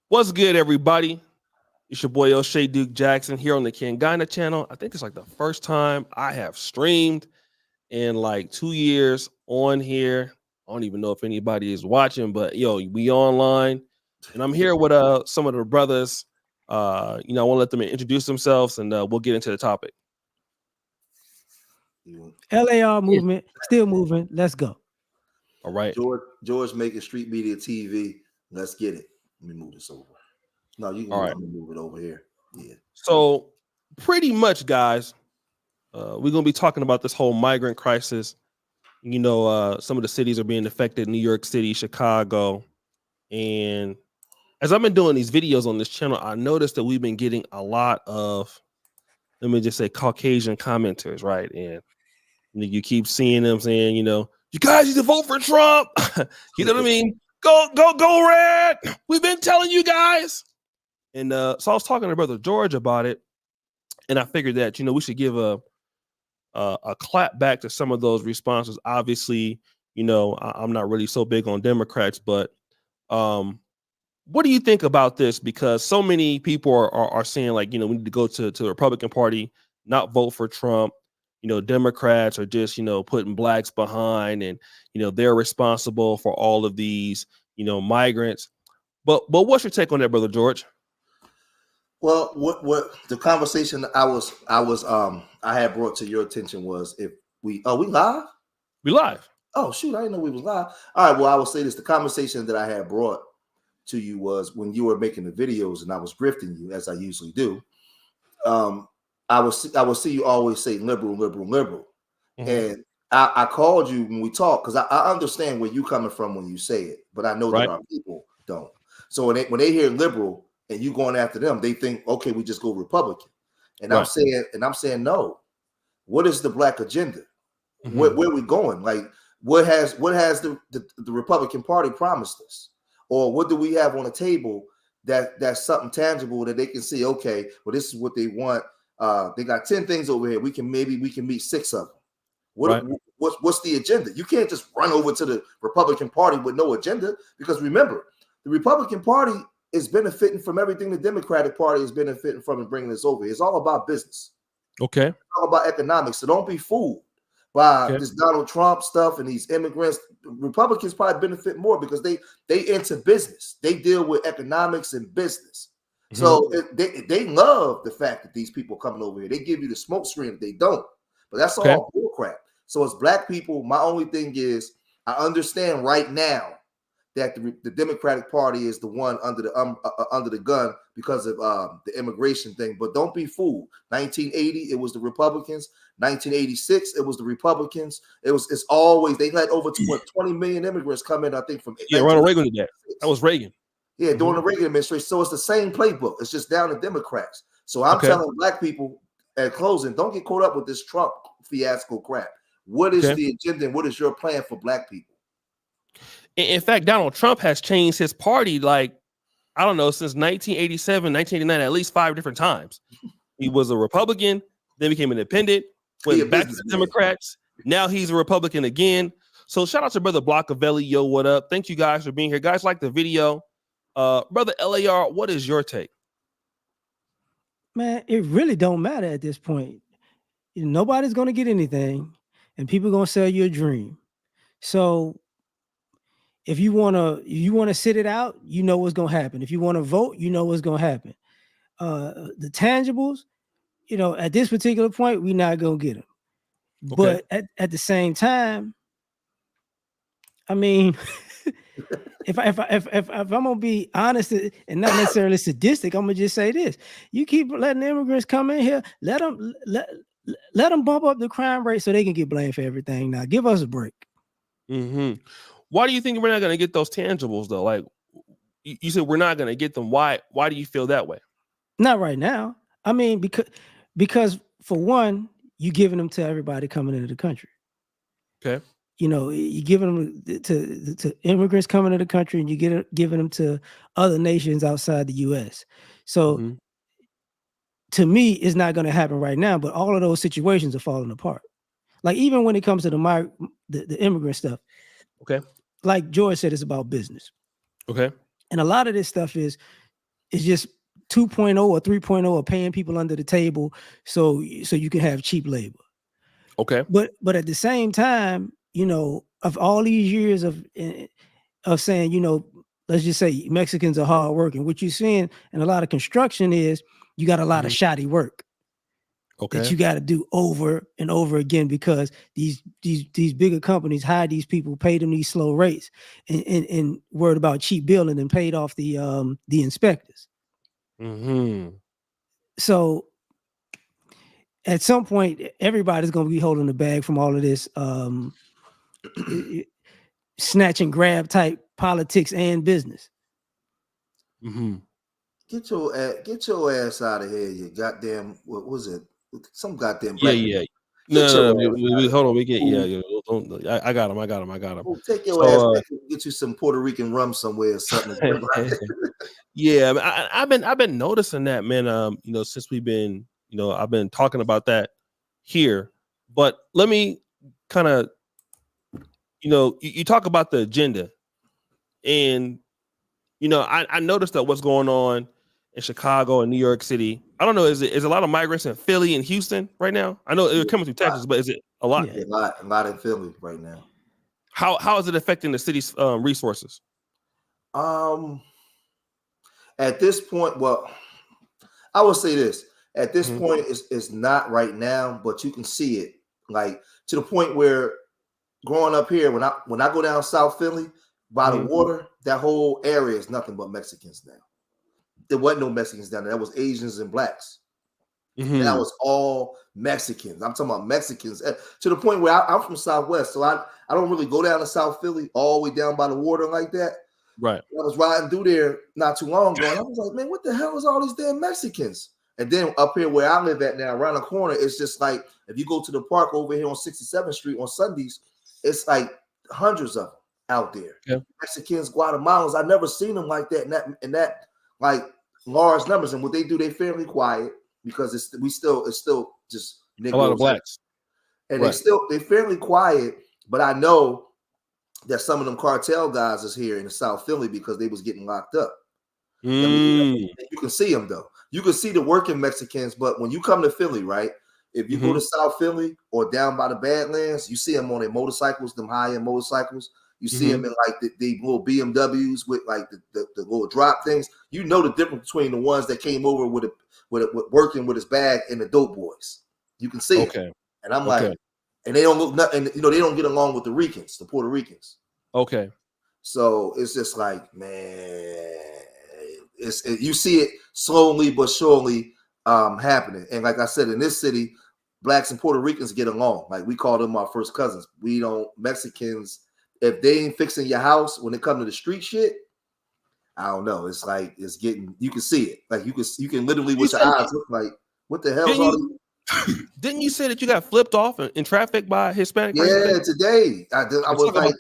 What's good, everybody? It's your boy O'Shea Duke Jackson here on the Kangana channel. I think it's like the first time I have streamed in like 2 years on here. I don't even know if anybody is watching, but we online, and I'm here with some of the brothers. I want to let them introduce themselves, and we'll get into the topic. Larmovement, still moving. Let's go. All right, George Macon Street Media TV. Let's get it. Let me move this over. No, you can let me move it over here. Yeah. So pretty much, guys, we're gonna be talking about this whole migrant crisis. Some of the cities are being affected: New York City, Chicago, and as I've been doing these videos on this channel, I noticed that we've been getting a lot of, let me just say, Caucasian commenters, right? And you keep seeing them saying, you guys need to vote for Trump. You know what I mean? Go red. We've been telling you guys. And so I was talking to Brother George about it, and I figured that, we should give a clap back to some of those responses. Obviously, I'm not really so big on Democrats, but what do you think about this? Because so many people are saying, like, we need to go to the Republican Party, not vote for Trump. Democrats are just, putting blacks behind, and, they're responsible for all of these, migrants. But what's your take on that, Brother George? Well, what the conversation I had brought to your attention was, if we live? We live. Oh shoot, I didn't know we was live. All right, well, I will say this: the conversation that I had brought to you was when you were making the videos and I was grifting you, as I usually do. I will see you always say liberal. Mm-hmm. And I called you when we talked, because I understand where you're coming from when you say it, but I know that our people don't. So when they hear liberal and you going after them, they think, okay, we just go Republican. And I'm saying no. What is the black agenda? Mm-hmm. Where are we going? Like, what has the Republican Party promised us? Or what do we have on the table that's something tangible that they can see? Okay, well, this is what they want. They got 10 things over here. We can meet 6 of them. What's the agenda? You can't just run over to the Republican Party with no agenda, because remember, the Republican Party is benefiting from everything the Democratic Party is benefiting from and bringing this over. It's all about business. Okay. It's all about economics. So don't be fooled by this Donald Trump stuff and these immigrants. Republicans probably benefit more because they into business. They deal with economics and business. Mm-hmm. So they love the fact that these people coming over here. They give you the smoke screen if they don't. But that's all bull crap. So as black people, my only thing is, I understand right now that the Democratic Party is the one under the gun because of the immigration thing. But don't be fooled. 1980, it was the Republicans. 1986, it was the Republicans. It's always, they let over 20 million immigrants come in, I think, from Ronald Reagan did that. That was Reagan. Yeah, during the Reagan administration. So it's the same playbook. It's just down to Democrats. So I'm telling black people at closing, don't get caught up with this Trump fiasco crap. What is the agenda and what is your plan for black people? In fact, Donald Trump has changed his party, like, I don't know, since 1987, 1989, at least 5 different times. He was a Republican, then became an independent, went back to the Democrats. Now he's a Republican again. So shout out to Brother Blockavelli. Yo, what up? Thank you guys for being here. Guys, like the video. Brother LAR, what is your take? Man, it really don't matter at this point. Nobody's going to get anything, and people are going to sell you a dream. So if you want to sit it out, you know what's going to happen. If you want to vote, you know what's going to happen. The tangibles, at this particular point, we're not going to get them. Okay. But at the same time, I mean, if I'm going to be honest and not necessarily sadistic, I'm going to just say this. You keep letting immigrants come in here, let them bump up the crime rate so they can get blamed for everything. Now, give us a break. Mm-hmm. Why do you think we're not going to get those tangibles, though? Like, you said we're not going to get them. Why do you feel that way? Not right now. I mean, because for one, you're giving them to everybody coming into the country. Okay. You're giving them to immigrants coming into the country, and you're giving them to other nations outside the U.S. So to me, it's not going to happen right now, but all of those situations are falling apart. Like, even when it comes to the immigrant stuff, okay, like George said, it's about business. Okay. And a lot of this stuff is It's just 2.0 or 3.0 of paying people under the table so you can have cheap labor. Okay. But at the same time, of all these years of saying, let's just say Mexicans are hardworking, what you're seeing in a lot of construction is you got a lot of shoddy work that you got to do over and over again because these bigger companies hire these people, pay them these slow rates, and worried about cheap billing and paid off the inspectors. So at some point, everybody's going to be holding the bag from all of this snatch and grab type politics and business. Get your ass out of here, you goddamn, what was it? Some goddamn black. Yeah. No, hold on. We get I got him. Well, take your ass back and get you some Puerto Rican rum somewhere or something. Yeah, I've been noticing that, man. Since we've been, I've been talking about that here. But let me kind of, you talk about the agenda, and I noticed that what's going on in Chicago and New York City. I don't know. Is a lot of migrants in Philly and Houston right now? I know they're coming through Texas, but is it a lot? Yeah, a lot in Philly right now. How is it affecting the city's resources? At this point, well, I would say this. At this point, it's not right now, but you can see it, like to the point where growing up here, when I go down South Philly by the water, that whole area is nothing but Mexicans now. There wasn't no Mexicans down there. That was Asians and blacks. That was all Mexicans. I'm talking about Mexicans to the point where I'm from Southwest, so I don't really go down to South Philly all the way down by the water like that. Right. I was riding through there not too long ago, and I was like, man, what the hell is all these damn Mexicans? And then up here where I live at now, around the corner, it's just like if you go to the park over here on 67th Street on Sundays, it's like hundreds of them out there. Yeah. Mexicans, Guatemalans. I've never seen them like that in that like large numbers. And what they do, they fairly quiet because it's still just Negroes. A lot of blacks. And they fairly quiet, but I know that some of them cartel guys is here in South Philly because they was getting locked up. You can see them though. You can see the working Mexicans, but when you come to Philly, right? If you go to South Philly or down by the Badlands, you see them on their motorcycles, them high-end motorcycles. You see them in like the little BMWs with like the little drop things. You know the difference between the ones that came over with working with his bag and the dope boys. You can see it. And I'm like, and they don't look nothing. They don't get along with the Puerto Ricans. Okay. So it's just like, man, you see it slowly but surely happening. And like I said, in this city, blacks and Puerto Ricans get along. Like we call them our first cousins. We don't Mexicans. If they ain't fixing your house when it comes to the street shit, I don't know. It's like you can see it. Like you can literally with your eyes look like, what the hell is all these? Didn't you say that you got flipped off in traffic by a Hispanic? Yeah, today I was like,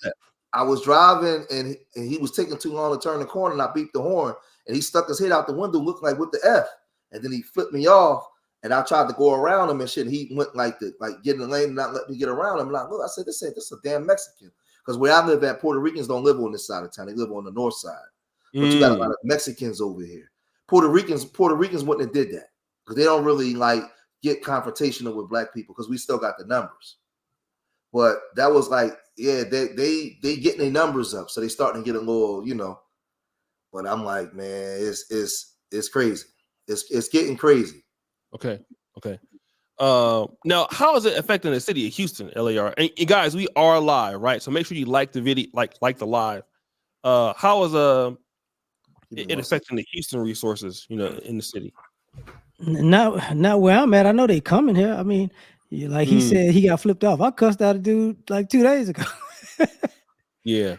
I was driving and he was taking too long to turn the corner, and I beeped the horn, and he stuck his head out the window, looking like, what the F? And then he flipped me off, and I tried to go around him and shit. And he went like get in the lane and not let me get around him. And I said, this is a damn Mexican. Because where I live at, Puerto Ricans don't live on this side of town; they live on the north side. But you got a lot of Mexicans over here. Puerto Ricans wouldn't have did that because they don't really like get confrontational with black people because we still got the numbers. But that was like, yeah, they getting their numbers up, so they starting to get a little, But I'm like, man, it's crazy. It's getting crazy. Okay. Now, how is it affecting the city of Houston, LAR? And guys, we are live, right? So make sure you like the video, like the live. How is it affecting the Houston resources, in the city? Not where I'm at. I know they coming here. I mean, like he said, he got flipped off. I cussed out a dude like 2 days ago. Yeah.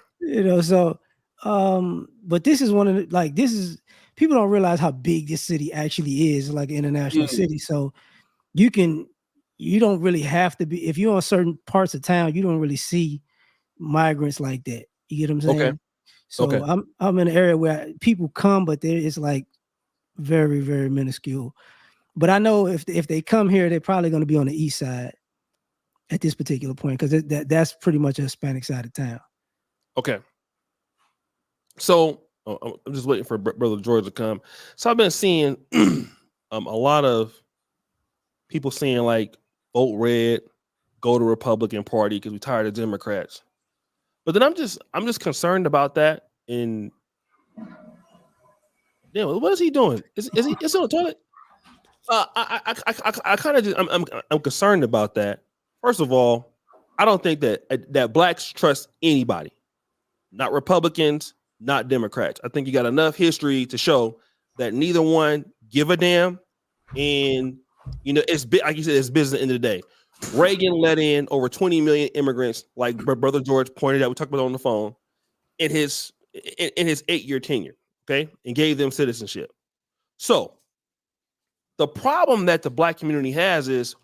So but this is one of the, people don't realize how big this city actually is, like an international city. So you don't really have to be, if you're on certain parts of town, you don't really see migrants like that. You get what I'm saying? Okay. So I'm in an area where people come, but it's like very, very minuscule. But I know if they come here, they're probably going to be on the east side at this particular point, because that's pretty much a Hispanic side of town. Okay. So I'm just waiting for Brother George to come. So I've been seeing a lot of people saying like vote red, go to Republican Party because we're tired of Democrats. But then I'm just concerned about that. And what is he doing? Is he on the toilet? I kind of just I'm concerned about that. First of all, I don't think that blacks trust anybody, not Republicans, not Democrats. I think you got enough history to show that neither one give a damn. And it's like you said, it's business at the end of the day. Reagan let in over 20 million immigrants, like Brother George pointed out. We talked about it on the phone in his 8-year tenure, okay, and gave them citizenship. So the problem that the black community has is,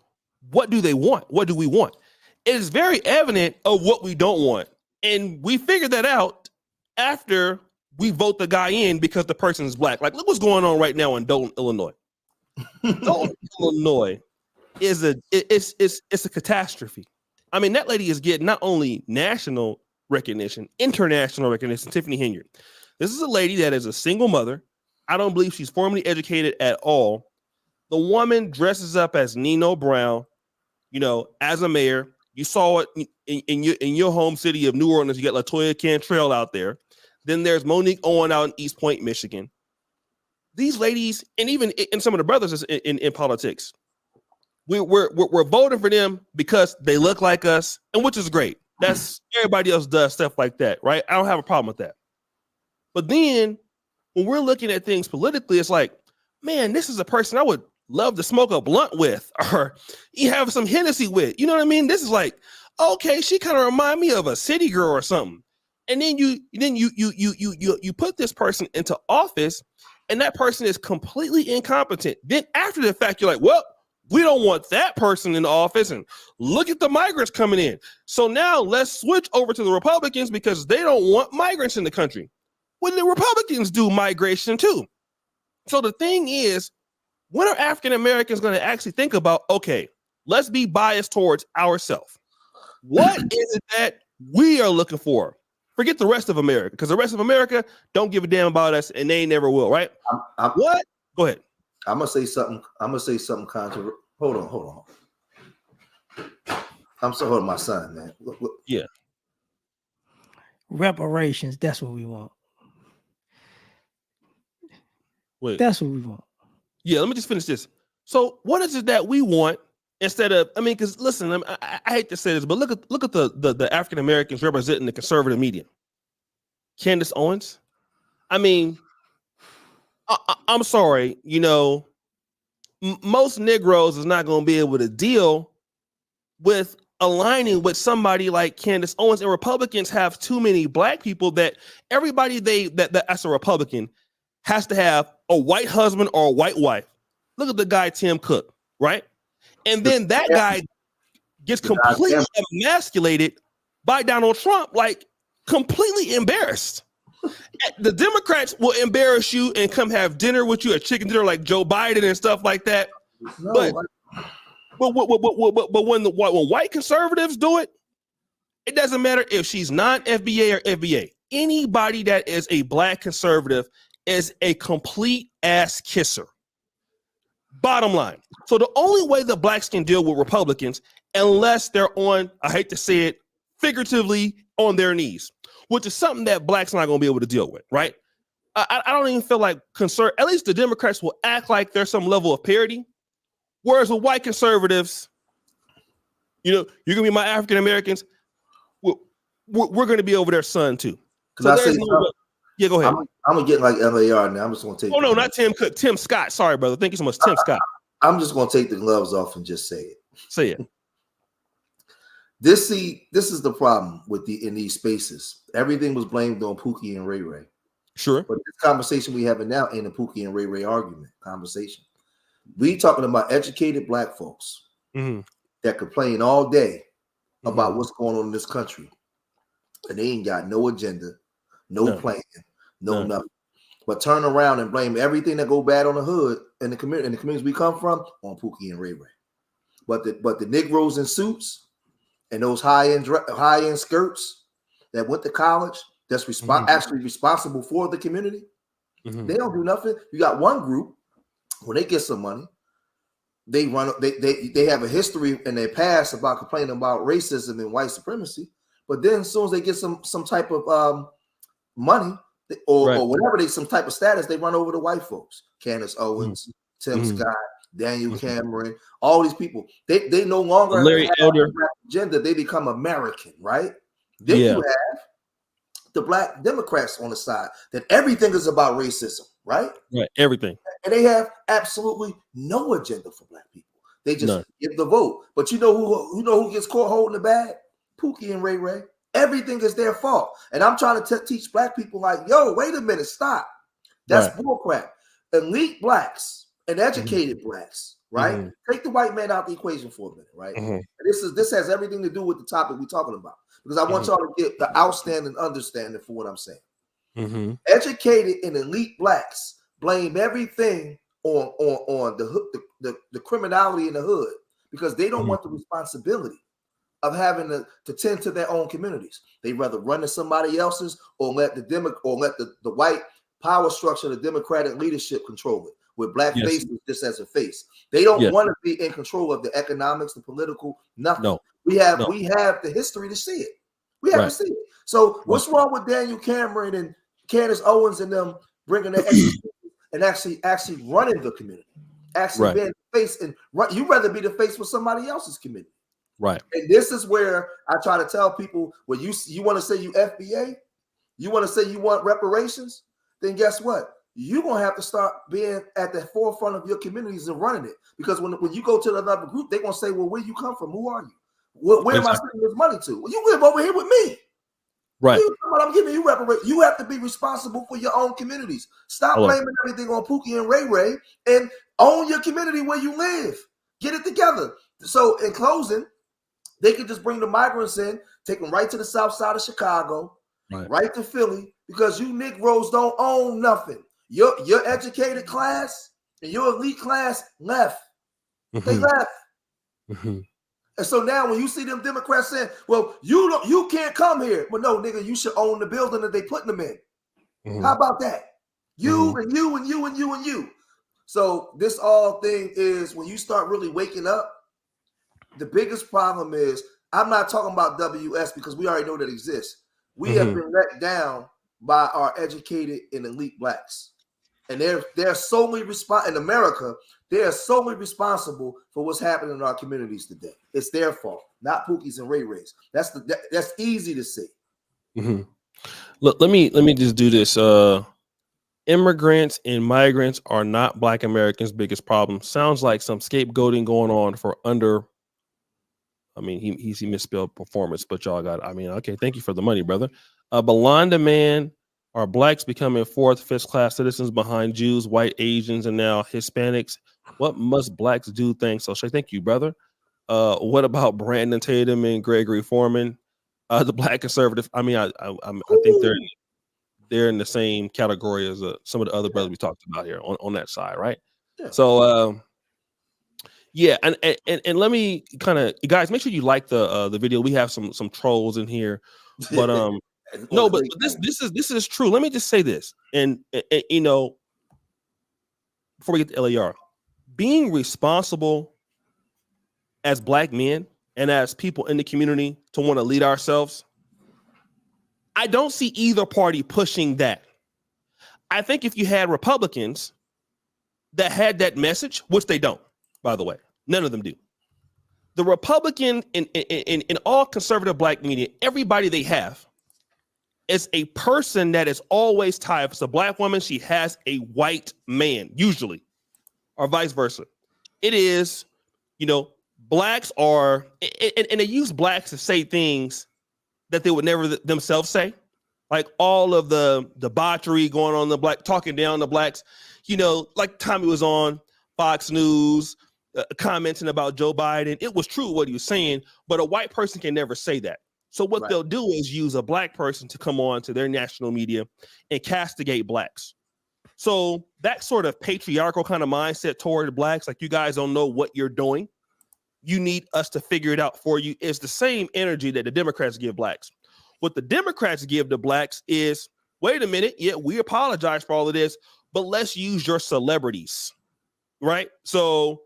what do they want? What do we want? It is very evident of what we don't want. And we figured that out after we vote the guy in because the person is black. Like, look what's going on right now in Dayton, Illinois. Dayton, Illinois is a catastrophe. I mean, that lady is getting not only national recognition, international recognition. Tiffany Henyard. This is a lady that is a single mother. I don't believe she's formally educated at all. The woman dresses up as Nino Brown, as a mayor. You saw it in your home city of New Orleans. You got LaToya Cantrell out there. Then there's Monique Owen out in East Point, Michigan. These ladies, and even in some of the brothers in politics, we're voting for them because they look like us, and which is great. That's everybody else does stuff like that, right? I don't have a problem with that. But then when we're looking at things politically, it's like, man, this is a person I would love to smoke a blunt with, or you have some Hennessy with. You know what I mean? This is like, okay, she kind of remind me of a city girl or something. And then you put this person into office, and that person is completely incompetent. Then after the fact, you're like, well, we don't want that person in office, and look at the migrants coming in. So now let's switch over to the Republicans because they don't want migrants in the country. When the Republicans do migration too. So the thing is, when are African Americans going to actually think about, okay, let's be biased towards ourselves? What is it that we are looking for? Forget the rest of America, because the rest of America don't give a damn about us, and they never will, right? What? Go ahead. I'm gonna say something. Controversial. Hold on. I'm so holding my son, man. Look. Yeah. Reparations. That's what we want. Wait. That's what we want. Yeah, let me just finish this. So what is it that we want instead of, because listen, I hate to say this, but look at the African Americans representing the conservative media. Candace Owens. I'm sorry, most Negroes is not going to be able to deal with aligning with somebody like Candace Owens, and Republicans have too many black people that everybody that as a Republican has to have a white husband or a white wife. Look at the guy, Tim Cook, right? And then that guy gets completely emasculated by Donald Trump, like completely embarrassed. The Democrats will embarrass you and come have dinner with you, a chicken dinner like Joe Biden and stuff like that. But when white conservatives do it, it doesn't matter if she's non-FBA or FBA. Anybody that is a black conservative is a complete ass kisser. Bottom line. So the only way the blacks can deal with Republicans, unless they're on, I hate to say it, figuratively on their knees, which is something that blacks not going to be able to deal with, right? I don't even feel like at least the Democrats will act like there's some level of parity, whereas with white conservatives, you're going to be my African Americans, we're going to be over their son too. So yeah, go ahead. I'm gonna get like LAR now. I'm just gonna take. Oh no, not Tim Cook. Tim Scott. Sorry, brother. Thank you so much, Tim Scott. I'm just gonna take the gloves off and just say it. Say it. This is the problem in these spaces. Everything was blamed on Pookie and Ray Ray. Sure. But this conversation we having now ain't a Pookie and Ray Ray argument conversation. We talking about educated black folks that complain all day about what's going on in this country, and they ain't got no agenda. No plan, nothing. But turn around and blame everything that go bad on the hood and the communities we come from on Pookie and Ray Ray. But the Negroes in suits and those high end skirts that went to college that's actually responsible for the community. They don't do nothing. You got one group, when they get some money, they have a history in their past about complaining about racism and white supremacy. But then as soon as they get some type of money or whatever, some type of status, they run over to white folks. Candace Owens, Tim Scott, Daniel Cameron, all these people. They no longer Larry have Elder agenda. They become American, right? Then you have the Black Democrats on the side that everything is about racism, right? Right, everything. And they have absolutely no agenda for Black people. They just give the vote. But you know who gets caught holding the bag? Pookie and Ray Ray. Everything is their fault. And I'm trying to teach Black people like, yo, wait a minute, stop. That's bullcrap. Elite Blacks and educated Blacks, right? Take the white man out the equation for a minute, right? And this has everything to do with the topic we're talking about, because I want y'all to get the outstanding understanding for what I'm saying. Educated and elite Blacks blame everything on the criminality in the hood because they don't want the responsibility of having to tend to their own communities. They rather run to somebody else's or let the white power structure, the Democratic leadership control it with Black faces just as a face. They don't want to be in control of the economics, the political, nothing. No. We have the history to see it. We have to see it. So what's wrong with Daniel Cameron and Candace Owens and them bringing their expertise and actually running the community, actually being the face and you rather be the face for somebody else's community. Right. And this is where I try to tell people, when you want to say you FBA, you want to say you want reparations, then guess what? You're going to have to start being at the forefront of your communities and running it. Because when you go to another group, they're going to say, well, where you come from? Who are you? Where am I sending this money to? Well, you live over here with me. Right. I'm giving you reparations. You have to be responsible for your own communities. Stop blaming everything on Pookie and Ray Ray and own your community where you live. Get it together. So in closing, they could just bring the migrants in, take them right to the south side of Chicago, right to Philly, because you Negroes don't own nothing. Your educated class and your elite class left. They left. And so now when you see them Democrats saying, well, you can't come here. Well, no, nigga, you should own the building that they putting them in. How about that? You and you and you and you and you. So this all thing is, when you start really waking up, the biggest problem is, I'm not talking about WS because we already know that exists. We have been let down by our educated and elite Blacks. And they're solely in America, they are solely responsible for what's happening in our communities today. It's their fault, not Pookie's and Ray Ray's. That's easy to see. Look, let me just do this. Immigrants and migrants are not Black Americans' biggest problem. Sounds like some scapegoating going on for he misspelled performance, but y'all got, okay, thank you for the money, brother. Belanda man, are Blacks becoming fourth, fifth class citizens behind Jews, white, Asians, and now Hispanics? What must Blacks do? Thanks. So thank you, brother. What about Brandon Tatum and Gregory Foreman? The Black conservative. I think they're in the same category as some of the other brothers we talked about here on that side, right? Yeah. So and let me kind of, guys, make sure you like the video. We have some trolls in here, but no, but this is true. Let me just say this, and before we get to LAR, being responsible as Black men and as people in the community to want to lead ourselves, I don't see either party pushing that. I think if you had Republicans that had that message, which they don't, by the way, none of them do. The Republican in all conservative Black media, everybody they have is a person that is always tied. If it's a Black woman, she has a white man, usually, or vice versa. It is, Blacks are, and they use Blacks to say things that they would never themselves say. Like all of the debauchery going on, the Black, talking down the Blacks, like Tommy was on Fox News, commenting about Joe Biden. It was true what he was saying, but a white person can never say that. So what they'll do is use a Black person to come on to their national media and castigate Blacks. So that sort of patriarchal kind of mindset toward Blacks, like, you guys don't know what you're doing, you need us to figure it out for you, is the same energy that the Democrats give Blacks. What the Democrats give to blacks is, wait a minute, yeah, we apologize for all of this, but let's use your celebrities, right? So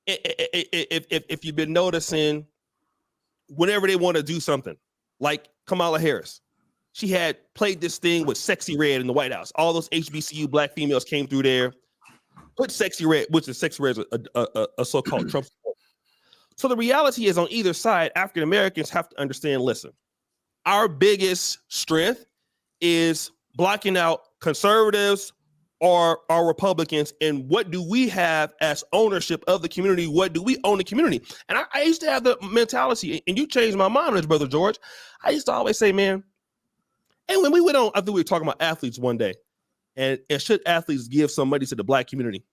if you've been noticing, whenever they want to do something, like Kamala Harris, she had played this thing with Sexy Red in the White House. All those HBCU black females came through there, put Sexy Red, which is Sexy Red, a so-called Trump support. So the reality is, on either side, African Americans have to understand, listen, our biggest strength is blocking out conservatives or our Republicans. And what do we have as ownership of the community? What do we own the community? And I used to have the mentality, and you changed my mind on this, Brother George. I used to always say, man, and when we went on, I think we were talking about athletes one day, and should athletes give some money to the black community?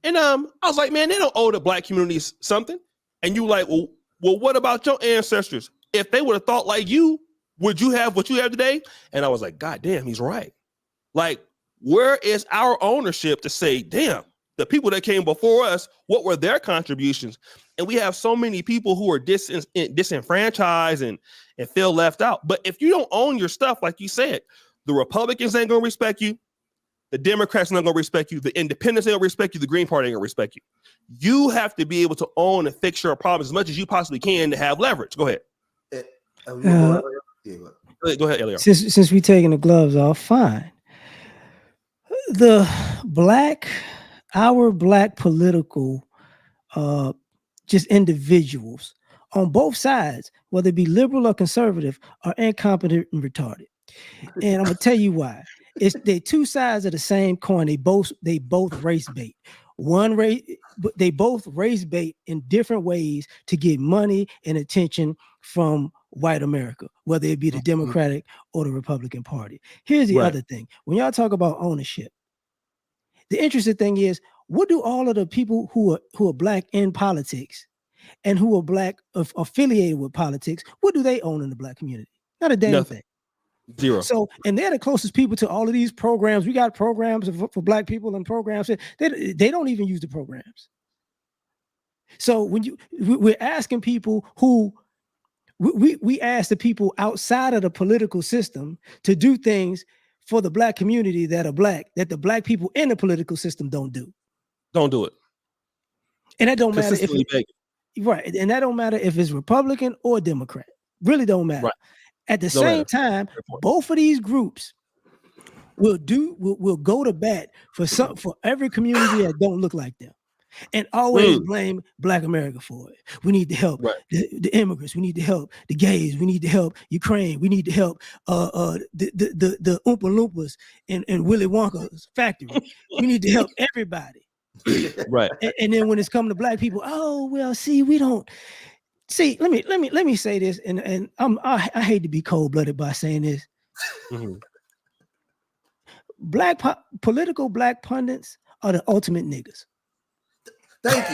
And I was like, man, they don't owe the black communities something. And you like, well, what about your ancestors? If they would have thought like you, would you have what you have today? And I was like, God damn, he's right. Like, where is our ownership to say, damn, the people that came before us, what were their contributions? And we have so many people who are disenfranchised and feel left out. But if you don't own your stuff, like you said, the Republicans ain't gonna respect you. The Democrats not gonna respect you. The Independents ain't gonna respect you. The Green Party ain't gonna respect you. You have to be able to own and fix your problems as much as you possibly can to have leverage. Go ahead. Go ahead, Eliar. Since we taking the gloves off, fine. Our black political, just individuals on both sides, whether it be liberal or conservative, are incompetent and retarded. And I'm gonna tell you why. They're two sides of the same coin. They both race bait. They both race bait in different ways to get money and attention from white America, whether it be the Democratic or the Republican Party. Here's the other thing. When y'all talk about ownership, the interesting thing is, what do all of the people who are black in politics and who are black affiliated with politics, what do they own in the black community? Not a damn thing. Zero. So, and they're the closest people to all of these programs. We got programs for black people and programs. They don't even use the programs. So when we're asking people who we ask the people outside of the political system to do things for the black community that are black, that the black people in the political system don't do. Don't do it. And that don't matter right. And that don't matter if it's Republican or Democrat. Really don't matter. Right. At the same time, both of these groups will go to bat for every community that don't look like them, and always blame Black America for it. We need to help the immigrants. We need to help the gays. We need to help Ukraine. We need to help the Oompa Loompas in Willy Wonka's factory. We need to help everybody. Right. And then when it's come to black people, oh well, see, we don't. See, let me say this, and I hate to be cold-blooded by saying this. Mm-hmm. Political black pundits are the ultimate niggas. Thank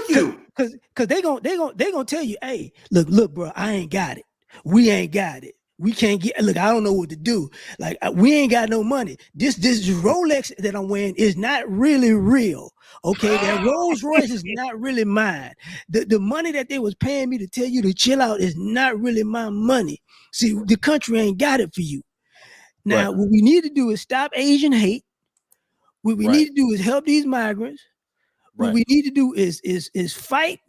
you. Because they gonna tell you, hey, look, bro, I ain't got it. We ain't got it. We can't get. Look, I don't know what to do. Like, we ain't got no money. This Rolex that I'm wearing is not really real. Okay, that Rolls Royce is not really mine. The money that they was paying me to tell you to chill out is not really my money. See, the country ain't got it for you. Now, what we need to do is stop Asian hate. What we need to do is help these migrants. What we need to do is fight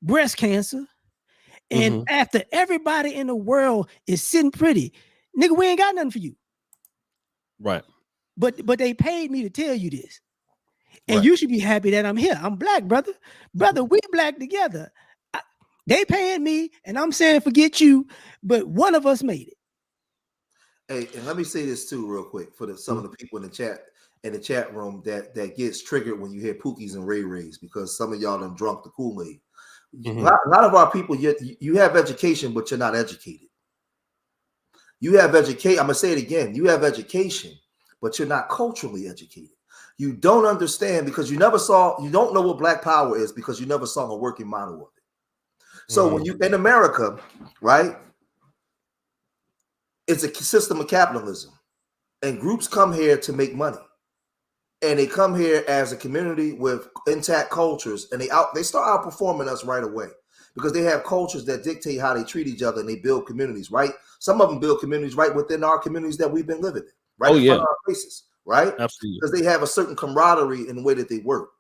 breast cancer. And after everybody in the world is sitting pretty, nigga, we ain't got nothing for you. Right. But they paid me to tell you this. And you should be happy that I'm here. I'm black, brother. Brother, we black together. They paying me, and I'm saying forget you, but one of us made it. Hey, and let me say this too, real quick, for some of the people in the chat room that gets triggered when you hear Pookies and Ray Rays, because some of y'all done drunk the Kool-Aid. A lot of our people, you have education, but you're not educated. You have education. I'm gonna say it again. You have education, but you're not culturally educated. You don't understand because you don't know what black power is because you never saw a working model of it. So when you in America, right, it's a system of capitalism, and groups come here to make money. And they come here as a community with intact cultures, and they start outperforming us right away. because they have cultures that dictate how they treat each other and they build communities, right? Some of them build communities right within our communities that we've been living in, right in front of our faces, right? Absolutely. Because they have a certain camaraderie in the way that they work.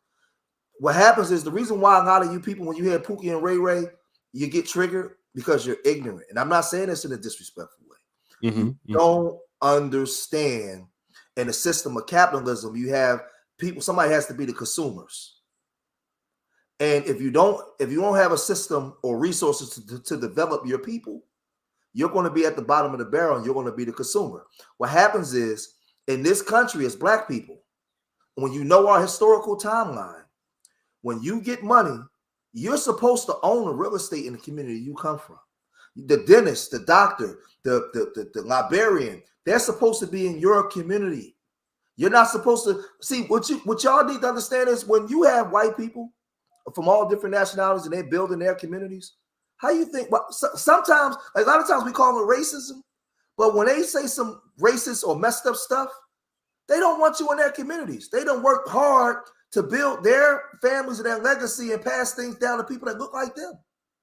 What happens is the reason why a lot of you people, when you hear Pookie and Ray Ray, you get triggered because you're ignorant. And I'm not saying this in a disrespectful way. You don't understand. In a system of capitalism, you have people, somebody has to be the consumers. And if you don't have a system or resources to develop your people, you're going to be at the bottom of the barrel and you're going to be the consumer. What happens is, in this country as Black people, when you know our historical timeline, when you get money, you're supposed to own the real estate in the community you come from. The dentist, the doctor, the librarian, they're supposed to be in your community. You're not supposed to see what y'all need to understand is when you have white people from all different nationalities and they're building their communities, how you think? Well, sometimes, like a lot of times we call it racism, but when they say some racist or messed up stuff, they don't want you in their communities. They don't work hard to build their families and their legacy and pass things down to people that look like them.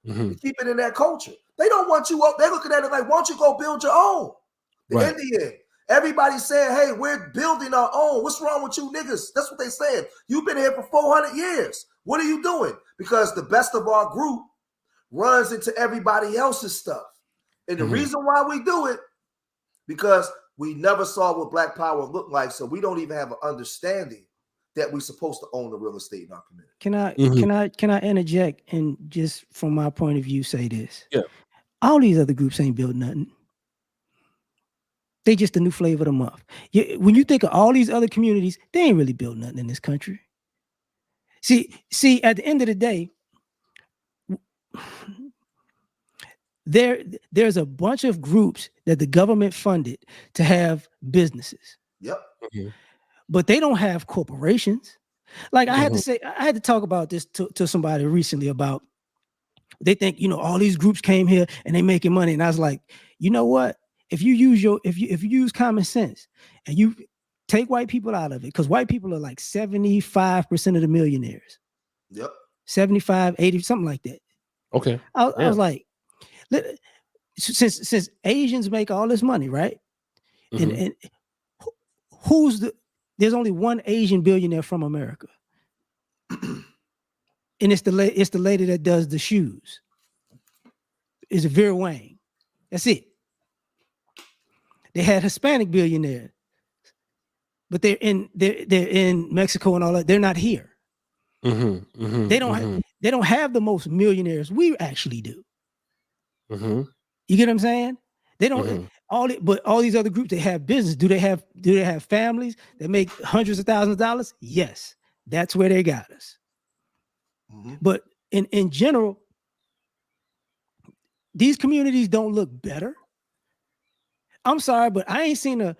To keep it in their culture. They don't want you up. They're looking at it like, why don't you go build your own? The Indian. Everybody's saying, hey, we're building our own. What's wrong with you niggas? That's what they said. You've been here for 400 years. What are you doing? Because the best of our group runs into everybody else's stuff. And the reason why we do it, because we never saw what Black power looked like, so we don't even have an understanding that we're supposed to own the real estate in our community. Can I interject and just from my point of view say this? Yeah. All these other groups ain't built nothing. They just a new flavor of the month. When you think of all these other communities, they ain't really built nothing in this country. See, at the end of the day, there's a bunch of groups that the government funded to have businesses. Yep. But they don't have corporations. Like I had to talk about this to somebody recently about, they think, all these groups came here and they making money. And I was like, you know what? If you use common sense and you take white people out of it, because white people are like 75% of the millionaires. Yep. 75, 80, something like that. Okay. I was like, since Asians make all this money, right? And there's only one Asian billionaire from America. And it's the lady that does the shoes. It's Vera Wang. That's it. They had Hispanic billionaires, but they're in Mexico and all that. They're not here. They don't have the most millionaires we actually do. You get what I'm saying? They don't but all these other groups, they have business. Do they have families that make hundreds of thousands of dollars? Yes, that's where they got us. But in general, these communities don't look better. I'm sorry, but I ain't seen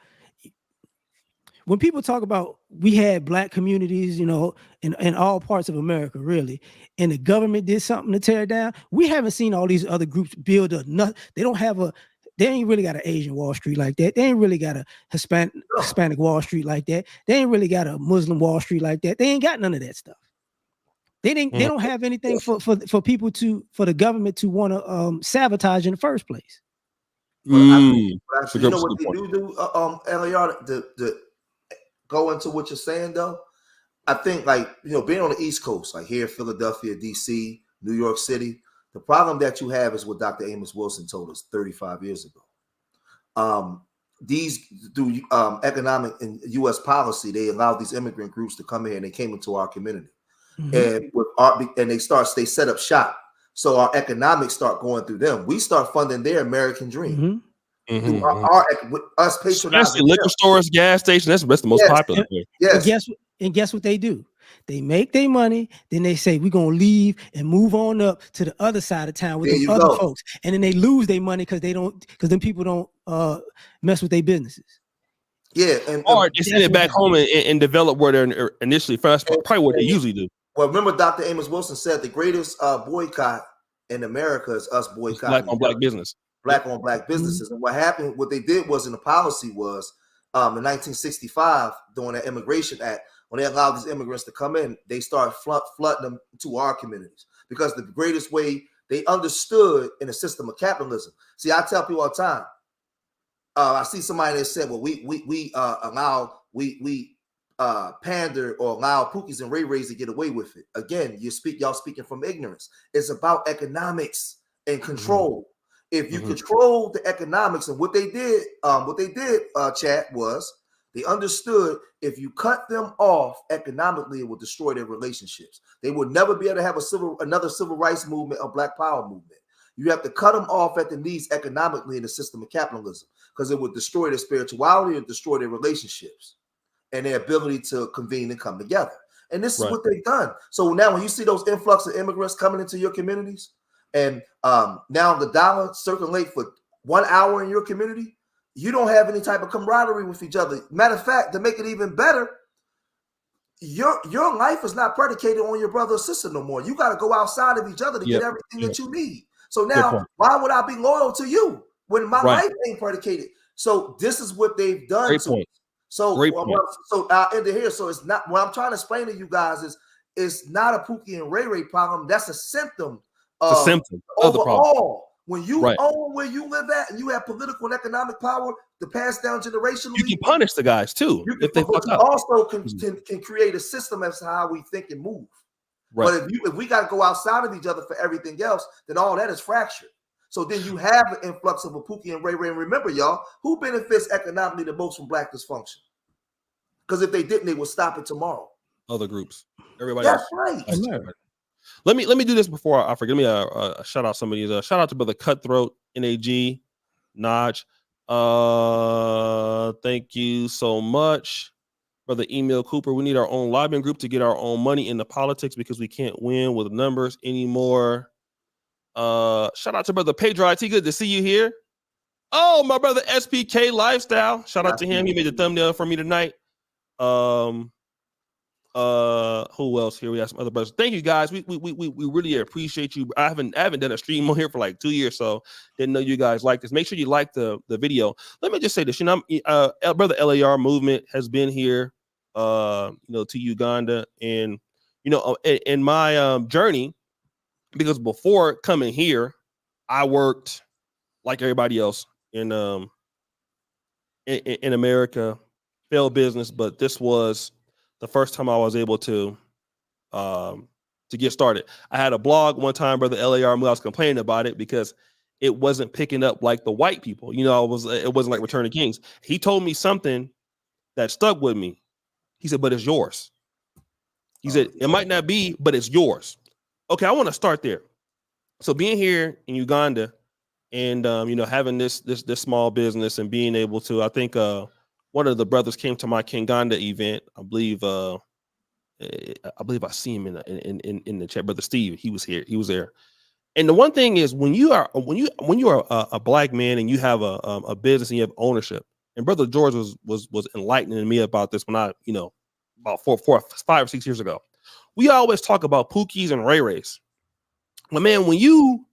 when people talk about we had Black communities, in all parts of America, really, and the government did something to tear it down. We haven't seen all these other groups build they ain't really got an Asian Wall Street like that. They ain't really got a Hispanic Wall Street like that. They ain't really got a Muslim Wall Street like that. They ain't got none of that stuff. They don't have anything for the government to want to sabotage in the first place. Actually, you know what they do, LAR, to go into what you're saying though? I think being on the East Coast, like here, Philadelphia, DC, New York City, the problem that you have is what Dr. Amos Wilson told us 35 years ago. These through economic and U.S. policy, they allowed these immigrant groups to come here and they came into our community, and they set up shop. So our economics start going through them. We start funding their American dream. Us patronizing liquor stores, gas stations. That's the most popular. Yes. And guess what they do? They make their money, then they say we're gonna leave and move on up to the other side of town with those other folks, and then they lose their money because then people don't mess with their businesses. Yeah, or they send it back home and develop where they're initially first. Probably what they usually do. Well, remember Dr. Amos Wilson said the greatest boycott in America is us boycotting Black on Black business. Black on Black businesses. And what happened, what they did was in the policy was in 1965, during the Immigration Act, when they allowed these immigrants to come in, they start flooding them to our communities. Because the greatest way They understood in a system of capitalism. See, I tell people all the time. I see somebody that said, "Well, we pander or allow Pookies and Ray Rays to get away with it." Again, y'all speaking from ignorance. It's about economics and control. If you control the economics, and what they did, Chad, was they understood if you cut them off economically, it would destroy their relationships. They would never be able to have another civil rights movement or Black Power movement. You have to cut them off at the knees economically in the system of capitalism, because it would destroy their spirituality and destroy their relationships and their ability to convene and come together. And this is what they've done. So now when you see those influx of immigrants coming into your communities, and now the dollar circulate for 1 hour in your community, you don't have any type of camaraderie with each other. Matter of fact, to make it even better, your life is not predicated on your brother or sister no more. You got to go outside of each other to get everything that you need. So now, why would I be loyal to you when my life ain't predicated? So this is what they've done. Great point. So I'll end it here. So it's not, what I'm trying to explain to you guys is, it's not a Pookie and Ray Ray problem. That's a symptom of the problem. When you own where you live at and you have political and economic power to pass down generationally, you can punish the guys too if they fuck up. Also can create a system as to how we think and move. But if we got to go outside of each other for everything else, then all that is fractured. So then you have an influx of a Pookie and Ray Ray. And remember, y'all, who benefits economically the most from Black dysfunction? Because if they didn't, they would stop it tomorrow. Other groups, everybody. That's else. right. Let me do this before I forget. Let me shout out some of these. Shout out to Brother Cutthroat, NAG, Notch. Thank you so much. Brother Emil Cooper, we need our own lobbying group to get our own money into politics because we can't win with numbers anymore. Shout out to Brother Pedro IT. Good to see you here. Oh, my brother SPK Lifestyle. Shout out to him. He made the thumbnail for me tonight. Who else here? We have some other brothers. Thank you guys. We really appreciate you. I haven't done a stream on here for like 2 years, so didn't know you guys like this. Make sure you like the video. Let me just say this. You know, brother LAR movement has been here, to Uganda, and in my journey, because before coming here, I worked like everybody else in America, failed business, but this was the first time I was able to get started. I had a blog one time, brother LAR, I was complaining about it because it wasn't picking up like the white people. It wasn't like Return of Kings. He told me something that stuck with me. He said, but it's yours. He said, it might not be, but it's yours. Okay, I want to start there. So being here in Uganda and having this small business and being able to, I think one of the brothers came to my Kinganda event. I believe I see him in the chat. Brother Steve, he was here. He was there. And the one thing is, when you are a Black man and you have a business and you have ownership. And Brother George was enlightening me about this when about 5 or 6 years ago. We always talk about Pookies and Ray Rays. But man, when you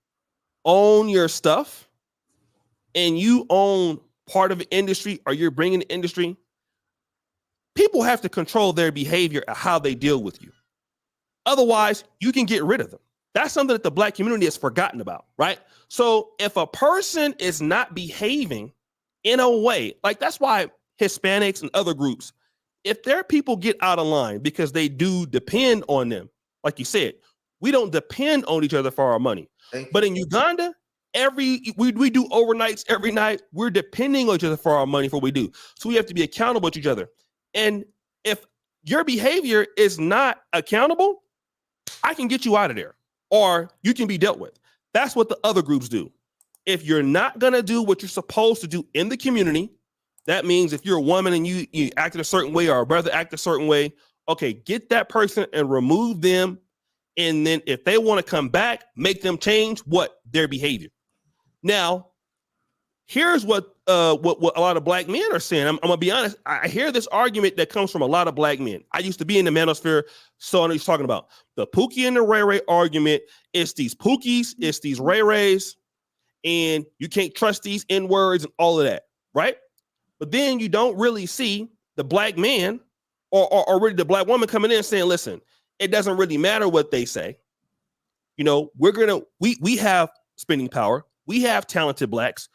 own your stuff and you own part of the industry, or you're bringing the industry, people have to control their behavior and how they deal with you. Otherwise, you can get rid of them. That's something that the Black community has forgotten about, right? So if a person is not behaving in a way, like that's why Hispanics and other groups, if their people get out of line because they do depend on them, like you said, we don't depend on each other for our money. But in Uganda, we do overnights every night. We're depending on each other for our money for what we do. So we have to be accountable to each other. And if your behavior is not accountable, I can get you out of there, or you can be dealt with. That's what the other groups do. If you're not going to do what you're supposed to do in the community, that means if you're a woman and you act a certain way, or a brother act a certain way, okay, get that person and remove them. And then if they want to come back, make them change their behavior. Now, here's what a lot of Black men are saying. I'm gonna be honest. I hear this argument that comes from a lot of Black men. I used to be in the manosphere, so I know he's talking about the Pookie and the Ray Ray argument. It's these Pookies, it's these Ray Rays, and you can't trust these N-words and all of that, right? But then you don't really see the Black man or really the Black woman coming in and saying, listen, it doesn't really matter what they say. we have spending power. We have talented blacks.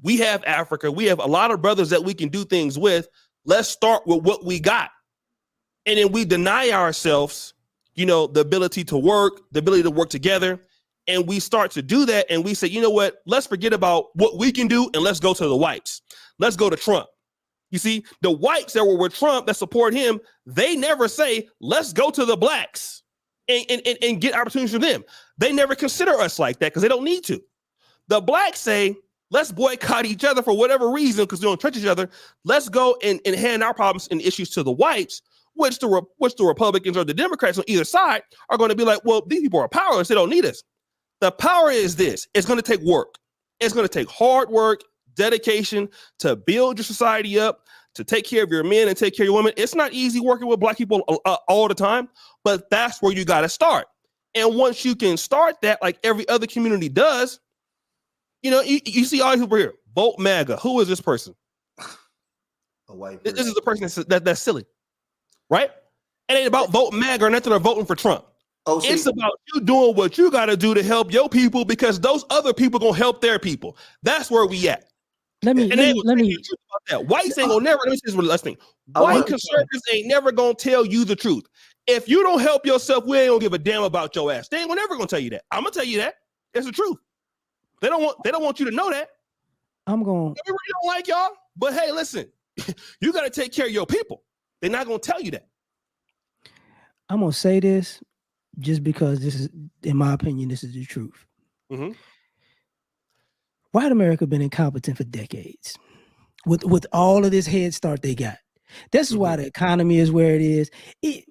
We have Africa. We have a lot of brothers that we can do things with. Let's start with what we got. And then we deny ourselves, the ability to work, the ability to work together. And we start to do that. And we say, you know what? Let's forget about what we can do and let's go to the whites. Let's go to Trump. You see, the whites that were with Trump that support him, they never say, let's go to the blacks and get opportunities for them. They never consider us like that because they don't need to. The blacks say, let's boycott each other for whatever reason because we don't trust each other. Let's go and hand our problems and issues to the whites, which the Republicans or the Democrats on either side are going to be like, well, these people are powerless. They don't need us. The power is this. It's going to take work. It's going to take hard work, dedication to build your society up, to take care of your men and take care of your women. It's not easy working with black people all the time, but that's where you got to start. And once you can start that, like every other community does, you see all these people here. Vote MAGA. Who is this person? A white This person. is the person that's silly, right? It ain't about vote MAGA or nothing or voting for Trump. Oh, It's about you doing what you got to do to help your people because those other people gonna help their people. That's where we at. Let me. About that. Whites ain't gonna never. Let me say this one last thing. White conservatives ain't never gonna tell you the truth. If you don't help yourself, we ain't gonna give a damn about your ass. They ain't never gonna tell you that. I'm gonna tell you that. It's the truth. They don't want you to know that. I'm going. They really don't like y'all. But hey, listen, you got to take care of your people. They're not gonna tell you that. I'm gonna say this just because this is, in my opinion, this is the truth. Mm-hmm. White America been incompetent for decades. With all of this head start they got. This is why the economy is where it is.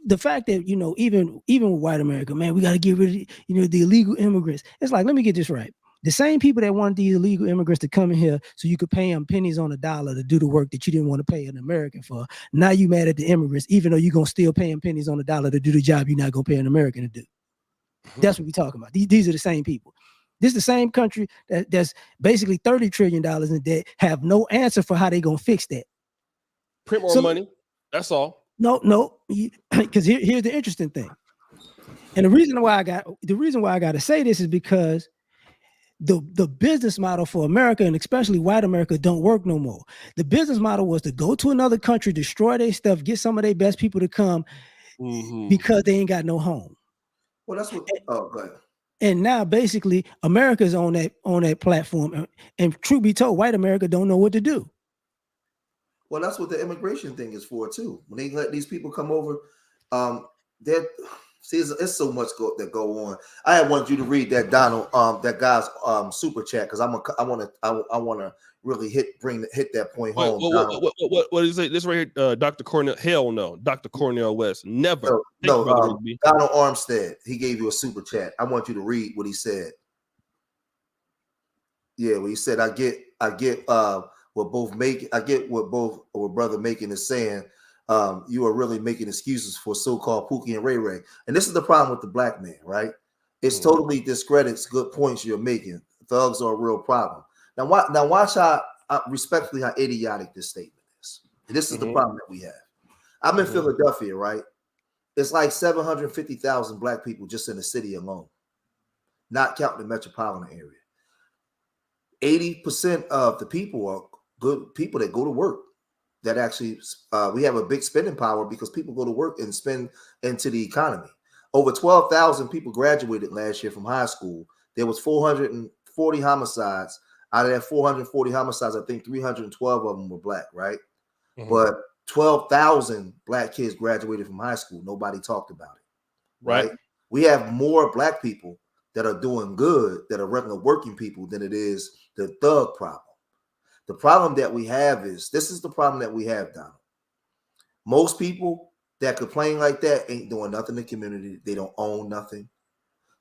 The fact that, even with white America, man, we got to get rid of, the illegal immigrants. It's like, let me get this right. The same people that wanted these illegal immigrants to come in here so you could pay them pennies on a dollar to do the work that you didn't want to pay an American for. Now you mad at the immigrants, even though you're going to still pay them pennies on a dollar to do the job you're not going to pay an American to do. That's what we're talking about. These are the same people. This is the same country that's basically $30 trillion in debt, have no answer for how they going to fix that. Print more money. That's all. No, because here's the interesting thing. And the reason why I got to say this is because the business model for America, and especially white America, don't work no more. The business model was to go to another country, destroy their stuff, get some of their best people to come because they ain't got no home. Well, that's what. Go ahead. And now basically America's on that platform. And truth be told, white America don't know what to do. Well, that's what the immigration thing is for too. When they let these people come over, it's so much that go on. I wanted you to read that that guy's super chat because I want to really hit that point home. What is it? This right here, Dr. Cornell. Hell no, Dr. Cornell West. Never. No, Donald Armstead. He gave you a super chat. I want you to read what he said. Yeah, well, he said, I get what Brother Macon is saying. You are really making excuses for so-called Pookie and Ray Ray. And this is the problem with the black man, right? It's totally discredits good points you're making. Thugs are a real problem. Now watch how respectfully how idiotic this statement is. And this is the problem that we have. I'm in Philadelphia, right? It's like 750,000 black people just in the city alone, not counting the metropolitan area. 80% of the people are good people that go to work. That actually, we have a big spending power because people go to work and spend into the economy. Over 12,000 people graduated last year from high school. There was 440 homicides. Out of that 440 homicides, I think 312 of them were black, right? But 12,000 black kids graduated from high school. Nobody talked about it, right? We have more black people that are doing good, that are regular working people, than it is the thug problem. The problem that we have is, this is the problem that we have, Donald. Most people that complain like that ain't doing nothing in the community. They don't own nothing.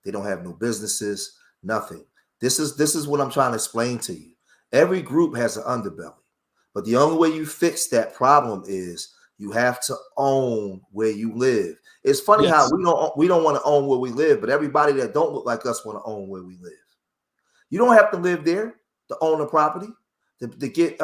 They don't have no businesses, nothing. This is what I'm trying to explain to you. Every group has an underbelly, but the only way you fix that problem is you have to own where you live. It's funny how we don't want to own where we live, but everybody that don't look like us want to own where we live. You don't have to live there to own a property, to get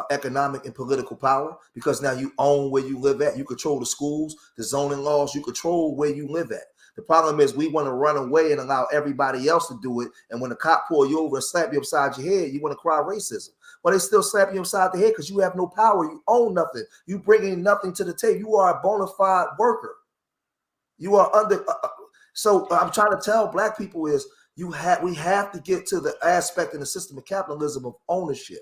economic and political power, because now you own where you live at. You control the schools, the zoning laws. You control where you live at. The problem is we want to run away and allow everybody else to do it. And when the cop pull you over and slap you upside your head, you want to cry racism. But they still slap you upside the head because you have no power. You own nothing. You bringing nothing to the table. You are a bona fide worker. You are under. So I'm trying to tell black people is we have to get to the aspect in the system of capitalism of ownership.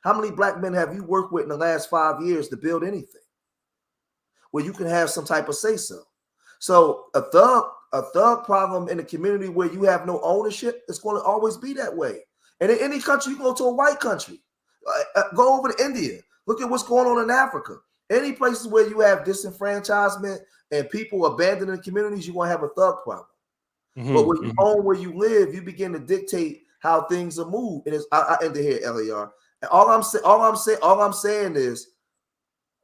How many black men have you worked with in the last 5 years to build anything where you can have some type of say so? So a thug problem in a community where you have no ownership, it's going to always be that way. And in any country, you go to a white country, go over to India, look at what's going on in Africa. Any places where you have disenfranchisement and people abandoning communities, you're going to have a thug problem. But when you own where you live, you begin to dictate how things are moved. And I end it here, LAR. And all I'm saying is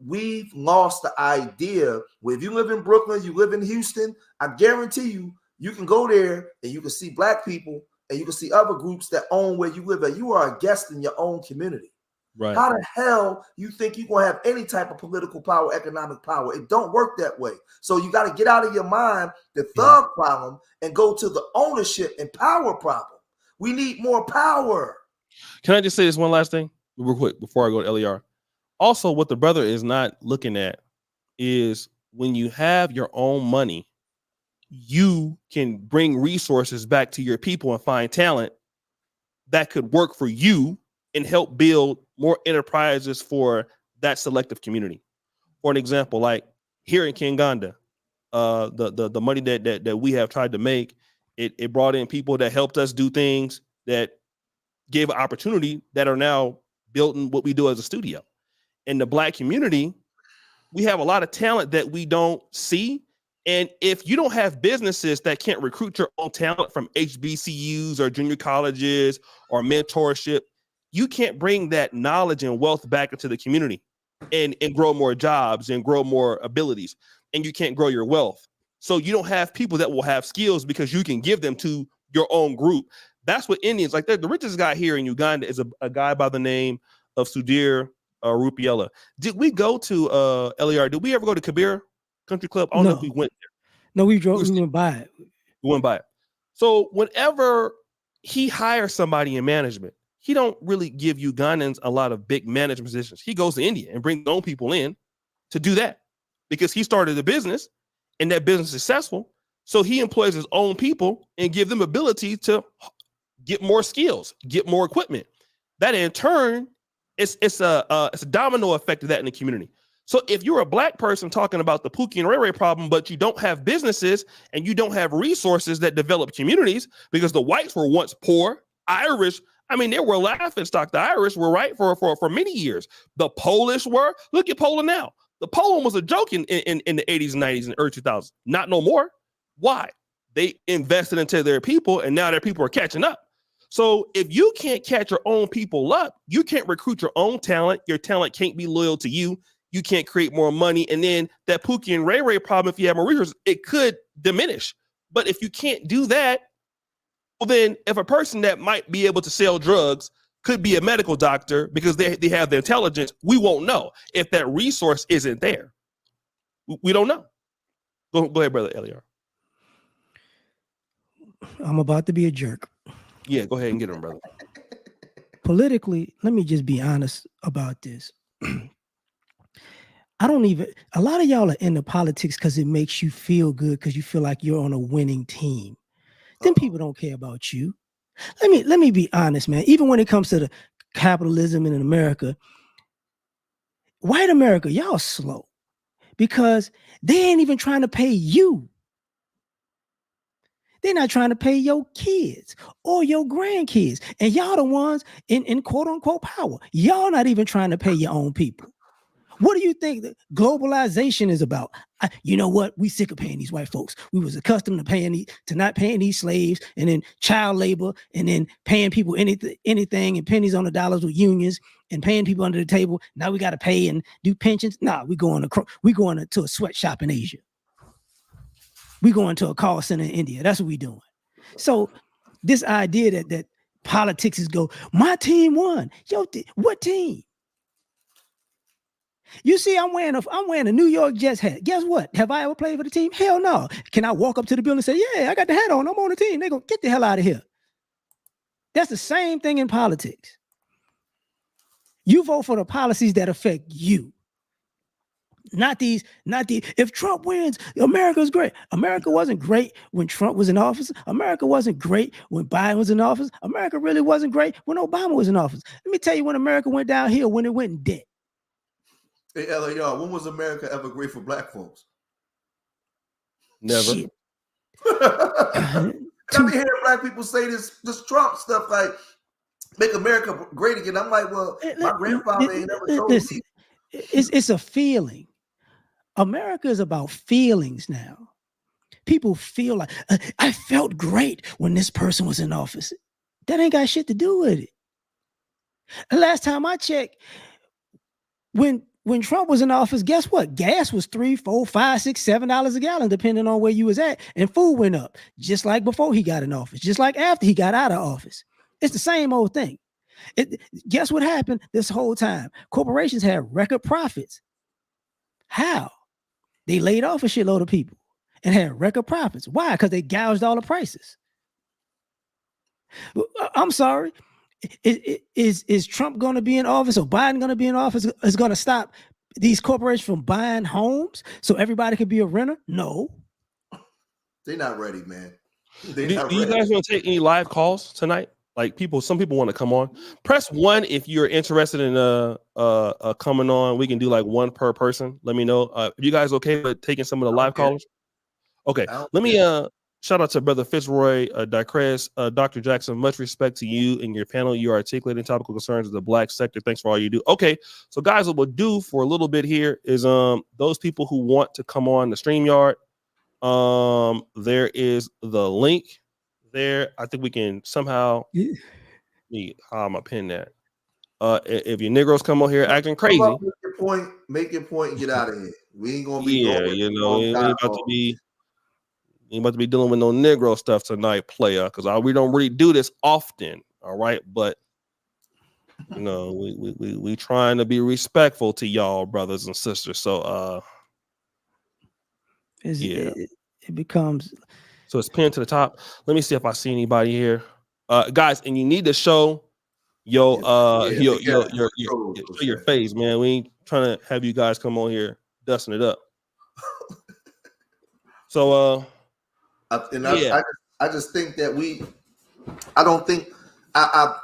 we've lost the idea where if you live in Brooklyn, you live in Houston, I guarantee you can go there and you can see black people and you can see other groups that own where you live. And you are a guest in your own community. Right. How the hell you think you're going to have any type of political power, economic power? It don't work that way. So you got to get out of your mind the thug problem and go to the ownership and power problem. We need more power. Can I just say this one last thing real quick before I go to LER? Also, what the brother is not looking at is when you have your own money, you can bring resources back to your people and find talent that could work for you and help build more enterprises for that selective community. For an example, like here in Kinganda, the money that we have tried to make, it brought in people that helped us do things that gave opportunity that are now building what we do as a studio. In the black community, we have a lot of talent that we don't see. And if you don't have businesses that can't recruit your own talent from HBCUs or junior colleges or mentorship, you can't bring that knowledge and wealth back into the community and grow more jobs and grow more abilities. And you can't grow your wealth. So you don't have people that will have skills because you can give them to your own group. That's what Indians like. The richest guy here in Uganda is a guy by the name of Sudhir Rupiella. Did we go to LER? Did we ever go to Kabir Country Club? I don't know if we went there. No, we went by it. We went by it. So whenever he hires somebody in management, he don't really give Ugandans a lot of big management positions. He goes to India and brings his own people in to do that because he started a business and that business is successful. So he employs his own people and give them ability to get more skills, get more equipment. That in turn, it's a domino effect of that in the community. So if you're a black person talking about the Pookie and Ray Ray problem, but you don't have businesses and you don't have resources that develop communities because the whites were once poor, Irish, I mean, they were laughing stock. The Irish were right for many years. The Polish were. Look at Poland now. The Poland was a joke in the 80s and 90s and early 2000s. Not no more. Why? They invested into their people and now their people are catching up. So if you can't catch your own people up, you can't recruit your own talent. Your talent can't be loyal to you. You can't create more money. And then that Pookie and Ray Ray problem, if you have more resources, it could diminish. But if you can't do that, well, then if a person that might be able to sell drugs could be a medical doctor because they have the intelligence, we won't know if that resource isn't there. We don't know. Go ahead, brother LER. I'm about to be a jerk. Yeah, go ahead and get him, brother. Politically, let me just be honest about this. A lot of y'all are into politics because it makes you feel good because you feel like you're on a winning team. Then people don't care about you. Let me be honest, man. Even when it comes to the capitalism in America, white America, y'all slow because they ain't even trying to pay you. They're not trying to pay your kids or your grandkids. And y'all the ones in quote unquote power. Y'all not even trying to pay your own people. What do you think that globalization is about? You know what? We sick of paying these white folks. We was accustomed to not paying these slaves and then child labor and then paying people anything and pennies on the dollars with unions and paying people under the table. Now we got to pay and do pensions. Nah, we going to a sweatshop in Asia. We going to a call center in India. That's what we doing. So this idea that politics is my team won. What team? You see, I'm wearing a New York Jets hat. Guess what? Have I ever played for the team? Hell no. Can I walk up to the building and say, yeah, I got the hat on. I'm on the team. They go, get the hell out of here. That's the same thing in politics. You vote for the policies that affect you. Not these. If Trump wins, America's great. America wasn't great when Trump was in office. America wasn't great when Biden was in office. America really wasn't great when Obama was in office. Let me tell you when America went downhill, when it went in debt. Hey, LAR, when was America ever great for black folks? Never. Shit. I be hearing black people say this Trump stuff like make America great again. I'm like, well, my grandfather ain't never told me. It's a feeling. America is about feelings now. People feel like I felt great when this person was in office. That ain't got shit to do with it. The last time I checked, when Trump was in office, guess what? Gas was $3, $4, $5, $6, $7 a gallon, depending on where you was at, and food went up, just like before he got in office, just like after he got out of office. It's the same old thing. Guess what happened this whole time? Corporations had record profits. How? They laid off a shitload of people and had record profits. Why? Because they gouged all the prices. I'm sorry. Is Trump going to be in office or Biden going to be in office is going to stop these corporations from buying homes so everybody can be a renter? No. They're not ready, man. Do you guys want to take any live calls tonight? Like some people want to come on. Press 1 if you're interested in coming on. We can do like 1 per person. Let me know. Are you guys okay with taking some of the live callers? Okay. Let me shout out to Brother Fitzroy Dicres. Dr. Jackson, much respect to you and your panel. You are articulating topical concerns of the black sector. Thanks for all you do. Okay. So guys, what we'll do for a little bit here is those people who want to come on the StreamYard, there is the link there. I think we can somehow how am I pin that? If your Negroes come on here acting crazy, make your point and get out of here. We ain't gonna be we ain't about to be dealing with no Negro stuff tonight, player, because we don't really do this often. All right, but we trying to be respectful to y'all, brothers and sisters. So it becomes. So it's pinned to the top. Let me see if I see anybody here, guys. And you need to show your face, man. We ain't trying to have you guys come on here dusting it up. So I just think that I don't think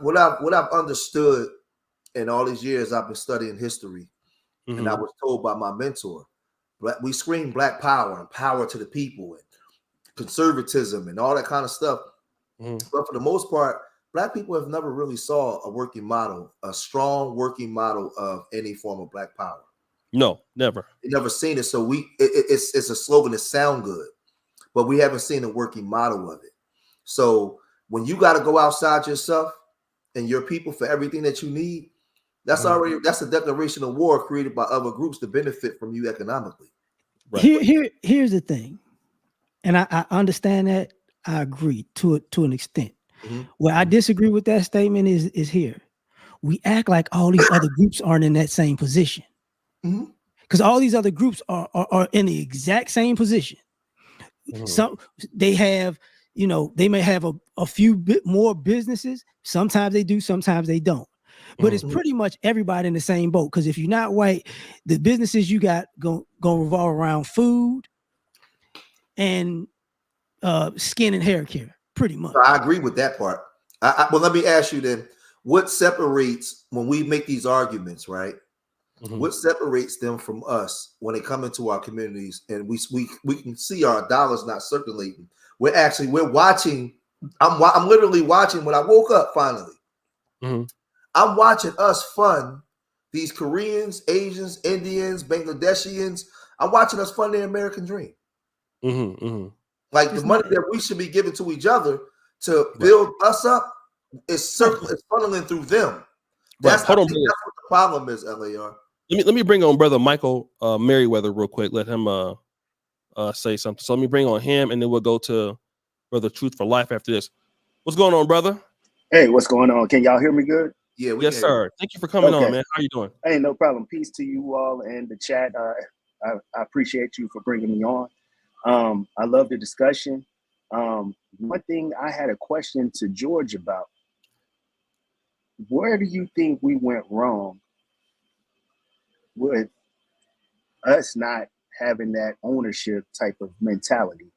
what I've understood in all these years I've been studying history, and I was told by my mentor, we scream black power and power to the people and conservatism and all that kind of stuff. But for the most part, black people have never really saw a strong working model of any form of black power. No, never. They never seen it. So it's a slogan that sound good, but we haven't seen a working model of it. So when you got to go outside yourself and your people for everything that you need, that's a declaration of war created by other groups to benefit from you economically. Right. Here's the thing. And I understand that. I agree to an extent. Where I disagree with that statement is here. We act like all these other groups aren't in that same position. Because all these other groups are in the exact same position. So they have, they may have a few bit more businesses. Sometimes they do, sometimes they don't. But it's pretty much everybody in the same boat. Because if you're not white, the businesses you got gonna revolve around food and skin and hair care, pretty much. So I agree with that part. Well, let me ask you then, what separates when we make these arguments, right? What separates them from us when they come into our communities and we can see our dollars not circulating? We're watching. I'm literally watching when I woke up finally. I'm watching us fund these Koreans, Asians, Indians, Bangladeshians. I'm watching us fund the American dream. Like the money that we should be giving to each other to build us up is funneling through them. That's what the problem is, LAR. Let me bring on Brother Michael Merriweather real quick. Let him say something. So let me bring on him, and then we'll go to Brother Truth for Life after this. What's going on, brother? Hey, what's going on? Can y'all hear me good? Yeah, we Yes, can hear you. sir. Thank you for coming on, Okay. man. How you doing? Hey, no problem. Peace to you all and the chat. I appreciate you for bringing me on. I love the discussion. One thing I had a question to George about. Where do you think we went wrong with us not having that ownership type of mentality?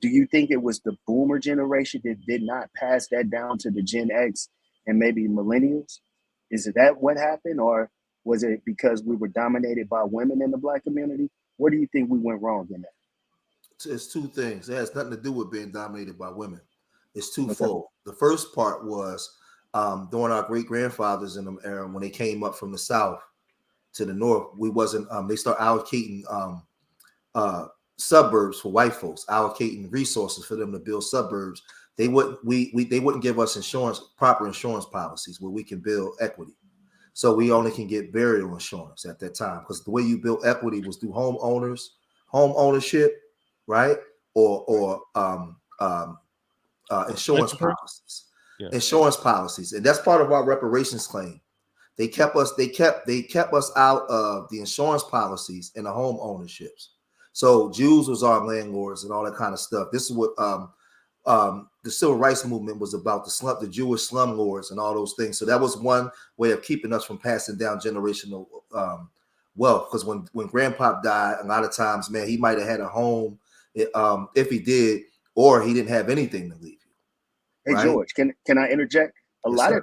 Do you think it was the boomer generation that did not pass that down to the Gen X and maybe millennials? Is it that what happened, or was it because we were dominated by women in the Black community? Where do you think we went wrong in that? It's two things. It has nothing to do with being dominated by women. It's Okay. twofold. The first part was during our great grandfathers in the era when they came up from the South to the North. We wasn't. They start allocating suburbs for white folks, allocating resources for them to build suburbs. They wouldn't. They wouldn't give us proper insurance policies where we can build equity. So we only can get burial insurance at that time because the way you built equity was through home ownership, right? Or insurance Life insurance? policies, Yeah. and that's part of our reparations claim. They kept us out of the insurance policies and the home ownerships. So Jews was our landlords and all that kind of stuff. This is what the civil rights movement was about, the Jewish slumlords and all those things. So that was one way of keeping us from passing down generational wealth. Because when Grandpa died, a lot of times, man, he might have had a home if he did, or he didn't have anything to leave you. Hey, right? George, can I interject? A Yes, lot sir.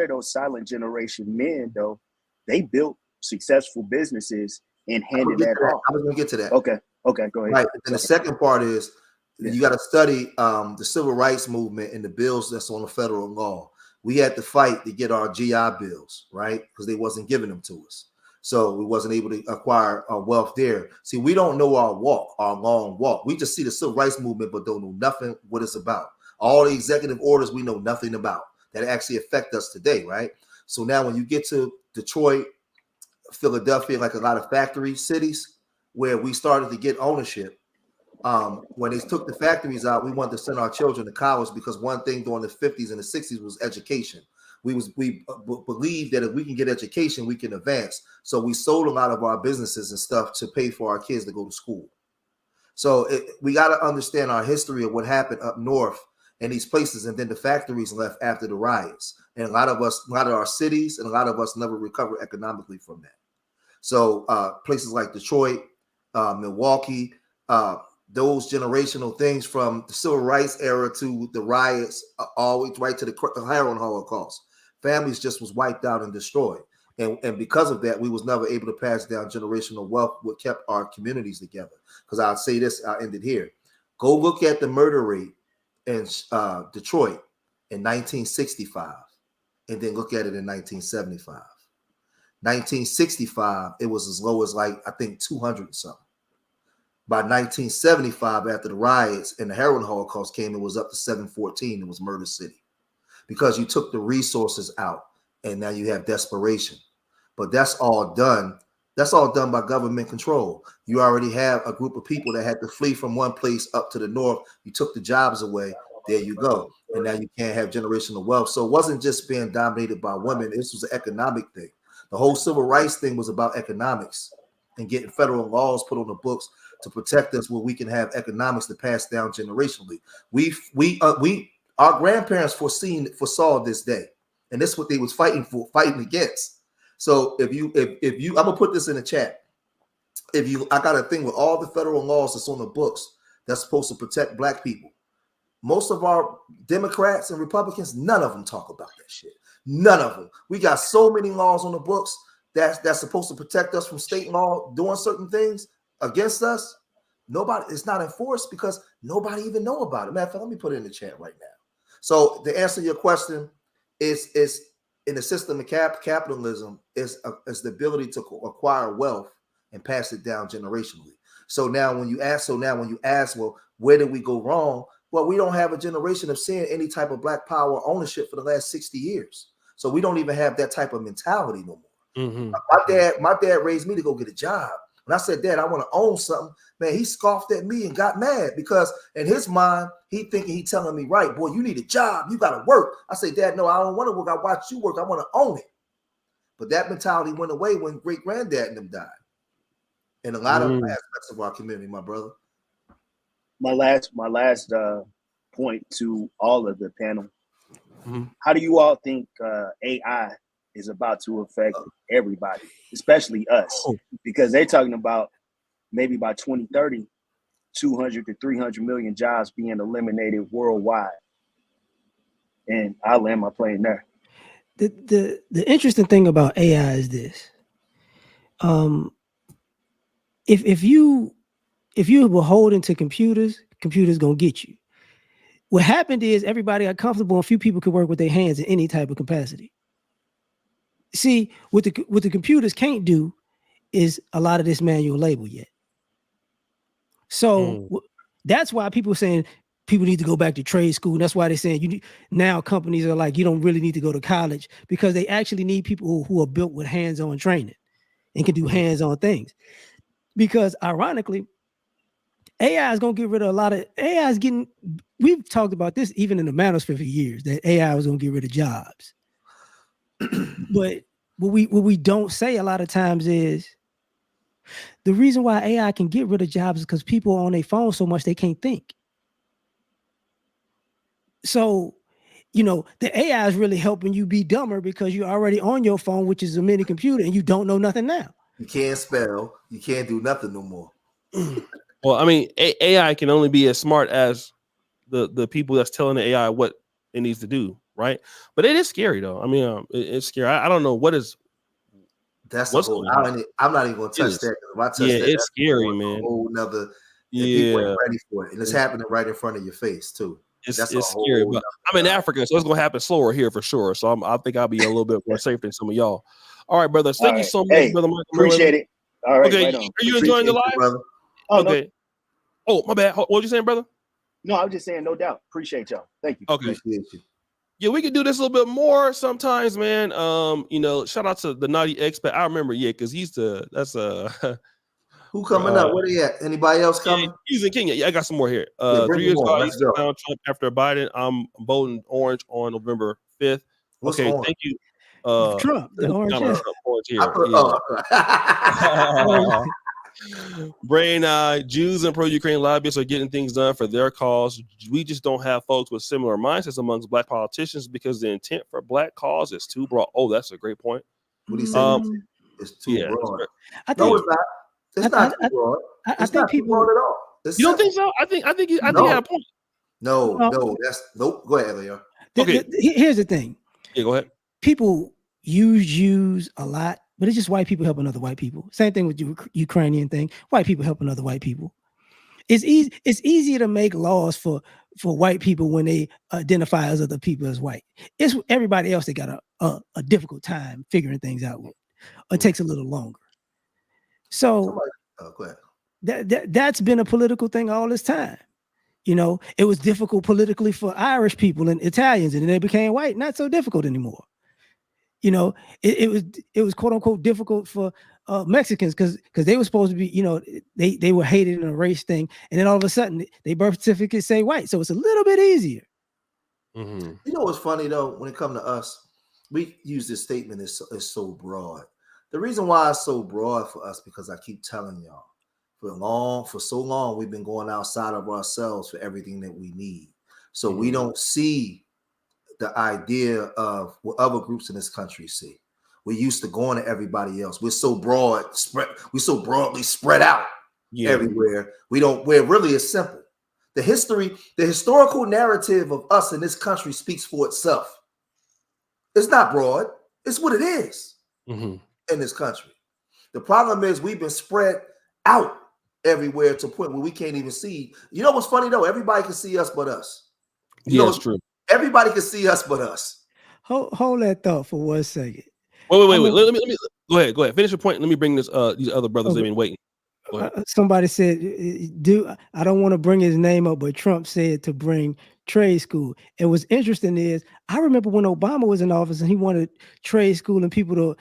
of those silent generation men, though, they built successful businesses and handed that off. I was going to get to that. Okay, go ahead. Right. And the second part is Yeah. you got to study the civil rights movement and the bills that's on the federal law. We had to fight to get our GI bills, right? Because they wasn't giving them to us. So we wasn't able to acquire our wealth there. See, we don't know our long walk. We just see the civil rights movement, but don't know nothing what it's about. All the executive orders we know nothing about that actually affect us today, right? So now when you get to Detroit, Philadelphia, like a lot of factory cities where we started to get ownership, when they took the factories out, we wanted to send our children to college because one thing during the 50s and the 60s was education. We believed that if we can get education, we can advance. So we sold a lot of our businesses and stuff to pay for our kids to go to school. So we got to understand our history of what happened up north in these places, and then the factories left after the riots. And a lot of our cities, and a lot of us never recovered economically from that. So places like Detroit, Milwaukee, those generational things from the civil rights era to the riots, all the way right to the heroin Holocaust. Families just was wiped out and destroyed. And because of that, we was never able to pass down generational wealth, what kept our communities together. Because I'll say this, I'll end it here. Go look at the murder rate in Detroit in 1965, and then look at it in 1975. 1965, it was as low as I think 200 something. By 1975, after the riots and the heroin Holocaust came, it was up to 714. It was Murder City because you took the resources out, and now you have desperation. But that's all done. That's all done by government control. You already have a group of people that had to flee from one place up to the north. You took the jobs away. There you go. And now you can't have generational wealth. So it wasn't just being dominated by women. This was an economic thing. The whole civil rights thing was about economics and getting federal laws put on the books to protect us where we can have economics to pass down generationally. Our grandparents foresaw this day. And this is what they was fighting against. So if you, I'm gonna put this in the chat. I got a thing with all the federal laws that's on the books that's supposed to protect Black people. Most of our Democrats and Republicans, none of them talk about that shit. None of them. We got so many laws on the books that's supposed to protect us from state law doing certain things against us. It's not enforced because nobody even know about it. Matter of fact, let me put it in the chat right now. So to answer your question, is in the system of capitalism is the ability to acquire wealth and pass it down generationally. So now when you ask, well, where did we go wrong? Well, we don't have a generation of seeing any type of Black power ownership for the last 60 years. So we don't even have that type of mentality no more. Mm-hmm. My dad raised me to go get a job. When I said, Dad, I want to own something, man, he scoffed at me and got mad because in his mind, he thinking he telling me, right, boy, you need a job. You got to work. I say, Dad, no, I don't want to work. I watch you work. I want to own it. But that mentality went away when great granddad and them died. In a lot of aspects of our community, my brother. My last point to all of the panel. How do you all think AI is about to affect everybody, especially us? Because they're talking about maybe by 2030, 200 to 300 million jobs being eliminated worldwide. And I'll land my plane there. The interesting thing about AI is this. If you were holding to computers gonna get you. What happened is everybody got comfortable and few people could work with their hands in any type of capacity. See, what the computers can't do is a lot of this manual labor yet. So that's why people are saying people need to go back to trade school. And that's why they're saying now companies are like, you don't really need to go to college, because they actually need people who are built with hands-on training and can do hands-on things. Because ironically, AI is going to get rid of a lot of we've talked about this even in the manosphere for years, that AI was going to get rid of jobs. But what we don't say a lot of times is the reason why AI can get rid of jobs is because people are on their phone so much they can't think. So, the AI is really helping you be dumber because you're already on your phone, which is a mini computer, and you don't know nothing now. You can't spell. You can't do nothing no more. Well, I mean, AI can only be as smart as the people that's telling the AI what it needs to do, right? But it is scary, though. I mean, it's scary. I don't know what is. That's a whole. I'm not even going to touch that. If I touch that, it's scary, man. A whole nother. People ain't ready for it, and it's happening right in front of your face too. It's scary. But I'm in Africa, so it's going to happen slower here for sure. So I think I'll be a little bit more safe than some of y'all. All right, brothers. Thank you so much, brother Michael. Appreciate it. All right. Okay, right are you enjoying the live, brother? Oh, okay. No. Oh, my bad. What were you saying, brother? No, I was just saying, no doubt. Appreciate y'all. Thank you. Okay. Appreciate you. Yeah, we can do this a little bit more sometimes, man. Shout out to the Naughty Expat. I remember, because who coming up? Where they at? Anybody else coming? He's in Kenya. Yeah, I got some more here. 3 years ago, Let's go. Trump after Biden. I'm voting orange on November 5th. What's okay, orange? thank you. Trump, the orange. Brain Jews and pro-Ukraine lobbyists are getting things done for their cause. We just don't have folks with similar mindsets amongst black politicians because the intent for black cause is too broad. Oh, that's a great point. What do you say? It's too broad. No, it's not. It's not too broad. I think people broad at all. You don't think so? I think you had a point. No, that's nope. Go ahead, Leon. Okay. Here's the thing. Yeah, go ahead. People use a lot, but it's just white people helping other white people. Same thing with the Ukrainian thing. White people helping other white people. It's easy. It's easier to make laws for white people when they identify as other people as white. It's everybody else that got a difficult time figuring things out with. It takes a little longer. So go ahead. That's been a political thing all this time. It was difficult politically for Irish people and Italians, and then they became white. Not so difficult anymore. It was quote unquote difficult for Mexicans because they were supposed to be, they were hated in a race thing, and then all of a sudden they birth certificates say white, so it's a little bit easier. Mm-hmm. You know what's funny though, when it comes to us, we use this statement is so broad. The reason why it's so broad for us because I keep telling y'all, for so long we've been going outside of ourselves for everything that we need, so we don't see the idea of what other groups in this country see. We're used to going to everybody else. We're so broadly spread out everywhere. Where really is simple. The historical narrative of us in this country speaks for itself. It's not broad. It's what it is in this country. The problem is we've been spread out everywhere to a point where we can't even see. You know what's funny though? Everybody can see us but us. It's true. Everybody can see us but us. Hold that thought for 1 second. Wait. Let me go ahead. Finish your point. Let me bring these other brothers they've been waiting. Somebody said, I don't want to bring his name up, but Trump said to bring trade school. And what's interesting is I remember when Obama was in office and he wanted trade school and people to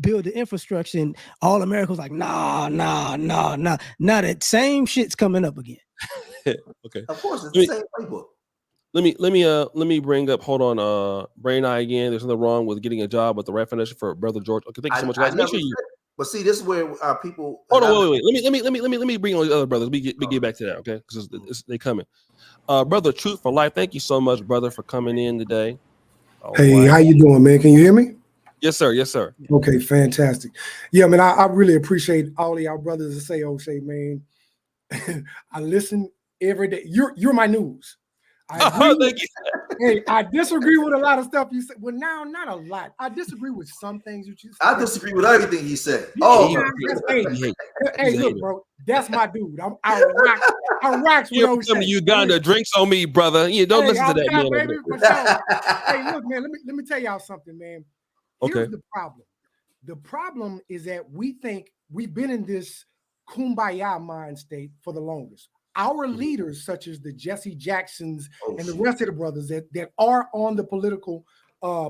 build the infrastructure, and all America was like, nah. Now that same shit's coming up again. Okay. Of course, it's the same playbook. Let me bring up. Hold on, Brain Eye again. There's nothing wrong with getting a job with the right foundation for Brother George. Okay, thank you so much, guys. Make sure you. But see, this is where people. Hold on, wait. Let me bring on the other brothers. We get back to that, okay? Because they coming. Brother Truth for Life. Thank you so much, brother, for coming in today. Hey, how you doing, man? Can you hear me? Yes, sir. Yes, sir. Okay, fantastic. Yeah, man, I really appreciate all of y'all brothers that say, O'Shea, man. I listen every day. You're my news. Thank you. Hey, I disagree with a lot of stuff you said. Well, now, not a lot. I disagree with some things you said. I disagree with everything he said. Hey, look, bro, that's my dude. I rock with O'Shea. Come to Uganda, drinks on me, brother. You don't listen to that, man. Baby, for sure. Hey, look, man, let me tell y'all something, man. Here's the problem. The problem is that we think we've been in this kumbaya mind state for the longest. Our leaders, such as the Jesse Jacksons and the rest of the brothers that are on the political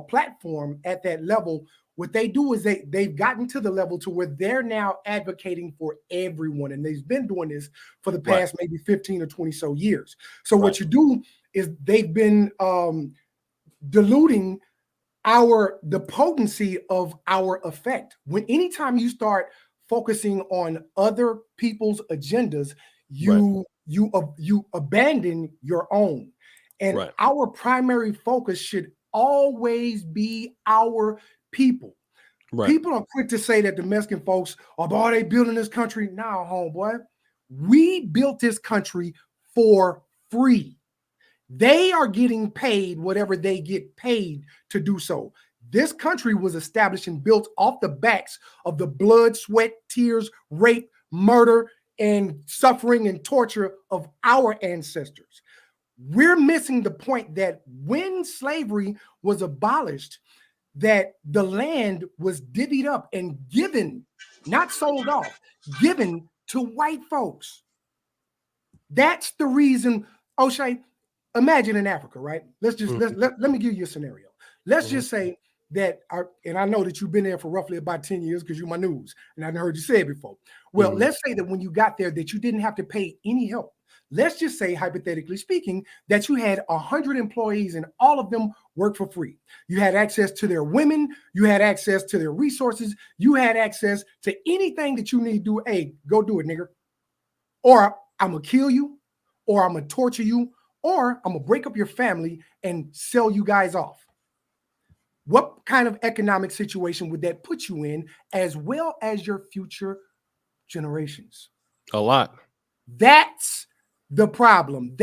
platform at that level, what they do is they've gotten to the level to where they're now advocating for everyone. And they've been doing this for the past maybe 15 or 20 so years. So what you do is they've been diluting the potency of our effect. Anytime you start focusing on other people's agendas, you abandon your own. And our primary focus should always be our people. People are quick to say that the Mexican folks are they building this country. Now, homeboy, we built this country for free. They are getting paid whatever they get paid to do so. This country was established and built off the backs of the blood, sweat, tears, rape, murder, and suffering and torture of our ancestors. We're missing the point that when slavery was abolished, that the land was divvied up and given, not sold off, given to white folks. That's the reason. O'Shea, imagine in Africa, right? Let's just let me give you a scenario. Let's just say that, and I know that you've been there for roughly about 10 years because you're my news, and I heard you say it before. Well, let's say that when you got there that you didn't have to pay any help. Let's just say, hypothetically speaking, that you had 100 employees and all of them work for free. You had access to their women, you had access to their resources, you had access to anything that you need to do. Hey, go do it, nigga. Or I'm gonna kill you, or I'm gonna torture you, or I'm gonna break up your family and sell you guys off. What kind of economic situation would that put you in, as well as your future generations? A lot. That's the problem.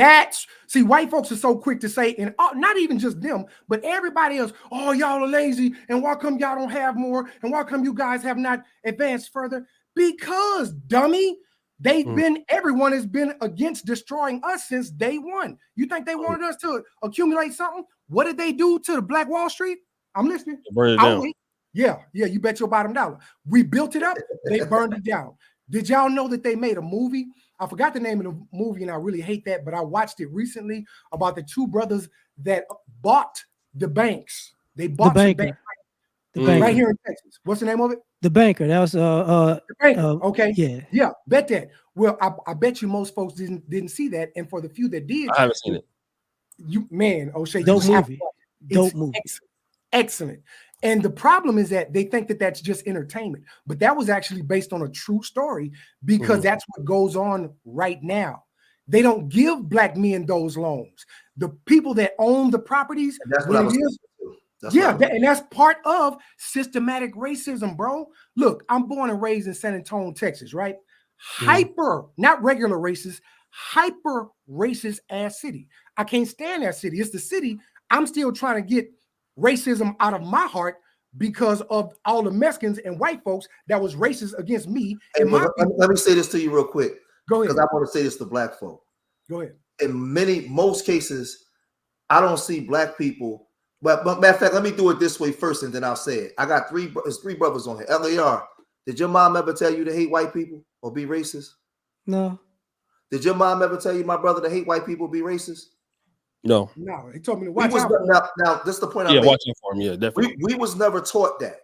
See, white folks are so quick to say, and not even just them, but everybody else, oh, y'all are lazy, and why come y'all don't have more, and why come you guys have not advanced further? Because, dummy, everyone has been against destroying us since day one. You think they wanted us to accumulate something? What did they do to the Black Wall Street? I'm listening. Burn it down. Yeah, you bet your bottom dollar. We built it up, they burned it down. Did y'all know that they made a movie? I forgot the name of the movie, and I really hate that, but I watched it recently about the two brothers that bought the banks. They bought the bank right here in Texas. What's the name of it? The Banker. That was The Banker. Okay. Yeah. Bet that. Well, I bet you most folks didn't see that, and for the few that did, I haven't seen it. O'Shea, dope movie. Dope movie. Excellent. And the problem is that they think that that's just entertainment, but that was actually based on a true story, because that's what goes on right now. They don't give black men those loans. The people that own the properties, and that's what I was and that's part of systematic racism, bro. Look, I'm born and raised in San Antonio, Texas, right? Hyper, not regular racist, hyper racist ass city. I can't stand that city. It's the city I'm still trying to get racism out of my heart because of all the Mexicans and white folks that was racist against me. Hey, let me say this to you real quick. Go ahead. Because I want to say this to black folk. Go ahead. In most cases, I don't see black people. But matter of fact, let me do it this way first, and then I'll say it. I got three brothers on here. LAR, did your mom ever tell you to hate white people or be racist? No. Did your mom ever tell you, my brother, to hate white people, be racist? No, he told me to watch out. Now, this is the point. Yeah, watching for him. Yeah, definitely. We was never taught that.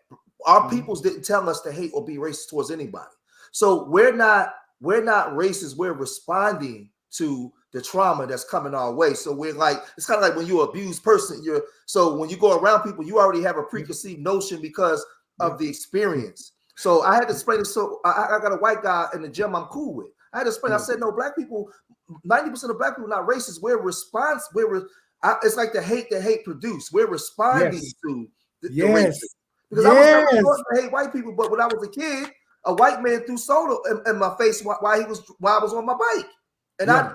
our peoples didn't tell us to hate or be racist towards anybody. So we're not racist. We're responding to the trauma that's coming our way. So we're like, it's kind of like when you're an abused person. So when you go around people, you already have a preconceived notion because of the experience. So I had to explain it. So I got a white guy in the gym I'm cool with. I had to explain. I said, no, black people, 90% of black people are not racist. It's like the hate produce. We're responding to the racism. Because I was never taught to hate white people, but when I was a kid, a white man threw soda in my face while I was on my bike, and I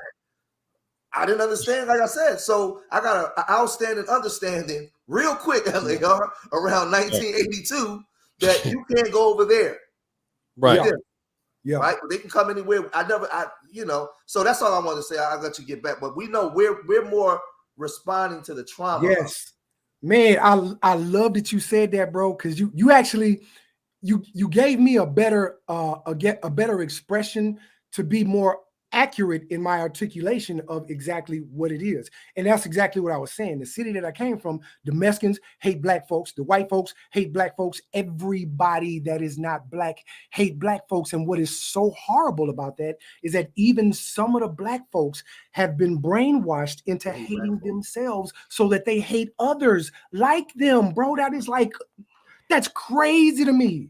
didn't understand, like I said. So I got an outstanding understanding real quick, LAR, around 1982, that you can't go over there. Right. Yeah. Right. They can come anywhere. So that's all I want to say. I'll let you get back. But we know we're more responding to the trauma. Yes. Man, I love that you said that, bro, because you actually you gave me a better expression to be more accurate in my articulation of exactly what it is. And that's exactly what I was saying. The city that I came from, the Mexicans hate black folks, the white folks hate black folks, everybody that is not black hate black folks. And what is so horrible about that is that even some of the black folks have been brainwashed into hating themselves so that they hate others like them, bro. That's crazy to me.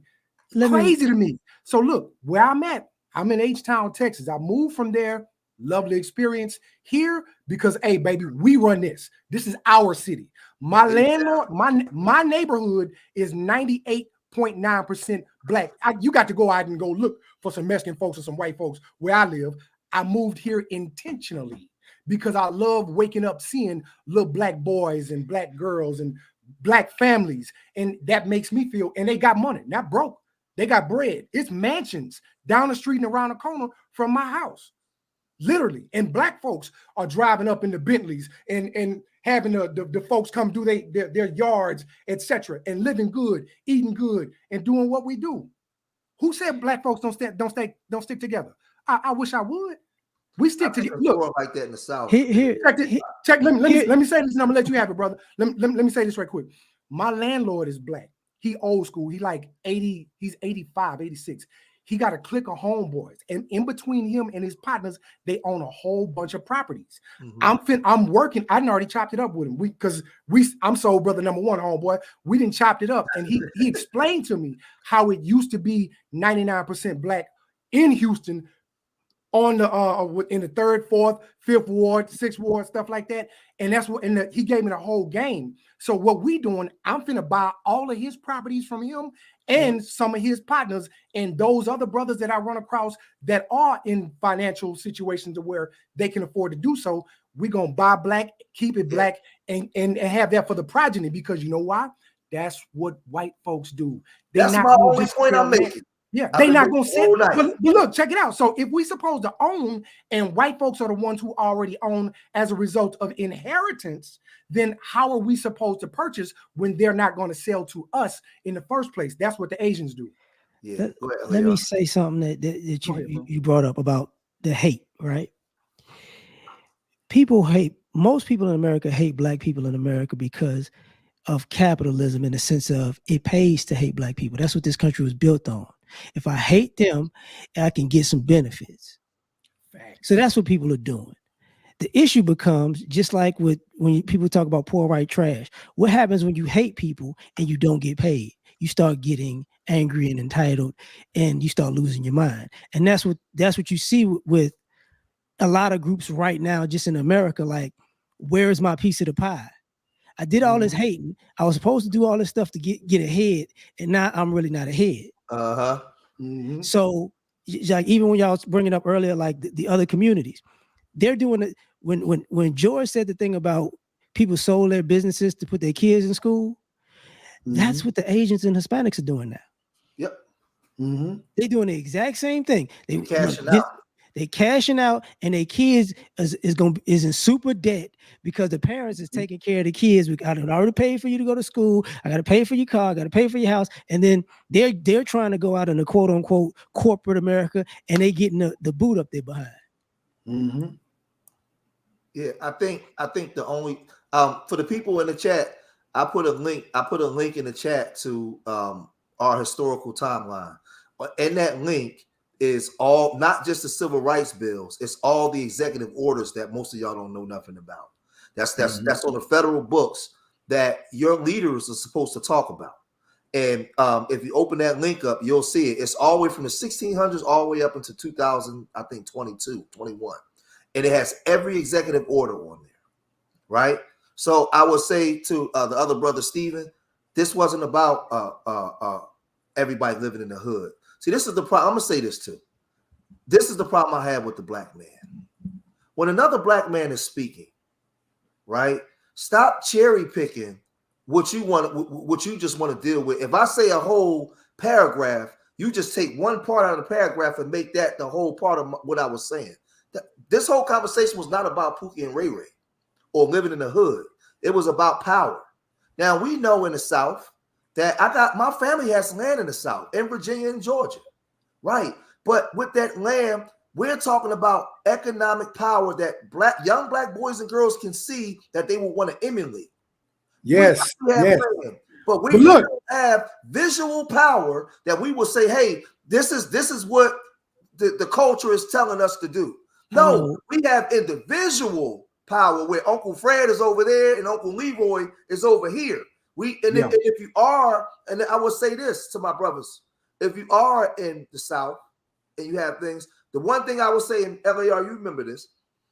Crazy to me. So look, where I'm at, I'm in H-Town, Texas. I moved from there. Lovely experience here because, hey, baby, we run this. This is our city. My landlord, my neighborhood is 98.9% black. You got to go out and go look for some Mexican folks or some white folks where I live. I moved here intentionally because I love waking up seeing little black boys and black girls and black families. And that makes me feel, and they got money, not broke. They got bread. It's mansions down the street and around the corner from my house, literally. And black folks are driving up in the Bentleys and having the folks come do their yards, etc., and living good, eating good, and doing what we do. Who said black folks don't stick together? I wish I would. We stick together. Look, like that in the South. Check. Let me say this, and I'm gonna let you have it, brother. Let me say this right quick. My landlord is black. He old school. He like 80. He's 85, 86. He got a clique of homeboys, and in between him and his partners, they own a whole bunch of properties. I'm working. I done already chopped it up with him. I'm soul brother number one, homeboy. We didn't chopped it up, and he explained to me how it used to be 99% black in Houston, on the in the 3rd, 4th, 5th ward, 6th ward, stuff like that. And that's what, and he gave me the whole game. So what we doing, I'm finna buy all of his properties from him and some of his partners and those other brothers that I run across that are in financial situations where they can afford to do so. We're gonna buy black, keep it black, and have that for the progeny, because you know why? That's what white folks do. That's my only point I'm making. Yeah, they're not going to sit. But look, check it out. So if we supposed to own, and white folks are the ones who already own as a result of inheritance, then how are we supposed to purchase when they're not going to sell to us in the first place? That's what the Asians do. Yeah. Let me say something that you brought up about the hate, right? Most people in America hate black people in America because of capitalism, in the sense of it pays to hate black people. That's what this country was built on. If I hate them, I can get some benefits. Facts. So that's what people are doing. The issue becomes just like when people talk about poor white trash. What happens when you hate people and you don't get paid? You start getting angry and entitled, and you start losing your mind. And that's what you see with a lot of groups right now, just in America. Like, where's my piece of the pie? I did all this hating. I was supposed to do all this stuff to get ahead, and now I'm really not ahead. So, like, even when y'all was bringing up earlier, like the other communities, they're doing it. When George said the thing about people sold their businesses to put their kids in school, that's what the Asians and Hispanics are doing now. Yep. They're doing the exact same thing. They cashing out. They cashing out, and their kids is in super debt because the parents is taking care of the kids. I already paid for you to go to school. I got to pay for your car. I got to pay for your house. And then they're trying to go out in the quote unquote corporate America, and they getting the boot up there behind. Yeah, I think the only for the people in the chat, I put a link in the chat to our historical timeline. In that link is all, not just the civil rights bills, it's all the executive orders that most of y'all don't know nothing about. That's on the federal books that your leaders are supposed to talk about. And if you open that link up, you'll see it. It's all the way from the 1600s all the way up into 2000, I think 22, 21. And it has every executive order on there, right? So I would say to the other brother, Stephen, this wasn't about everybody living in the hood. See, this is the problem. I'm going to say this too. This is the problem I have with the black man. When another black man is speaking, right, stop cherry picking what you want, what you just want to deal with. If I say a whole paragraph, you just take one part out of the paragraph and make that the whole part of what I was saying. This whole conversation was not about Pookie and Ray Ray or living in the hood. It was about power. Now, we know in the South that my family has land in the South, in Virginia and Georgia, right? But with that land, we're talking about economic power that young black boys and girls can see that they will want to emulate. Yes, yes. Land, but we don't have visual power that we will say, hey, this is what the culture is telling us to do. No, we have individual power where Uncle Fred is over there and Uncle Leroy is over here. If you are, and I will say this to my brothers, if you are in the South and you have things, the one thing I will say in LAR, you remember this,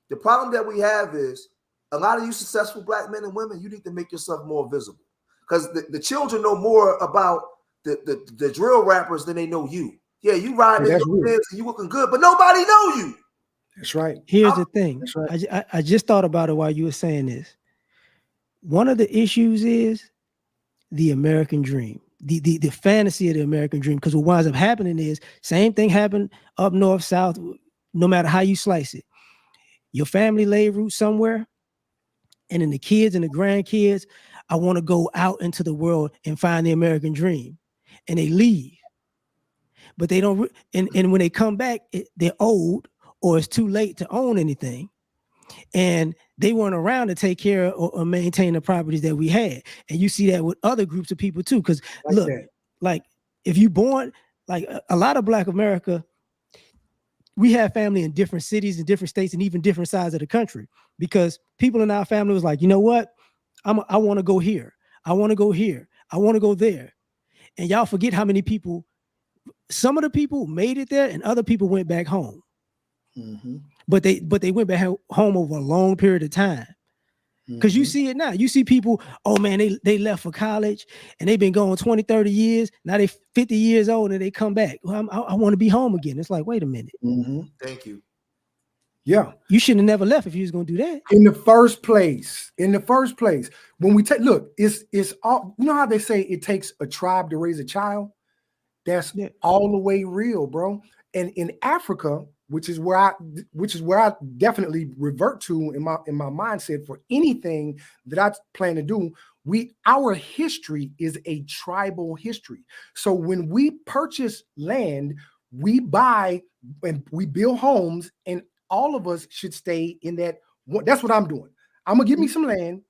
the problem that we have is a lot of you successful black men and women, you need to make yourself more visible, because the children know more about the drill rappers than they know you. Yeah, you riding in your and you looking good, but nobody know you. That's right. Here's the thing. Right. I just thought about it while you were saying this. One of the issues is the American dream, the fantasy of the American dream. Because what winds up happening is same thing happened up north, south, no matter how you slice it. Your family laid roots somewhere, and then the kids and the grandkids, I want to go out into the world and find the American dream. And they leave. But they don't, and when they come back, they're old, or it's too late to own anything. And they weren't around to take care of or maintain the properties that we had. And you see that with other groups of people too. Because like if you born, like a lot of Black America, we have family in different cities and different states and even different sides of the country, because people in our family was like, you know what? I want to go here. I want to go here. I want to go there. And y'all forget how many people, some of the people made it there and other people went back home. Mm-hmm. But they went back home over a long period of time. Because you see it now. You see people, oh man, they left for college and they've been going 20, 30 years. Now they 50 years old and they come back. Well, I want to be home again. It's like, wait a minute. Mm-hmm. Thank you. Yeah. You should have never left if you was going to do that. In the first place, when we take, look, it's all, you know how they say it takes a tribe to raise a child? That's all the way real, bro. And in Africa, which is where I definitely revert to in my mindset for anything that I plan to do. Our history is a tribal history. So when we purchase land, we buy and we build homes, and all of us should stay in that. That's what I'm doing. I'm gonna give me some land.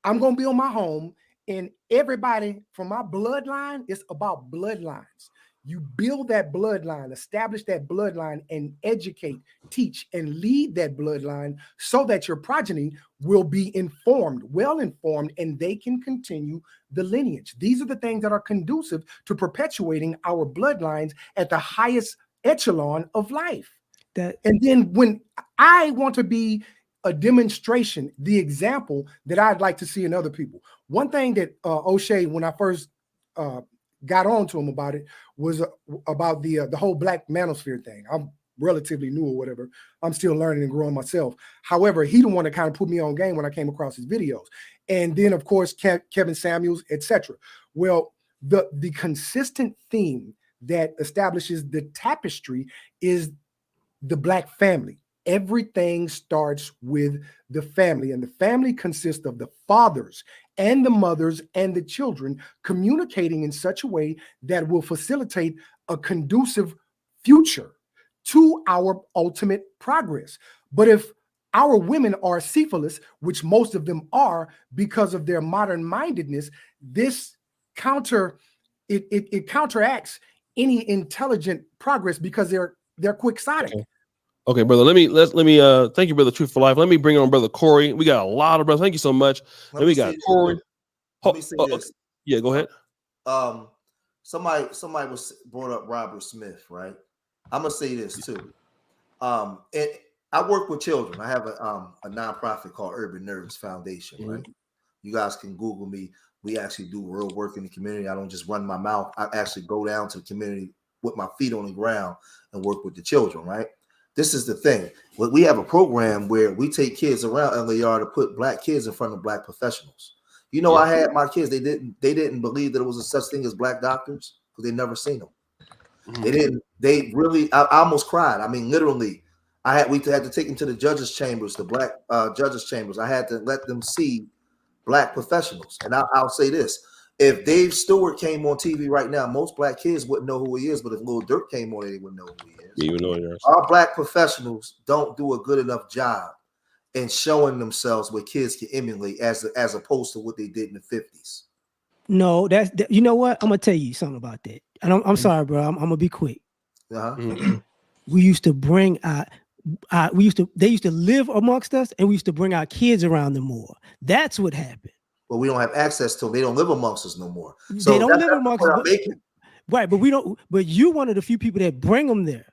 I'm gonna build my home, and everybody from my bloodline, it's about bloodlines. You build that bloodline, establish that bloodline, and educate, teach, and lead that bloodline so that your progeny will be informed, well-informed, and they can continue the lineage. These are the things that are conducive to perpetuating our bloodlines at the highest echelon of life. And then when I want to be a demonstration, the example that I'd like to see in other people. One thing that O'Shea, when I first got on to him about it, was about the whole Black manosphere thing. I'm relatively new or whatever. I'm still learning and growing myself. However, he the one that kind of put me on game when I came across his videos. And then, of course, Kevin Samuels, etc. Well, the consistent theme that establishes the tapestry is the Black family. Everything starts with the family, and the family consists of the fathers and the mothers and the children communicating in such a way that will facilitate a conducive future to our ultimate progress. But if our women are syphilis, which most of them are because of their modern mindedness, this counter it counteracts any intelligent progress because they're quixotic. Okay, brother. Let me thank you, brother. Truth for Life. Let me bring on brother Corey. We got a lot of brothers. Thank you so much. Let And me we got say Corey. this. Let me say this. Okay. Yeah, go ahead. Somebody was brought up Robert Smith, right? I'm gonna say this too. And I work with children. I have a nonprofit called Urban Nerds Foundation, right? You guys can Google me. We actually do real work in the community. I don't just run my mouth. I actually go down to the community with my feet on the ground and work with the children, right? This is the thing. We have a program where we take kids around LAR to put black kids in front of black professionals. You know, I had my kids. They didn't believe that it was a such thing as black doctors because they never seen them. They didn't. They really. I almost cried. I mean, literally. We had to take them to the judges' chambers, the black judges' chambers. I had to let them see black professionals. And I'll say this: if Dave Stewart came on TV right now, most black kids wouldn't know who he is. But if Lil Durk came on, they wouldn't know who he is. You know yours. Our black professionals don't do a good enough job in showing themselves what kids can emulate as opposed to what they did in the 50s. No, you know what? I'm gonna tell you something about that. And I'm sorry, bro. I'm gonna be quick. We used to bring they used to live amongst us, and we used to bring our kids around them more. That's what happened. But we don't have access to them. They don't live amongst us no more. So they don't live amongst us. Right, but we don't. But you one of the few people that bring them there.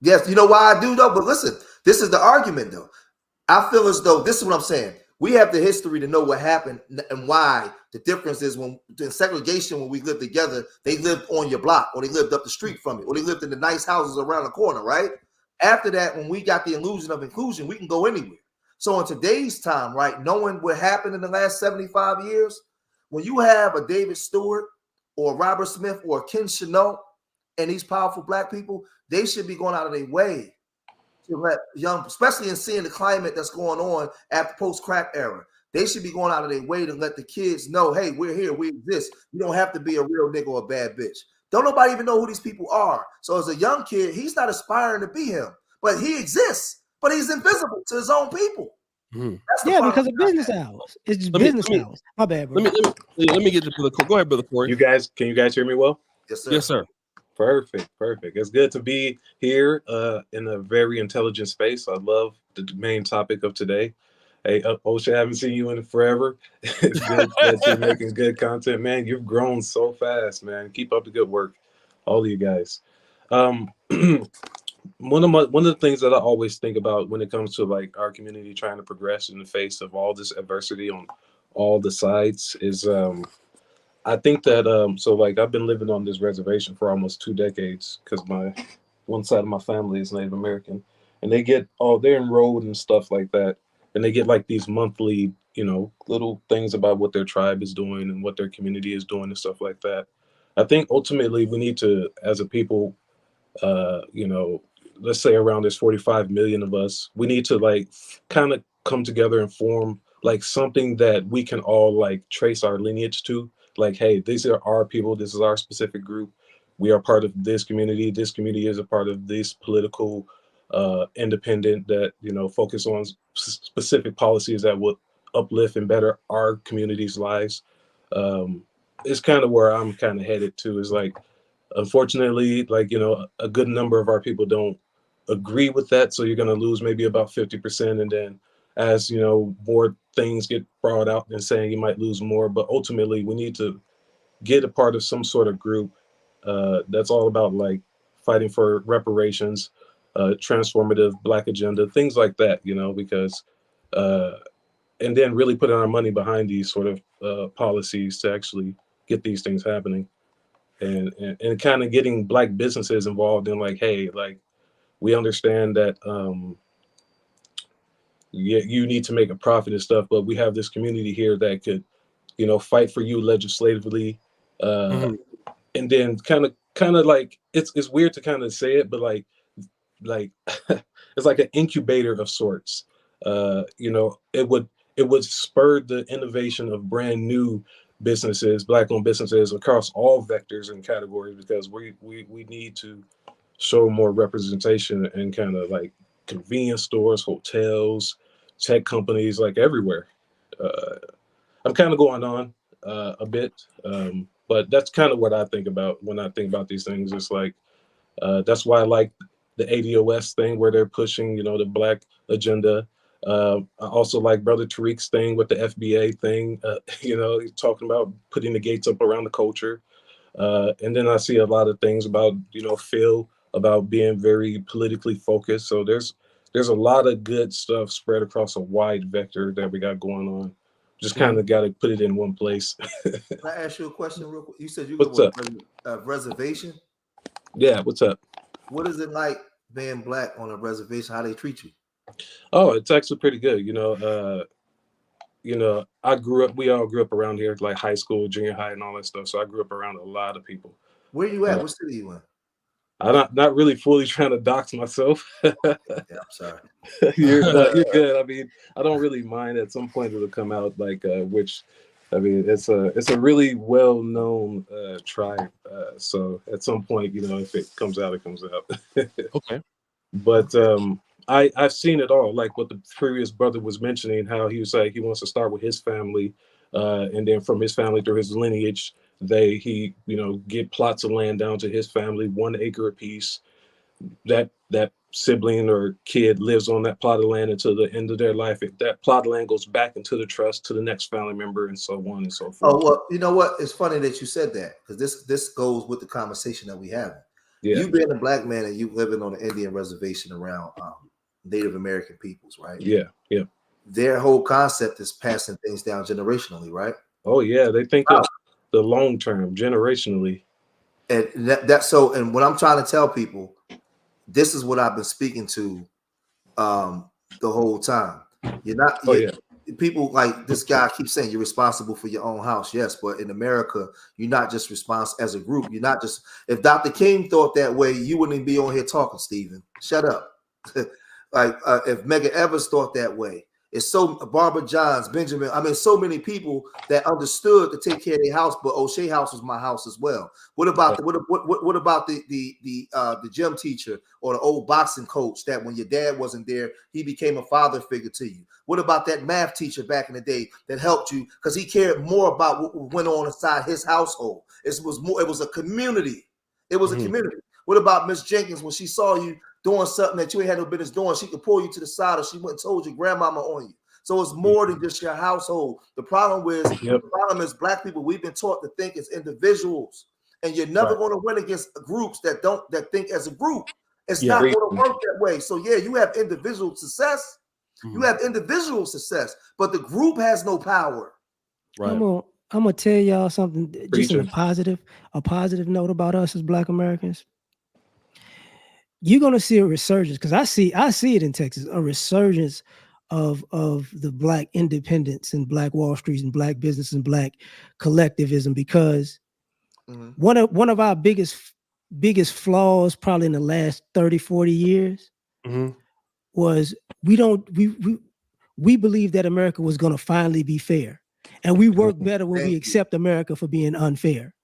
Yes, you know why I do though. But listen, this is the argument though. I feel as though this is what I'm saying. We have the history to know what happened and why. The difference is when in segregation, when we lived together, they lived on your block, or they lived up the street from you, or they lived in the nice houses around the corner, right? After that, when we got the illusion of inclusion, we can go anywhere. So in today's time, right, knowing what happened in the last 75 years, when you have a David Stewart or Robert Smith or Ken Chenault and these powerful black people, they should be going out of their way to let young, especially in seeing the climate that's going on after post-crack era, they should be going out of their way to let the kids know, hey, we're here, we exist. You don't have to be a real nigga or a bad bitch. Don't nobody even know who these people are. So as a young kid, he's not aspiring to be him, but he exists, but he's invisible to his own people. Yeah, because of business hours. It's just business hours. My bad, bro. Let me get to the go ahead, brother Corey. Can you guys hear me well? Yes, sir. Yes, sir. Perfect. It's good to be here in a very intelligent space. I love the main topic of today. Hey, Osha, I haven't seen you in forever. It's good that you're making good content, man. You've grown so fast, man. Keep up the good work, all of you guys. One of the things that I always think about when it comes to like our community trying to progress in the face of all this adversity on all the sides is I think that so like I've been living on this reservation for almost 2 decades because one side of my family is Native American, and they're enrolled and stuff like that, and they get like these monthly, little things about what their tribe is doing and what their community is doing and stuff like that. I think ultimately we need to, as a people, let's say around there's 45 million of us, we need to like kind of come together and form like something that we can all like trace our lineage to. Like, hey, these are our people. This is our specific group. We are part of this community. This community is a part of this political independent that, focus on specific policies that would uplift and better our community's lives. It's kind of where I'm kind of headed to, is like, unfortunately, like, a good number of our people don't agree with that. So you're going to lose maybe about 50%. And then as, more things get brought out and saying you might lose more, but ultimately we need to get a part of some sort of group that's all about like fighting for reparations, transformative Black agenda, things like that, because, and then really putting our money behind these sort of policies to actually get these things happening. And kind of getting Black businesses involved in like, hey, like we understand that you need to make a profit and stuff, but we have this community here that could, fight for you legislatively, and then kind of like it's weird to kind of say it, but like it's like an incubator of sorts. It would spur the innovation of brand new businesses, Black-owned businesses across all vectors and categories, because we need to show more representation in kind of like convenience stores, hotels, tech companies, like everywhere. I'm kind of going on a bit, But that's kind of what I think about when I think about these things. It's like that's why I like the ADOS thing where they're pushing, the Black agenda. I also like Brother Tariq's thing with the FBA thing. He's talking about putting the gates up around the culture. And then I see a lot of things about, Phil, about being very politically focused. So there's a lot of good stuff spread across a wide vector that we got going on. Just kind of got to put it in one place. Can I ask you a question real quick? You said you What's go up? with a reservation. Yeah, what's up? What is it like being Black on a reservation? How they treat you? Oh, it's actually pretty good. We all grew up around here, like high school, junior high, and all that stuff. So I grew up around a lot of people. Where you at? What city you in? I'm not really fully trying to dox myself. Yeah, I'm sorry. You're good. I mean, I don't really mind. At some point, it'll come out it's a really well known tribe. So at some point, if it comes out, it comes out. Okay. But I've seen it all. Like what the previous brother was mentioning, how he was like he wants to start with his family, and then from his family through his lineage, he get plots of land down to his family, 1 acre apiece. That sibling or kid lives on that plot of land until the end of their life. If that plot of land goes back into the trust to the next family member, and so on and so forth. Oh, well, you know what? It's funny that you said that because this goes with the conversation that we have. Yeah. You being a Black man and you living on an Indian reservation around Native American peoples, right? Yeah. Their whole concept is passing things down generationally, right? Oh yeah, they think of the long term, generationally. And and what I'm trying to tell people, this is what I've been speaking to the whole time. You're not people like this guy keeps saying you're responsible for your own house. Yes, but in America, you're not just responsible as a group. You're not just, if Dr. King thought that way, you wouldn't be on here talking, Stephen. Shut up. If Medgar Evers thought that way, it's so Barbara Johns, Benjamin. I mean, so many people that understood to take care of their house. But O'Shea House was my house as well. What about the gym teacher or the old boxing coach that when your dad wasn't there, he became a father figure to you? What about that math teacher back in the day that helped you because he cared more about what went on inside his household? It was a community. It was a community. What about Miss Jenkins when she saw you doing something that you ain't had no business doing? She could pull you to the side, or she went and told your grandmama on you. So it's more than just your household. The problem is Black people. We've been taught to think as individuals, and you're never going to win against groups that think as a group. It's not going to work that way. So yeah, you have individual success. You have individual success, but the group has no power. Right. I'm gonna tell y'all something. Just in a positive note about us as Black Americans. You're gonna see a resurgence because I see it in Texas, a resurgence of the Black independence and Black Wall Street and Black business and Black collectivism, because one of our biggest flaws probably in the last 30, 40 years was we believe that America was going to finally be fair, and we work better when we accept America for being unfair.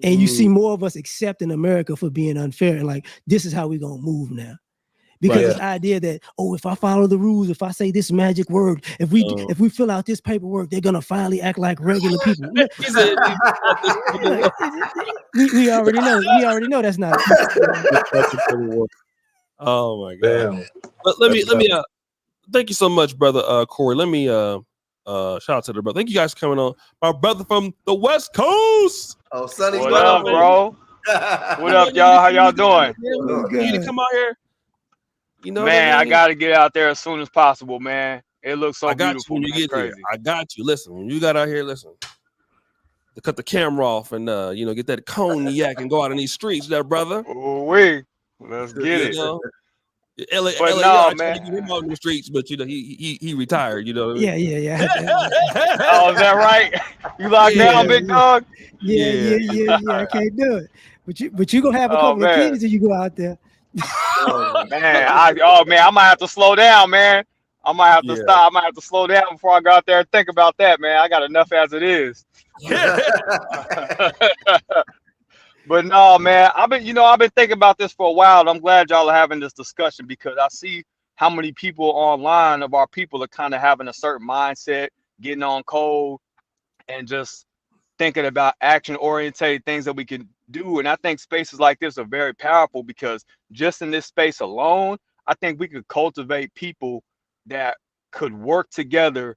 And you see more of us accepting America for being unfair, and like, this is how we're gonna move now. Because this idea that, if I follow the rules, if I say this magic word, if we fill out this paperwork, they're gonna finally act like regular people. we already know that's not. Oh my God! Let me thank you so much, brother Corey. Let me shout out to the brother. Thank you guys for coming on. My brother from the West Coast. Oh, Sonny, what up, bro? What up, y'all? How y'all doing? You need to come out here. You know, man, I gotta get out there as soon as possible, man. It looks so beautiful. When you get crazy. Here. I got you. Listen, when you got out here, listen. To cut the camera off and get that cognac and go out in these streets, there, brother. Let's get it. LA no, man. To get him out in the streets, but he retired. You know. Yeah. Oh, is that right? You locked down, big dog? Yeah. I can't do it. But you gonna have a couple of kids if you go out there. Man, I might have to slow down, man. I might have to stop. I might have to slow down before I go out there and think about that, man. I got enough as it is. But no, man, I've been thinking about this for a while. And I'm glad y'all are having this discussion, because I see how many people online of our people are kind of having a certain mindset, getting on code and just thinking about action oriented things that we can do. And I think spaces like this are very powerful because just in this space alone, I think we could cultivate people that could work together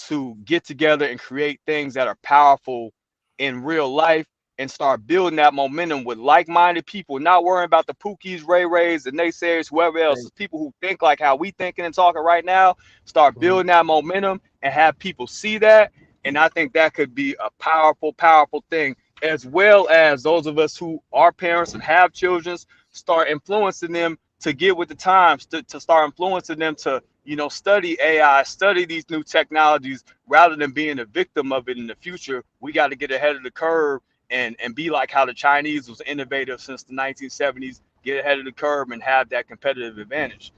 to get together and create things that are powerful in real life and start building that momentum with like-minded people, not worrying about the Pookies, Ray Rays, the naysayers, whoever else, people who think like how we thinking and talking right now, start building that momentum and have people see that. And I think that could be a powerful, powerful thing, as well as those of us who are parents and have children, start influencing them to get with the times, to start influencing them to, you know, study AI, study these new technologies, rather than being a victim of it in the future. We got to get ahead of the curve and be like how the Chinese was innovative since the 1970s, get ahead of the curve and have that competitive advantage.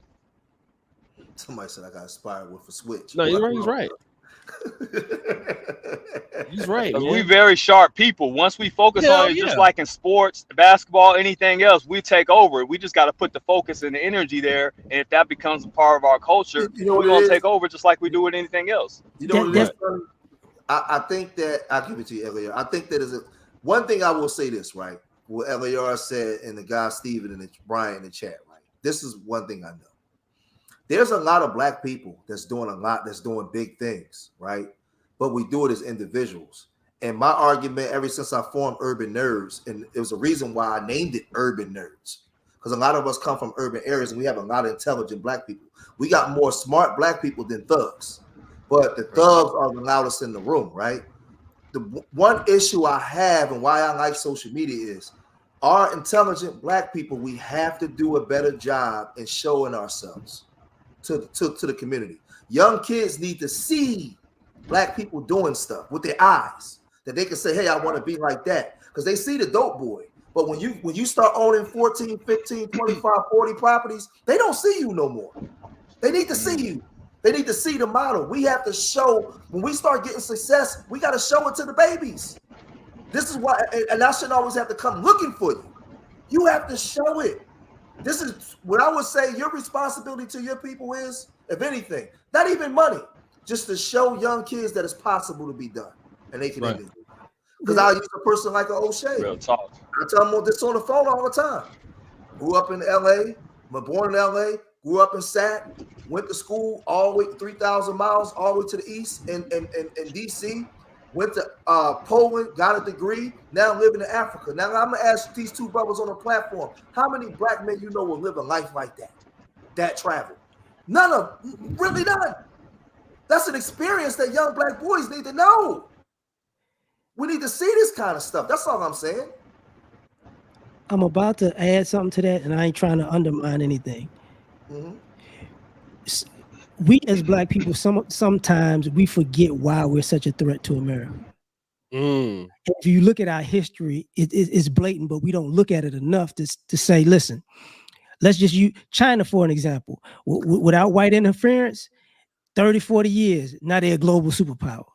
Somebody said I got inspired with a switch. No, he's right. He's right, man. We very sharp people. Once we focus on it, just like in sports, basketball, anything else, we take over. We just got to put the focus and the energy there. And if that becomes a part of our culture, we're going to take over just like we do with anything else. You know what it is? I think that, I'll give it to you, Eliar. I think that is one thing I will say this, right? What Eliar said and the guy Steven and Brian in the chat, right? This is one thing I know. There's a lot of black people that's doing a lot, that's doing big things, right? But we do it as individuals. And my argument ever since I formed Urban Nerds, and it was a reason why I named it Urban Nerds, because a lot of us come from urban areas and we have a lot of intelligent black people. We got more smart black people than thugs, but the thugs are the loudest in the room, right? The one issue I have and why I like social media is our intelligent black people, we have to do a better job in showing ourselves to the community. Young kids need to see black people doing stuff with their eyes that they can say, hey, I want to be like that, because they see the dope boy. But when you start owning 14, 15, 25, 40 properties, they don't see you no more. They need to see you. They need to see the model. We have to show, when we start getting success, we got to show it to the babies. This is why, and I shouldn't always have to come looking for you. You have to show it. This is what I would say your responsibility to your people is, if anything, not even money, just to show young kids that it's possible to be done, and they can do it. Because I use a person like an O'Shea. Real talk. I tell them this on the phone all the time. Grew up in LA, born in LA, grew up in SAT, went to school all the way 3,000 miles all the way to the east in DC. Went to Poland, got a degree, now living in Africa. Now I'm gonna ask these two brothers on the platform, how many black men you know will live a life like that travel? Really none. That's an experience that young black boys need to know. We need to see this kind of stuff. That's all I'm saying. I'm about to add something to that, and I ain't trying to undermine anything. We as black people, sometimes we forget why we're such a threat to America. If you look at our history, it's blatant, but we don't look at it enough to say, listen, let's just use China for an example. Without white interference, 30, 40 years, now they're a global superpower.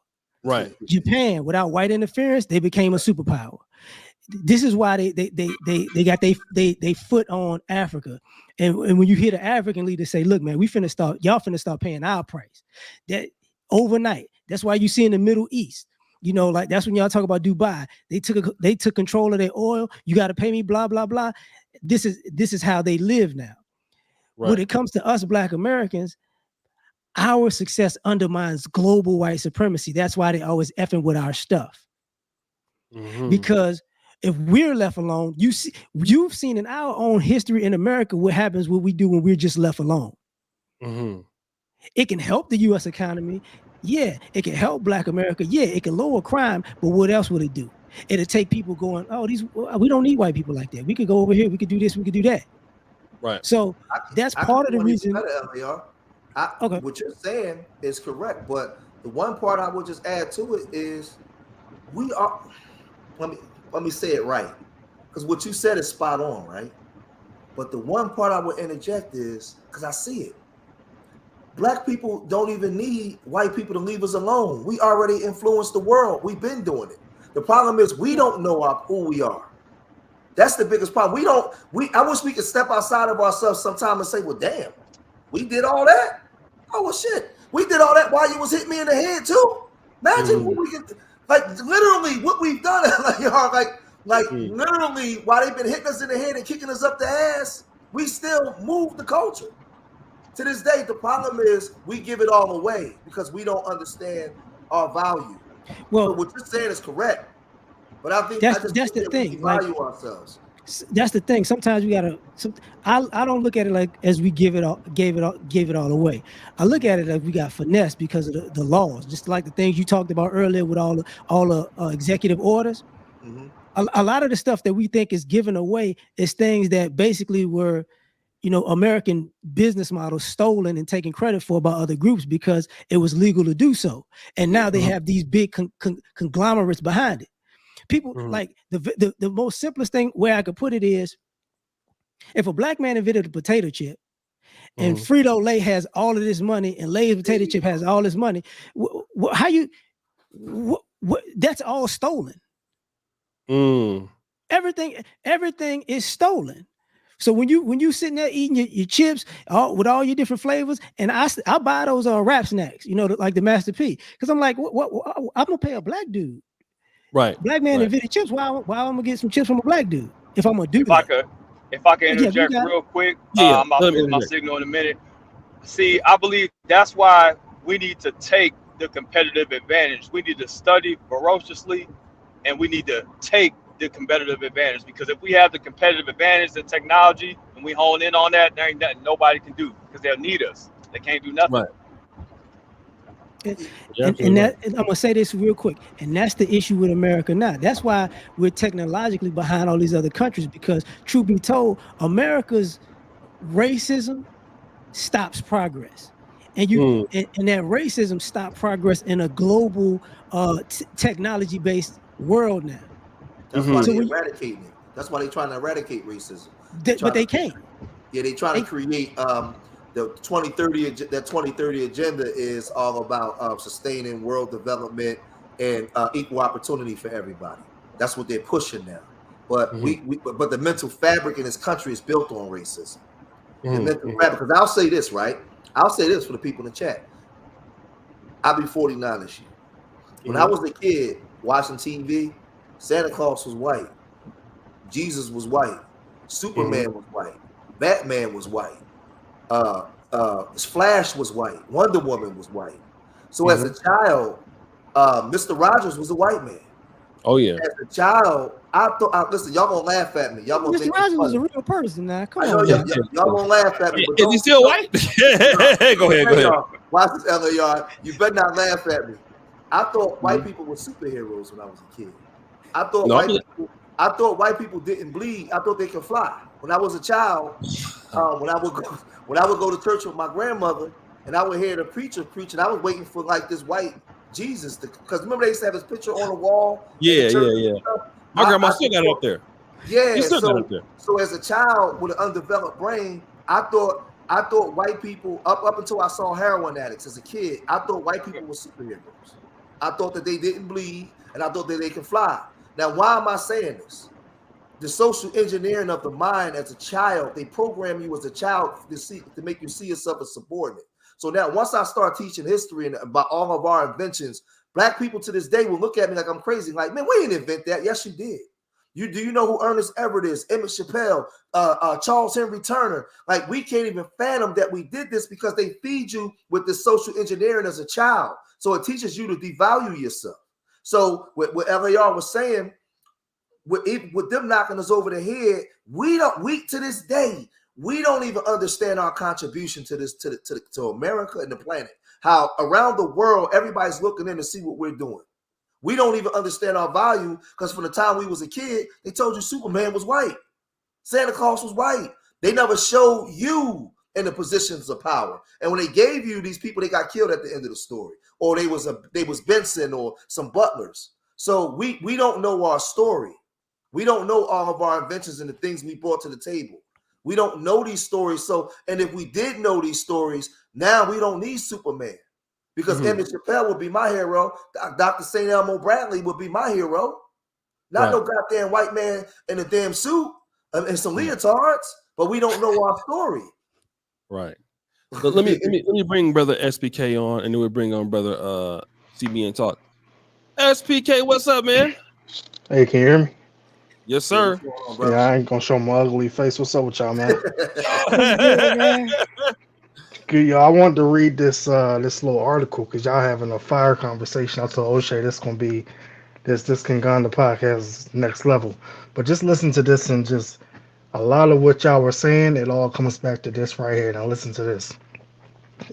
Right. Japan, without white interference, they became a superpower. This is why they got they foot on Africa. And when you hear the African leader say, look, man, y'all finna start paying our price. That overnight. That's why you see in the Middle East, you know, like that's when y'all talk about Dubai. They took control of their oil. You got to pay me, blah, blah, blah. This is how they live now. Right. When it comes to us black Americans, our success undermines global white supremacy. That's why they always effing with our stuff. Because if we're left alone, you've seen in our own history in America what happens, what we do when we're just left alone. It can help the U.S. economy. Yeah, it can help black America. Yeah, it can lower crime. But what else would it do? It'll take people going, we don't need white people like that. We could go over here. We could do this. We could do that. Right. So that's part of the reason. Okay. What you're saying is correct. But the one part I would just add to it is we are, let me say it right, because what you said is spot on, right? But the one part I would interject is, because I see it, black people don't even need white people to leave us alone. We already influence the world. We've been doing it. The problem is we don't know who we are. That's the biggest problem. I wish we could step outside of ourselves sometime and say, well, damn, we did all that. Oh, well, shit. We did all that while you was hitting me in the head too. Imagine what we could. Like literally, what we've done, literally, while they've been hitting us in the head and kicking us up the ass, we still move the culture. To this day, the problem is we give it all away because we don't understand our value. Well, so what you're saying is correct, but I think that's think the that thing. we Like, value ourselves. that's the thing. Sometimes we gotta. I don't look at it like as we gave it all away. I look at it like we got finesse because of the laws, just like the things you talked about earlier with all the executive orders. Mhm. A lot of the stuff that we think is given away is things that basically were, American business models stolen and taken credit for by other groups because it was legal to do so. And now they have these big conglomerates behind it. People like the most simplest thing where I could put it is, if a black man invented a potato chip and Frito-Lay has all of this money and Lay's potato chip has all this money, that's all stolen. Everything is stolen. So when you sitting there eating your chips with all your different flavors, and I buy those wrap snacks, like the Master P, because I'm like, what I'm gonna pay a black dude, right? Black man invented chips. Why I'm gonna get some chips from a black dude if I'm gonna do that? If I can interject real quick, I'm about to lose my signal in a minute. See, I believe that's why we need to take the competitive advantage. We need to study ferociously, and we need to take the competitive advantage, because if we have the competitive advantage in technology and we hone in on that, there ain't nothing nobody can do, because they'll need us. They can't do nothing. And I'm gonna say this real quick, and that's the issue with America now. That's why we're technologically behind all these other countries, because truth be told, America's racism stops progress, and and that racism stops progress in a global technology-based world now. That's why they're eradicating it. That's why they're trying to eradicate racism. But they can't. Yeah, they're trying to create the 2030. That 2030 agenda is all about sustaining world development and equal opportunity for everybody. That's what they're pushing now. But but the mental fabric in this country is built on racism. The mental fabric. Because I'll say this, right? I'll say this for the people in the chat. I'll be 49 this year. When I was a kid watching TV, Santa Claus was white, Jesus was white, Superman was white, Batman was white, Flash was white, Wonder Woman was white. So as a child, Mr. Rogers was a white man. Oh yeah. As a child, I thought. Listen, y'all gonna laugh at me. Y'all gonna Mr. Rogers was a real person. Now, come on. Y'all gonna laugh at me. But is he still white? Go ahead. Watch this, LAR. You better not laugh at me. I thought white people were superheroes when I was a kid. I thought white people didn't bleed. I thought they could fly. When I was a child, when I would go to church with my grandmother, and I would hear the preacher preaching, I was waiting for like this white Jesus, because remember they used to have his picture on the wall. Yeah. My grandma still got it up there. Yeah, so as a child with an undeveloped brain, I thought white people up until I saw heroin addicts as a kid. I thought white people were superheroes. I thought that they didn't bleed, and I thought that they could fly. Now, why am I saying this? The social engineering of the mind as a child, they program you as a child to make you see yourself as subordinate. So now, once I start teaching history and about all of our inventions, black people to this day will look at me like I'm crazy. Like, man, we didn't invent that. Yes, you did. Do you know who Ernest Everett is? Emmett Chappelle, Charles Henry Turner. Like, we can't even fathom that we did this because they feed you with this social engineering as a child. So it teaches you to devalue yourself. So what LAR was saying, with them knocking us over the head, we to this day, we don't even understand our contribution to this, to America and the planet. How around the world, everybody's looking in to see what we're doing. We don't even understand our value, because from the time we was a kid, they told you Superman was white, Santa Claus was white. They never showed you in the positions of power. And when they gave you these people, they got killed at the end of the story, or they was Benson or some butlers. So we don't know our story. We don't know all of our inventions and the things we brought to the table. We don't know these stories. So, and if we did know these stories, now we don't need Superman, because Emmett Chappelle would be my hero. Dr. St. Elmo Bradley would be my hero. Not no goddamn white man in a damn suit and some leotards, but we don't know our story. Right. So let me bring brother SBK on, and then we'll bring on brother CB and talk. SPK, what's up, man? Hey, can you hear me? Yes, Yeah, what's sir. going on, Yeah, brother? I ain't gonna show my ugly face. What's up with y'all, man? What's good, man? Good, y'all. I wanted to read this little article because y'all having a fire conversation. I told O'Shea this gonna be this can go on the podcast next level. But just listen to this and just a lot of what y'all were saying. It all comes back to this right here. Now listen to this.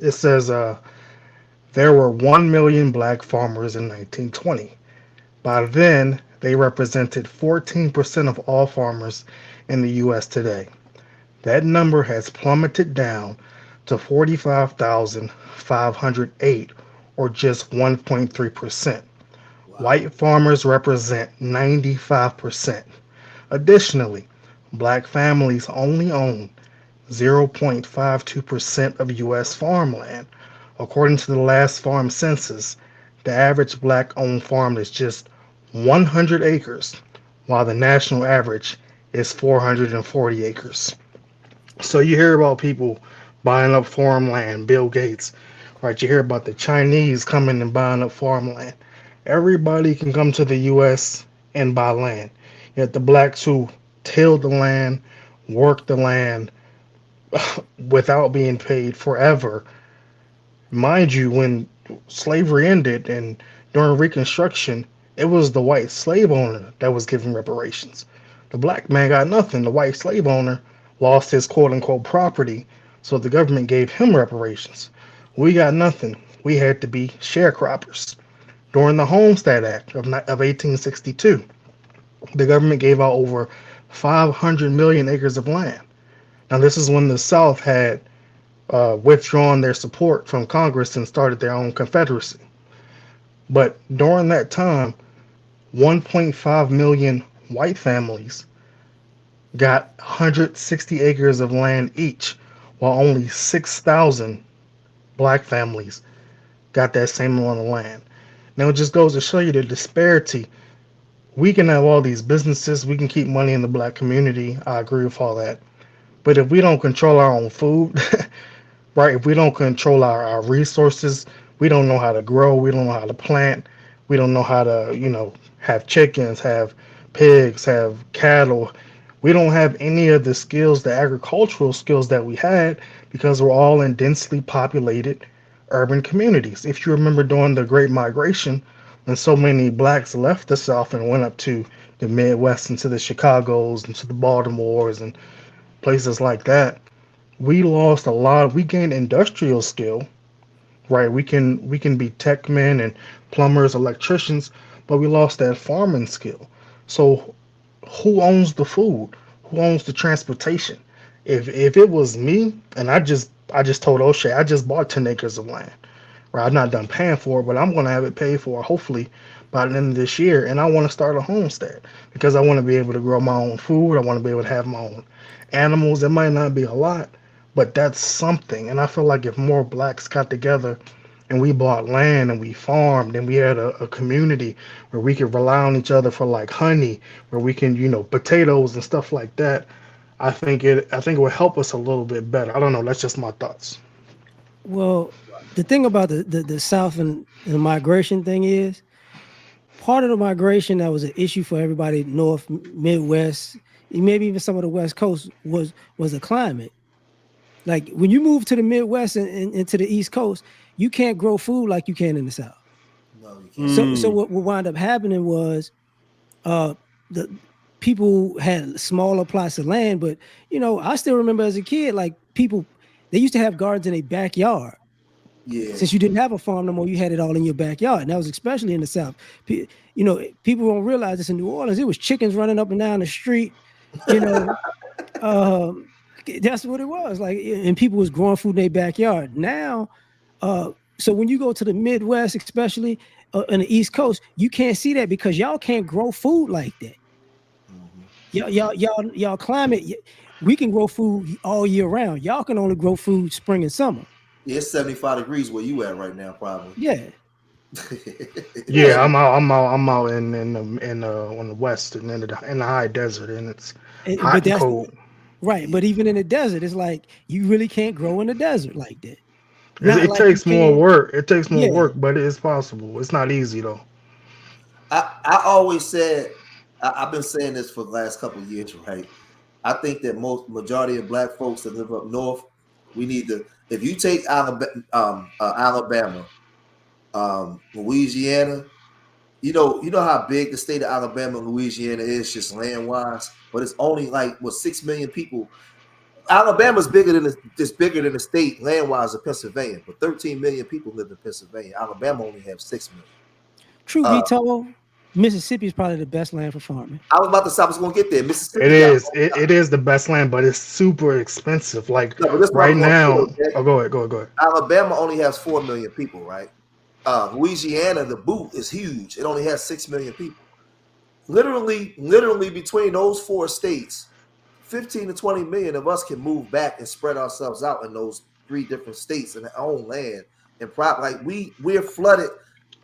It says there were 1 million black farmers in 1920. By then, they represented 14% of all farmers in the U.S. today. That number has plummeted down to 45,508, or just 1.3%. Wow. White farmers represent 95%. Additionally, black families only own 0.52% of U.S. farmland. According to the last farm census, the average black owned farm is just 100 acres, while the national average is 440 acres. So you hear about people buying up farmland, Bill Gates, right? You hear about the Chinese coming and buying up farmland. Everybody can come to the U.S. and buy land. Yet the blacks who tilled the land, worked the land without being paid forever. Mind you, when slavery ended and during Reconstruction, it was the white slave owner that was given reparations. The black man got nothing. The white slave owner lost his quote unquote property, so the government gave him reparations. We got nothing. We had to be sharecroppers. During the Homestead Act of 1862, the government gave out over 500 million acres of land. Now, this is when the South had withdrawn their support from Congress and started their own confederacy. But during that time, 1.5 million white families got 160 acres of land each, while only 6,000 black families got that same amount of land. Now it just goes to show you the disparity. We can have all these businesses, we can keep money in the black community. I agree with all that. But if we don't control our own food, right? If we don't control our resources, we don't know how to grow, we don't know how to plant, we don't know how to, have chickens, have pigs, have cattle. We don't have any of the skills, the agricultural skills that we had because we're all in densely populated urban communities. If you remember during the Great Migration, when so many blacks left the South and went up to the Midwest, into the Chicagos, into the Baltimores, and places like that, we lost a lot. We gained industrial skill, right? We can be tech men and plumbers, electricians, but we lost that farming skill. So who owns the food? Who owns the transportation? If it was me, and I just told O'Shea I just bought 10 acres of land. Right, I'm not done paying for it, but I'm gonna have it paid for hopefully by the end of this year. And I want to start a homestead because I want to be able to grow my own food. I want to be able to have my own animals. It might not be a lot, but that's something. And I feel like if more blacks got together and we bought land and we farmed and we had a community where we could rely on each other for like honey, where we can, potatoes and stuff like that, I think it would help us a little bit better. I don't know. That's just my thoughts. Well, the thing about the South and the migration thing is part of the migration that was an issue for everybody North, Midwest, and maybe even some of the West Coast was the climate. Like when you move to the Midwest and to the East Coast, you can't grow food like you can in the South. No, you can't. So what wound up happening was the people had smaller plots of land, but I still remember as a kid, like people they used to have gardens in a backyard. Yeah. Since you didn't have a farm no more, you had it all in your backyard. And that was especially in the South. People don't realize this in New Orleans. It was chickens running up and down the street. Um, that's what it was like. And people was growing food in their backyard. Now, so when you go to the Midwest, especially in the East Coast, you can't see that because y'all can't grow food like that. Y'all climate. We can grow food all year round. Y'all can only grow food spring and summer. Yeah, it's 75 degrees where you at right now, probably. Yeah. Yeah, I'm out in on the west and in the high desert, and it's hot But and that's cold. right. But even in the desert, it's like you really can't grow in the desert like that. It, Not it like you takes more can. work. It takes more Yeah. work, but it is possible. It's not easy though. I always said, I've been saying this for the last couple of years, right? I think that most majority of black folks that live up north, we need to. If you take Alabama, Louisiana, you know how big the state of Alabama and Louisiana is, just land wise, but it's only like 6 million people. Alabama's bigger than bigger than the state land wise of Pennsylvania, but 13 million people live in Pennsylvania. Alabama only have 6 million. Truth Uh, be told, Mississippi is probably the best land for farming. I was about to say I was going to get there. It Mississippi got is. It is the best land, but it's super expensive. Like no, but this is what I right was going to say. now. Though, Jay. Oh, go ahead. Go ahead. Go ahead. Alabama only has 4 million people, right? Louisiana, the boot is huge. It only has 6 million people. Literally between those four states, 15 to 20 million of us can move back and spread ourselves out in those three different states in our own land. And like we're flooded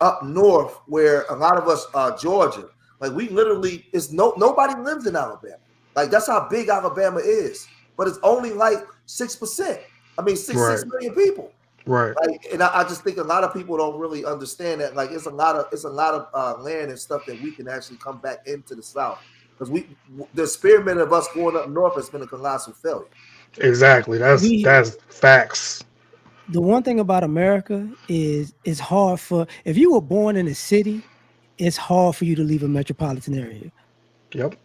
up north where a lot of us are Georgia. Like we literally nobody lives in Alabama. Like that's how big Alabama is. But it's only like 6%. I mean, six Right. million people. Right. Like, and I just think a lot of people don't really understand that. Like, it's a lot of land and stuff that we can actually come back into the South because the experiment of us going up north has been a colossal failure. Exactly. We That's facts. the one thing about America is it's hard for if you were born in a city, it's hard for you to leave a metropolitan area. Yep.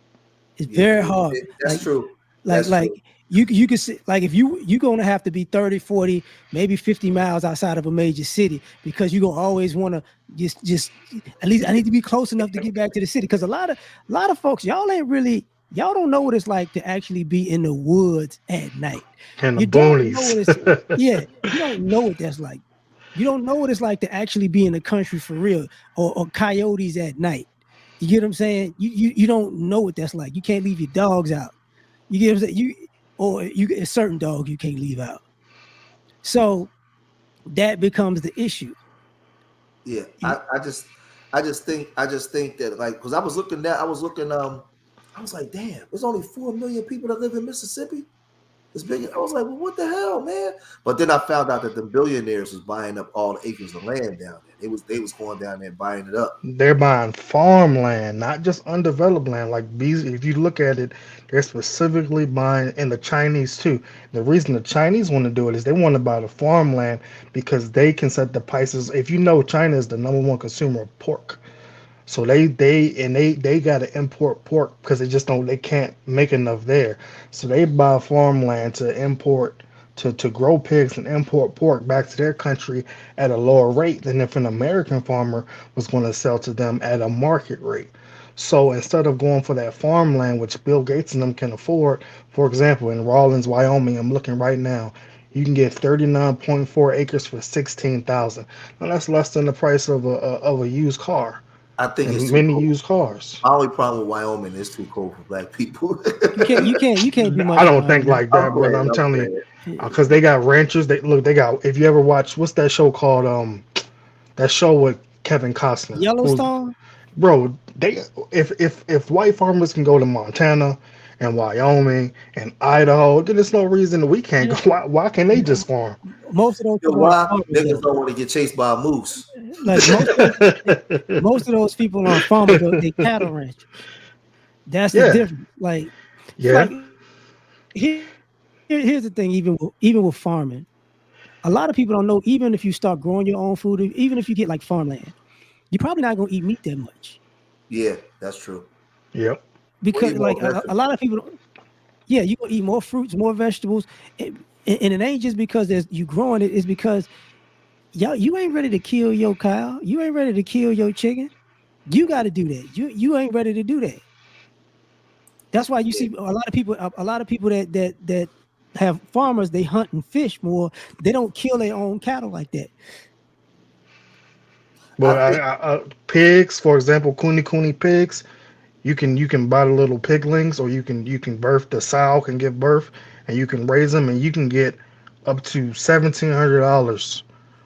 It's very hard. That's true. Like That's true. you can see like if you're gonna have to be 30, 40, maybe 50 miles outside of a major city because you're gonna always want to just at least I need to be close enough to get back to the city. Because a lot of folks, y'all don't know what it's like to actually be in the woods at night. And the You don't know what it's boonies. yeah, you don't know what that's like. You don't know what it's like to actually be in the country for real or coyotes at night. You get what I'm saying? You don't know what that's like. You can't leave your dogs out. You get what I'm saying? A certain dog you can't leave out. So that becomes the issue. Yeah, I just think that like because I was looking, I was like, damn, there's only 4 million people that live in Mississippi. It's big. I was like, well, what the hell, man? But then I found out that the billionaires was buying up all the acres of land down there. They was going down there and buying it up. They're buying farmland, not just undeveloped land. Like these, if you look at it, they're specifically buying, and the Chinese too. The reason the Chinese want to do it is they want to buy the farmland because they can set the prices. If you know, China is the number one consumer of pork. So they got to import pork because they can't make enough there. So they buy farmland to import to grow pigs and import pork back to their country at a lower rate than if an American farmer was going to sell to them at a market rate. So instead of going for that farmland, which Bill Gates and them can afford, for example, in Rawlins, Wyoming, I'm looking right now, you can get 39.4 acres for 16,000. Now that's less than the price of a used car I think it's and too many cold. used cars. My only problem with Wyoming is too cold for black people. You can't do much I in don't think Wyoming. like that, brother. I'm I'm telling you, playing. because they got ranchers. They got. If you ever watch, what's that show called? That show with Kevin Costner. Who's Yellowstone. bro? They if white farmers can go to Montana and Wyoming and Idaho, then there's no reason that we can't You go. know, Why can't they just farm? most of those You know people aren't why? farmers Niggas though. don't want to get chased by a moose. Like most of those people aren't farmers though. They cattle ranchers. That's the Yeah, difference. Like yeah. here's the thing. Even with farming, a lot of people don't know. Even if you start growing your own food, even if you get like farmland, you're probably not gonna eat meat that much Yeah, that's true. Yep. Well, because you more like a lot of people. Yeah, you gonna eat more fruits, more vegetables, and it ain't just because you growing it. It's because you ain't ready to kill your cow. You ain't ready to kill your chicken. You got to do that. You ain't ready to do that. That's why you see a lot of people that have farmers. They hunt and fish more. They don't kill their own cattle like that. I But think pigs, for example, kuni pigs. You can buy the little piglings, or you can birth the sow can give birth, and you can raise them, and you can get up to $1,700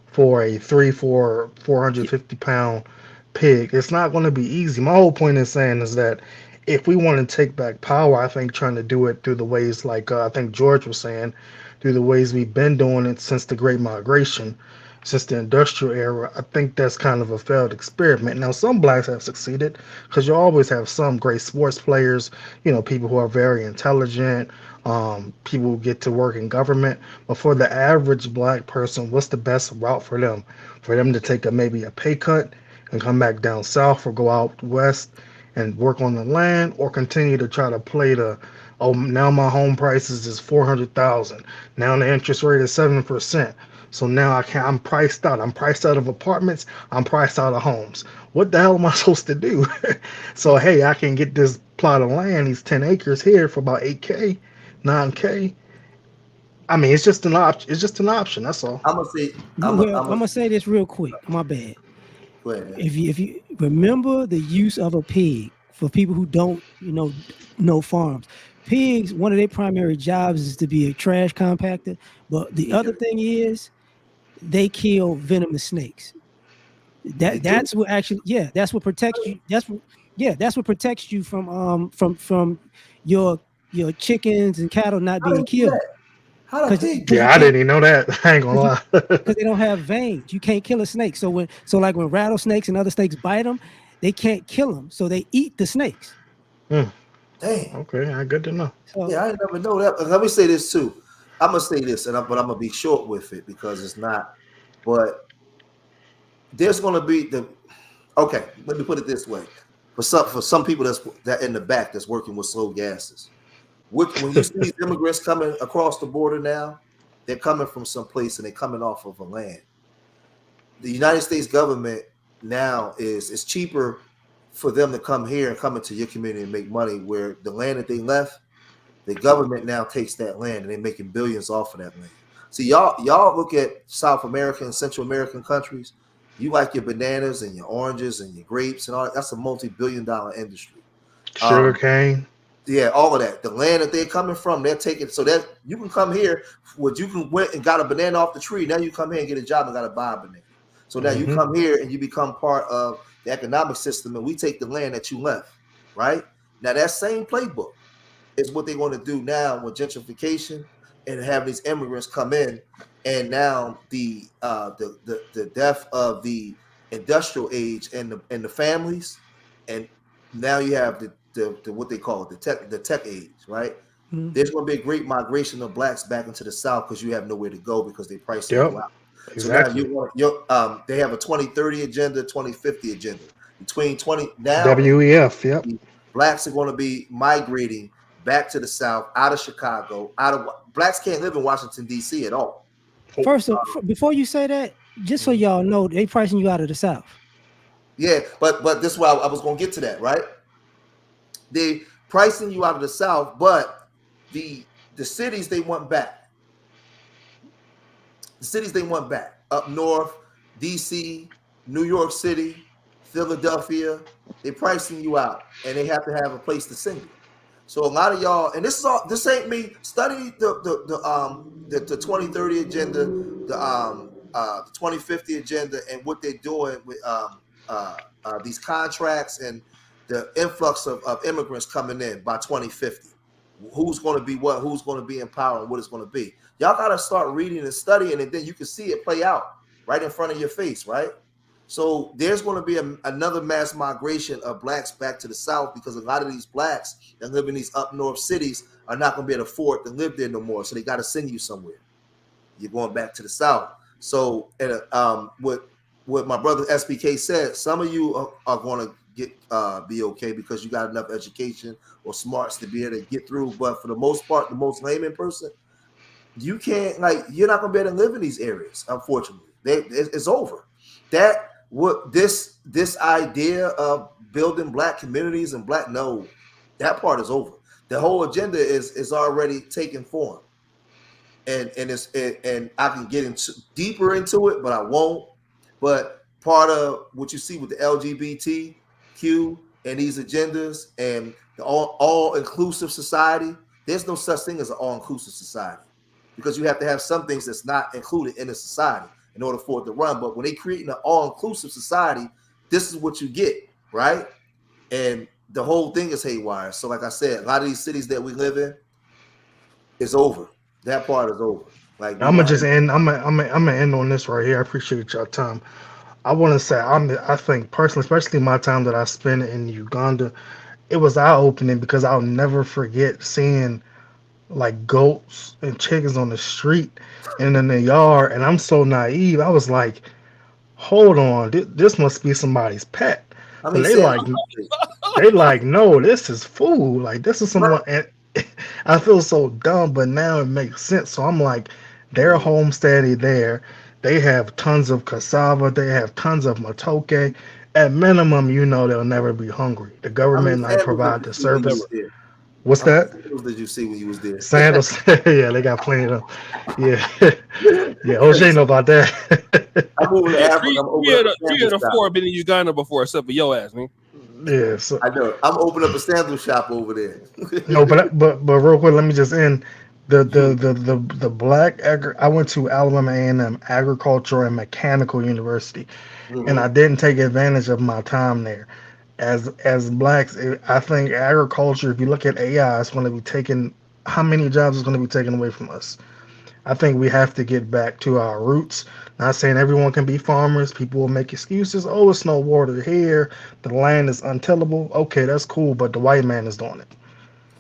for a 450 pound pig. It's not going to be easy. My whole point is saying is that if we want to take back power, I think trying to do it through the ways like I think George was saying, through the ways we've been doing it since the Great Migration, since the industrial era, I think that's kind of a failed experiment. Now, some blacks have succeeded because you always have some great sports players, people who are very intelligent, people who get to work in government. But for the average black person, what's the best route for them? For them to take maybe a pay cut and come back down south or go out west and work on the land, or continue to try to play the, oh, now my home prices is 400,000. Now the interest rate is 7%. So now I'm priced out. I'm priced out of apartments. I'm priced out of homes. What the hell am I supposed to do? So hey, I can get this plot of land, these 10 acres here for about 8K, 9K. I mean, it's just an option. It's just an option. That's all. I'm gonna say, I'm gonna say this real quick. My bad. go ahead, man. If you remember the use of a pig, for people who don't know farms, pigs, one of their primary jobs is to be a trash compactor. But the other thing is they kill venomous snakes. That's what actually, that's what protects you. That's what protects you from your chickens and cattle not How they being do killed. that? How the pig? Because Yeah, I didn't even know that. I ain't gonna lie. because they don't have veins. You can't kill a snake. So when rattlesnakes and other snakes bite them, they can't kill them. So they eat the snakes. Dang. Okay, good to know. So Yeah, I didn't never know that. Let me say this too. I'm gonna say this, but I'm gonna be short with it because it's not. But there's gonna be the. Okay, let me put it this way: for some people that in the back that's working with slow gases. When you see these immigrants coming across the border now, they're coming from someplace and they're coming off of a land. The United States government now it's cheaper for them to come here and come into your community and make money, where the land that they left, the government now takes that land and they're making billions off of that land. See, y'all look at South American and Central American countries. You like your bananas and your oranges and your grapes and all that. That's a multi-billion-dollar industry. Sugar cane. Yeah, all of that. The land that they're coming from, they're taking, so that you can come here. What you can went and got a banana off the tree. Now you come here and get a job and got to buy a banana. So now you come here and you become part of the economic system, and we take the land that you left. Right now, that same playbook is what they want to do now with gentrification and have these immigrants come in, and now the death of the industrial age and the families, and now you have the what they call it, the tech age, right? There's going to be a great migration of blacks back into the South because you have nowhere to go because they price you out. Exactly. So now they have a 2030 agenda, 2050 agenda. Between 20 now, WEF. Yep. blacks are going to be migrating back to the South, out of Chicago, blacks can't live in Washington D.C. at all. first, before you say that, just so y'all know, they pricing you out of the South. Yeah, but this is why I was going to get to that, right? They pricing you out of the South, but the cities they want back. The cities they want back up north, DC, New York City, Philadelphia, they pricing you out, and they have to have a place to send you. So a lot of y'all, and this ain't me. Study the 2030 agenda, the 2050 agenda, and what they're doing with these contracts and the influx of immigrants coming in by 2050. Who's going to be what? Who's going to be in power and what it's going to be? Y'all got to start reading and studying, and then you can see it play out right in front of your face, right? So there's going to be another mass migration of blacks back to the South, because a lot of these blacks that live in these up north cities are not going to be able to afford to live there no more. So they got to send you somewhere. You're going back to the South. So and what my brother SBK said, some of you are going to be okay because you got enough education or smarts to be able to get through. But for the most part, the most layman person, you can't, you're not going to be able to live in these areas. Unfortunately, it's over. This idea of building black communities and that part is over. The whole agenda is already taking form, and I can get deeper into it, but I won't. But part of what you see with the LGBTQ and these agendas and the all inclusive society, there's no such thing as an all inclusive society, because you have to have some things that's not included in the society in order for it to run. But when they create an all-inclusive society, this is what you get, right? And the whole thing is haywire. So like I said, a lot of these cities that we live in is over. That part is over. Like we I'm gonna gonna just have end. I'm gonna end on this right here. I appreciate your time. I want to say I think personally, especially my time that I spent in Uganda, it was eye opening because I'll never forget seeing like goats and chickens on the street and in the yard, and I'm so naive. I was like, hold on, this must be somebody's pet, I but mean, Sam, they like, no, this is food. Like this is someone, and I feel so dumb, but now it makes sense. So I'm like, they're yeah. homesteading there. They have tons of cassava. They have tons of matoke. At minimum, they'll never be hungry. The How many government might sandals did provide you the see when you was service. there? What's How many that? sandals did you see when you was there? Sandals. Yeah, they got plenty of them. Yeah, yeah. OJ know about that. I'm moving to Yeah, Africa. three, I'm three, opening up of a the, three sandal of the shop. four have been in Uganda before, except for yo ass, man. Yeah. So I know. I'm opening up a sandal shop over there. no, but real quick, let me just end. The black I went to Alabama A&M Agricultural and Mechanical University, and I Mhm. didn't take advantage of my time there. As blacks, I think agriculture. If you look at AI, it's going to be taking how many jobs is going to be taken away from us. I think we have to get back to our roots. Not saying everyone can be farmers. People will make excuses. Oh, it's no water here. The land is untillable. Okay, that's cool, but the white man is doing it.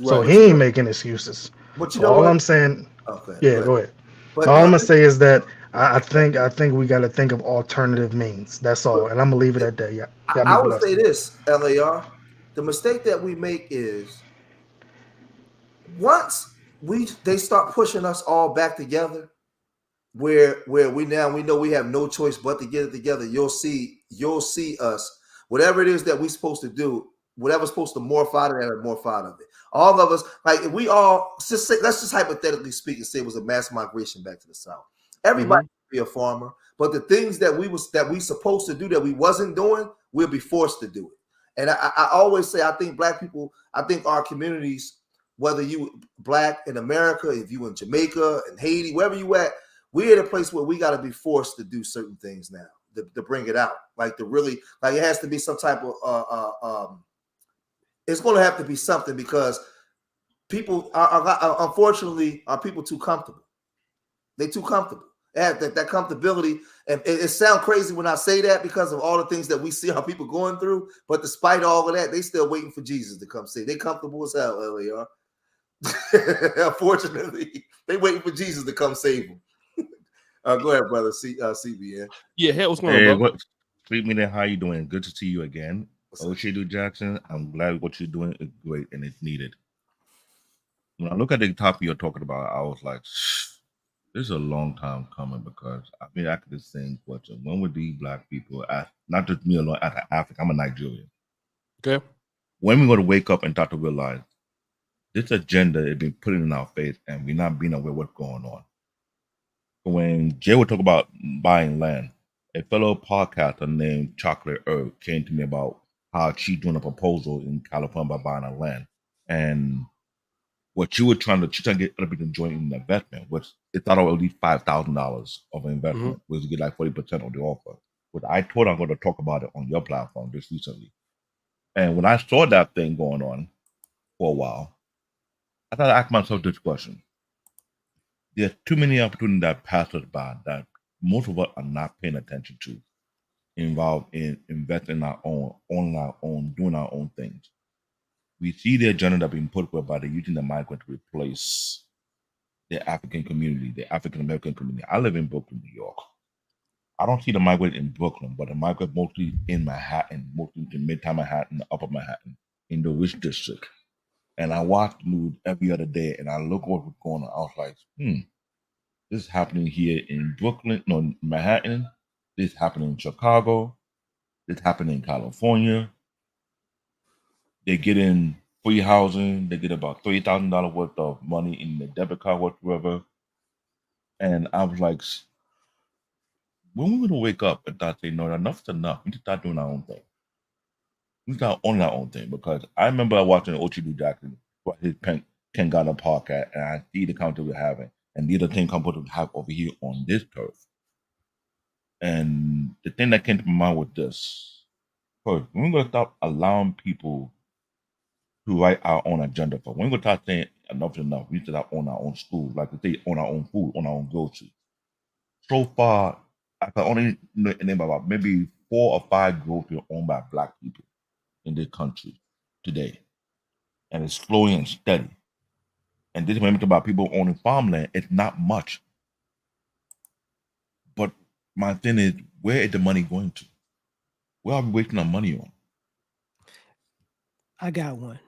So Right. But you he ain't know, making excuses. but you So know all what? I'm saying, Okay, go yeah, ahead. go ahead. But All I'm no, gonna say is that I think we got to think of alternative means. That's all, and I'm gonna leave it at that. Yeah, y'all be I would blessed. say this, LAR. The mistake that we make is once they start pushing us all back together, where we know we have no choice but to get it together. You'll see us, whatever it is that we're supposed to do, whatever's supposed to morph out of that or morph out of it. All of us, like if we all just say, let's just hypothetically speak and say it was a mass migration back to the South. Everybody Mm-hmm. could be a farmer, but the things that we supposed to do that we wasn't doing, we'll be forced to do it. And I always say, I think black people, I think our communities, whether you black in America, if you in Jamaica and Haiti, wherever you at, we're at a place where we got to be forced to do certain things now to bring it out. Like to really, like it has to be some type of, it's going to have to be something because people are unfortunately, are people too comfortable. They too comfortable. They have that comfortability. And it sounds crazy when I say that because of all the things that we see our people going through. But despite all of that, they still waiting for Jesus to come save. They comfortable as hell, LAR. Unfortunately, they waiting for Jesus to come save them. Go ahead, brother. CBN. Yeah, hell, what's going on, Hey, bro? what? Street Media, how you doing? Good to see you again. What's up? Oshidu Jackson, I'm glad what you're doing is great and it's needed. When I look at the topic you're talking about, I was like, this is a long time coming because I've been asking the same question. When would these black people, not just me alone, as an African, I'm a Nigerian. Okay. When we going to wake up and start to realize this agenda has been put in our face and we're not being aware of what's going on. When Jay would talk about buying land, a fellow podcaster named Chocolate Herb came to me about how she's doing a proposal in California by buying a land. And what you were she's trying to get other people to join in the investment, which it thought of at least $5,000 of an investment, was to get like 40% of the offer. But I told her I'm going to talk about it on your platform just recently. And when I saw that thing going on for a while, I thought I asked myself this question. There's too many opportunities that pass us by that most of us are not paying attention to, involved in investing in our own, owning our own, doing our own things. We see the agenda that being put forward by the using the migrant to replace the African community, the African American community. I live in Brooklyn, New York. I don't see the migrant in Brooklyn, but the migrant mostly in Manhattan, mostly in Midtown Manhattan, Upper Manhattan, in the rich district. And I watch the news every other day and I look what was going on. I was like, this is happening here in Brooklyn, no, Manhattan. This is happening in Chicago. This is happening in California. They get in free housing. They get about $3,000 worth of money in the debit card, whatever. And I was like, when we going to wake up and start saying, no, enough's enough. We need to start doing our own thing. We start owning our own thing. Because I remember watching Ochidu Jackson, his Ken Ghana podcast, and I see the content we're having. And the other thing company we have over here on this turf. And the thing that came to my mind was this. First, we're going to stop allowing people to write our own agenda for. We're going to start saying, enough is enough. We need to own our own school, like they say, own our own food, own our own groceries. So far, I can only name about maybe 4 or 5 groceries owned by Black people in this country today, and it's slowly and steady. And this when we talk about people owning farmland, it's not much. But my thing is, where is the money going to? Where are we wasting our money on? I got one.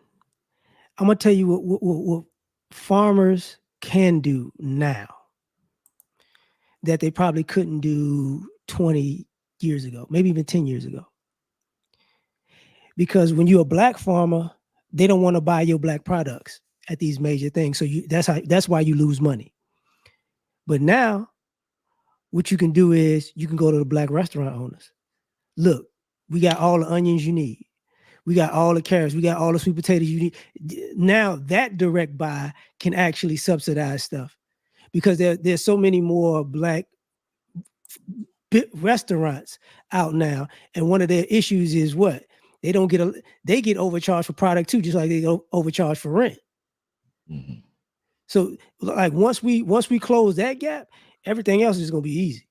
I'm gonna tell you what farmers can do now that they probably couldn't do 20 years ago, maybe even 10 years ago. Because when you're a Black farmer, they don't want to buy your Black products at these major things. So that's why you lose money. But now, what you can do is you can go to the Black restaurant owners. Look, we got all the onions you need. We got all the carrots. We got all the sweet potatoes you need. Now that direct buy can actually subsidize stuff because there's so many more Black restaurants out now. And one of their issues is what? They get overcharged for product too, just like they go overcharged for rent. Mm-hmm. So like once we close that gap, everything else is gonna be easy.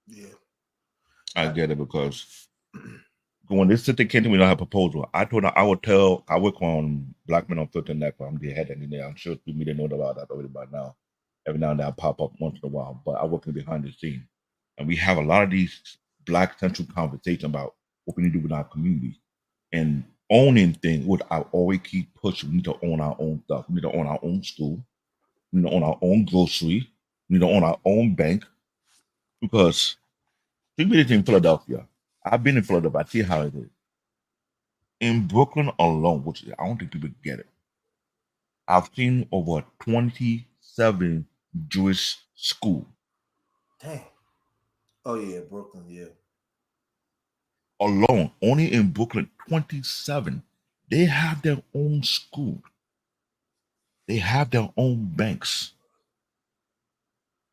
Yeah, I get it because when they sit there, we don't have a proposal. I told her I would tell. I work on Black Men on Filter Network. I'm the head engineer. I'm sure people didn't know about that already by now. Every now and then I pop up once in a while, but I work in behind the scene, and we have a lot of these Black central conversations about what we need to do with our community and owning things. What I always keep pushing: we need to own our own stuff. We need to own our own school. We need to own our own grocery. We need to own our own bank because think of it in Philadelphia. I've been in Philadelphia. I see how it is. In Brooklyn alone, which I don't think people get it, I've seen over 27 Jewish schools. Dang. Oh yeah, Brooklyn. Yeah. Alone, only in Brooklyn, 27. They have their own school. They have their own banks.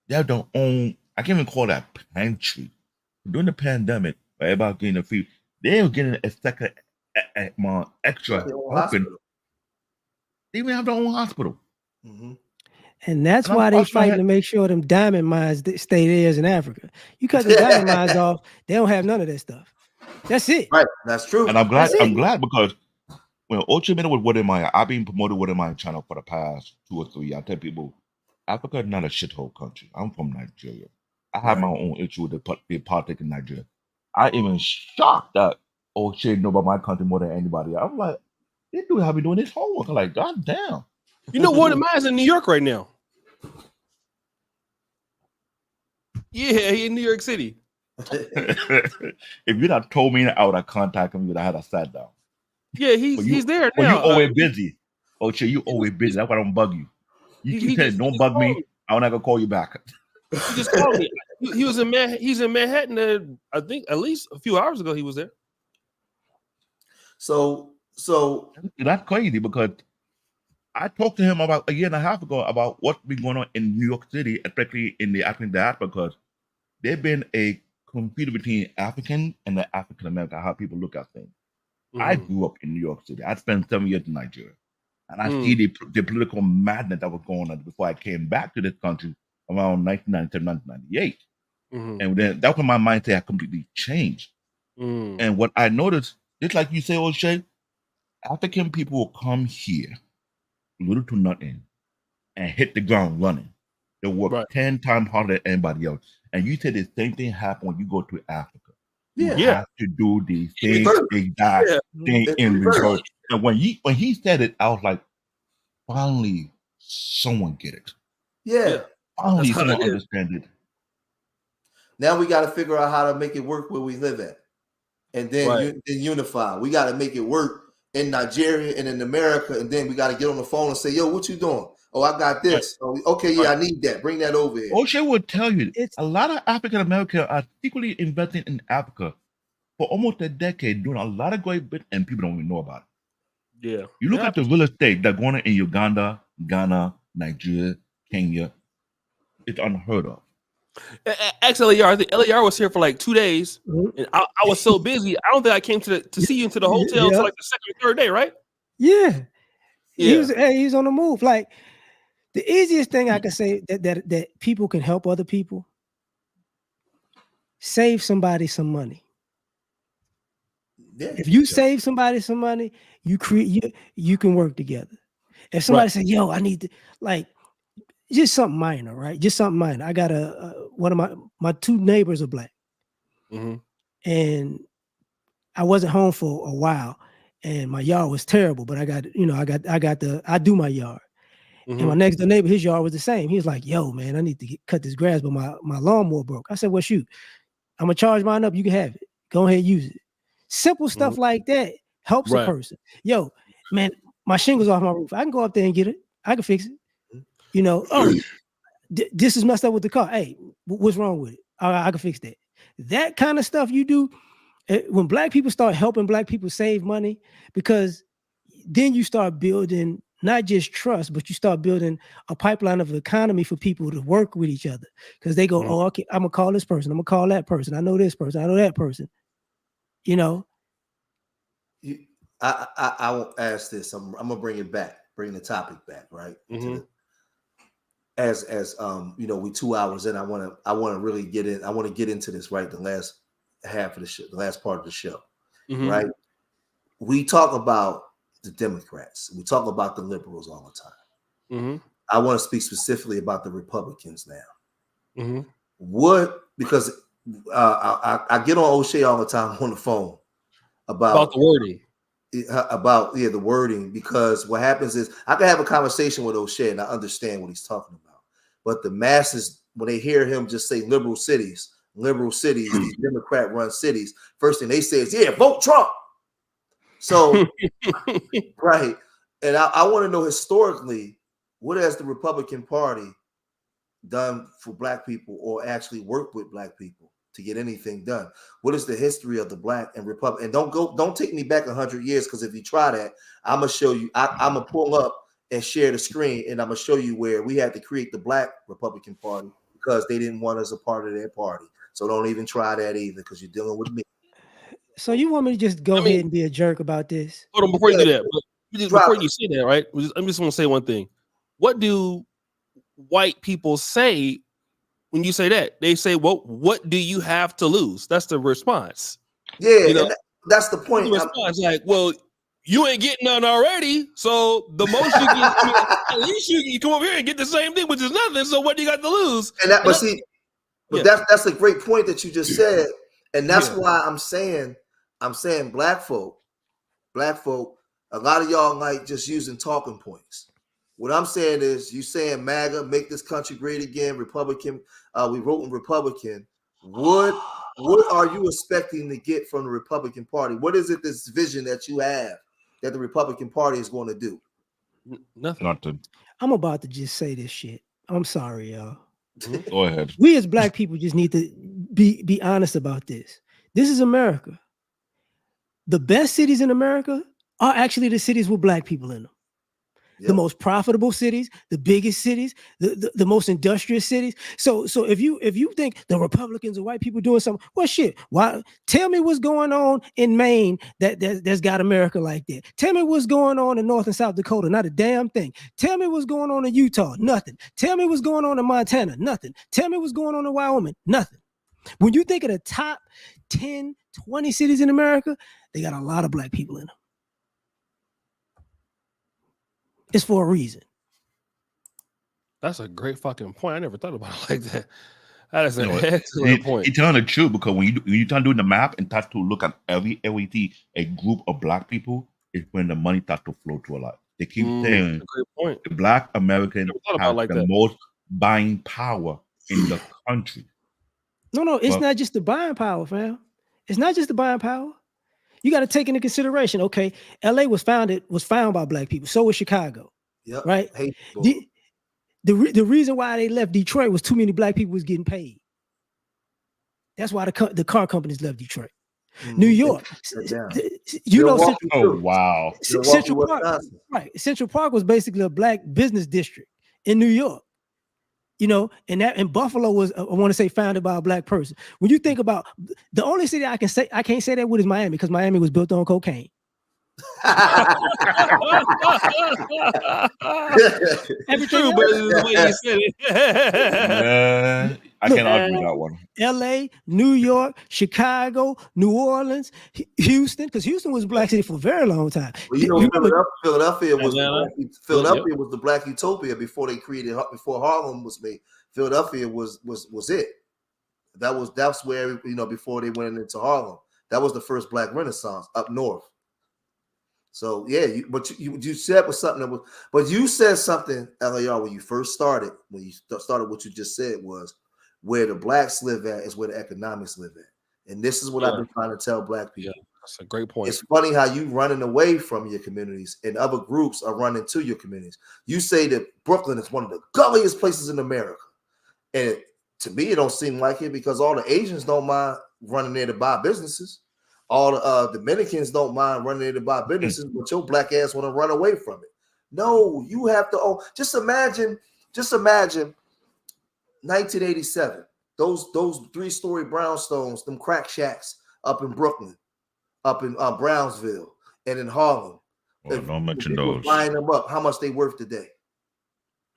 They have their own. I can't even call that pantry. During the pandemic, everybody getting a free. They were getting a second extra helping. They even have their own hospital. Mm-hmm. And that's why they fighting to make sure them diamond mines stay theirs in Africa. You cut the diamond mines off, they don't have none of that stuff. That's it. Right, that's true. And I'm glad because when Ocho Mena was Wodemaya, I've been promoted Wodemaya channel for the past 2 or 3 years. I tell people, Africa is not a shithole country. I'm from Nigeria. I have my own issue with the politics in Nigeria. I even shocked that Ocho know about my country more than anybody. I'm like, this dude have been doing his homework. I'm like, God damn. You know what? Mine's in New York right now. Yeah, he in New York City. If you'd have told me I would have contacted him, you'd have had a sat down. Yeah, he's there now. But you always busy. Ocho, you always busy. That's why I don't bug you. You keep saying, don't bug me. I'll never call you back. He just called me. He was in He's in Manhattan. I think at least a few hours ago he was there. So that's crazy because I talked to him about a year and a half ago about what's been going on in New York City, especially in the African diaspora, because there's been a conflict between African and the African American, how people look at things. Mm-hmm. I grew up in New York City. I spent 7 years in Nigeria. And I see the political madness that was going on before I came back to this country around 1997, 1998. Mm-hmm. And then that's when my mindset had completely changed. Mm. And what I noticed, just like you say, O'Shea, African people will come here, little to nothing, and hit the ground running. They work 10 times harder than anybody else. And you said the same thing happened when you go to Africa. You have to do the same exact thing in reverse. And when he said it, I was like, finally, someone get it. Yeah. Finally, someone understand it. Now we got to figure out how to make it work where we live at. And then unify. We got to make it work in Nigeria and in America. And then we got to get on the phone and say, yo, what you doing? Oh, I got this. Oh, okay, yeah, I need that. Bring that over here. O'Shea would tell you, a lot of African Americans are secretly investing in Africa for almost a decade, doing a lot of great bits, and people don't even know about it. Yeah. You look at the real estate that's going on in Uganda, Ghana, Nigeria, Kenya. It's unheard of. Actually, I think LAR was here for like 2 days, and I was so busy. I don't think I came to see you into the hotel until like the second or third day, right? Yeah. He was on the move. Like the easiest thing I can say that people can help other people. Save somebody some money. Yeah. If you save somebody some money, you can work together. If somebody say, "Yo, I need to," like, just something minor, right? Just something minor. I got one of my two neighbors are black, and I wasn't home for a while, and my yard was terrible. But I do my yard, and my next door neighbor, his yard was the same. He was like, "Yo, man, I need to cut this grass, but my lawnmower broke." I said, "Well, shoot, I'm gonna charge mine up. You can have it. Go ahead, use it." Simple stuff like that helps a person. Yo, man, my shingles off my roof. I can go up there and get it. I can fix it. You know, this is messed up with the car. Hey, what's wrong with it? I can fix that. That kind of stuff you do when black people start helping black people save money, because then you start building not just trust, but you start building a pipeline of economy for people to work with each other. Because they go, oh, okay, I'm gonna call this person. I'm gonna call that person. I know this person. I know that person. You know, I won't ask this. I'm gonna bring the topic back, right? As you know, we 2 hours in. I want to really get in. I want to get into this, right? The last half of the show, the last part of the show, right? We talk about the Democrats. We talk about the liberals all the time. I want to speak specifically about the Republicans now. Because I get on O'Shea all the time on the phone about the wording. The wording, because what happens is I can have a conversation with O'Shea and I understand what he's talking about, but the masses, when they hear him just say liberal cities, these Democrat-run cities, first thing they say is, yeah, vote Trump. So right, and I want to know historically, what has the Republican Party done for black people, or actually worked with black people to get anything done? What is the history of the black and Republican? And don't take me back 100 years, because if you try that, I'm gonna show you. I'm gonna pull up and share the screen, and I'm gonna show you where we had to create the Black Republican Party because they didn't want us a part of their party. So don't even try that either, because you're dealing with me. So you want me to just go ahead and be a jerk about this? Hold on, before you do that, before you say that, right? I'm just gonna say one thing. What do white people say when you say that? They say, well, what do you have to lose? That's the response. Yeah, you know, that's the point. The response, like, well, you ain't getting none already, so the most you get, at least you come over here and get the same thing, which is nothing. So what do you got to lose? And that's a great point that you just said, and that's why I'm saying black folk. A lot of y'all like just using talking points. What I'm saying is, you saying MAGA, make this country great again, Republican. We wrote in Republican. What are you expecting to get from the Republican Party? What is it, this vision that you have that the Republican Party is going to do? Nothing. I'm about to just say this shit. I'm sorry, y'all. Go ahead. We as black people just need to be honest about this. This is America. The best cities in America are actually the cities with black people in them. Yep. The most profitable cities, the biggest cities, the most industrious cities. So if you think the Republicans or white people doing something, well, shit. Why? Tell me what's going on in Maine that's got America like that. Tell me what's going on in North and South Dakota. Not a damn thing. Tell me what's going on in Utah. Nothing. Tell me what's going on in Montana. Nothing. Tell me what's going on in Wyoming. Nothing. When you think of the top 10, 20 cities in America, they got a lot of black people in them. It's for a reason. That's a great fucking point. I never thought about it like that. That is an excellent point. You're telling the truth, because when you start doing the map and start to look at everything, a group of black people, is when the money starts to flow to a lot. They keep saying the black American have the most buying power in the country. No, it's not just the buying power, fam. It's not just the buying power. You got to take into consideration, okay, LA was found by black people. So was Chicago. Yep. Right? The reason why they left Detroit was too many black people was getting paid. That's why the car companies left Detroit. New York. Wow. Central Park. Right. Central Park was basically a black business district in New York. You know, and Buffalo was, I want to say, founded by a black person. When you think about the only city I can't say that with is Miami, because Miami was built on cocaine. It's true, but it's the way you said it. I Look, can't argue with that one. LA, New York, Chicago, New Orleans, Houston, because Houston was a black city for a very long time. Well, you know, Philadelphia was Atlanta. Philadelphia was the black utopia before before Harlem was made. Philadelphia was it. That's where, you know, before they went into Harlem. That was the first black renaissance up north. So yeah, you said was something that was, but you said something, LAR, when you first started, when you started what you just said was where the blacks live at is where the economics live at. And this is what I've been trying to tell black people. Yeah, that's a great point. It's funny how you running away from your communities and other groups are running to your communities. You say that Brooklyn is one of the gulliest places in America. And to me, it don't seem like it, because all the Asians don't mind running there to buy businesses. All the Dominicans don't mind running there to buy businesses, but your black ass want to run away from it. No, you have to own. Just imagine 1987. Those 3-story brownstones, them crack shacks up in Brooklyn, up in Brownsville, and in Harlem. Well, don't mention those. Buying them up, how much they worth today?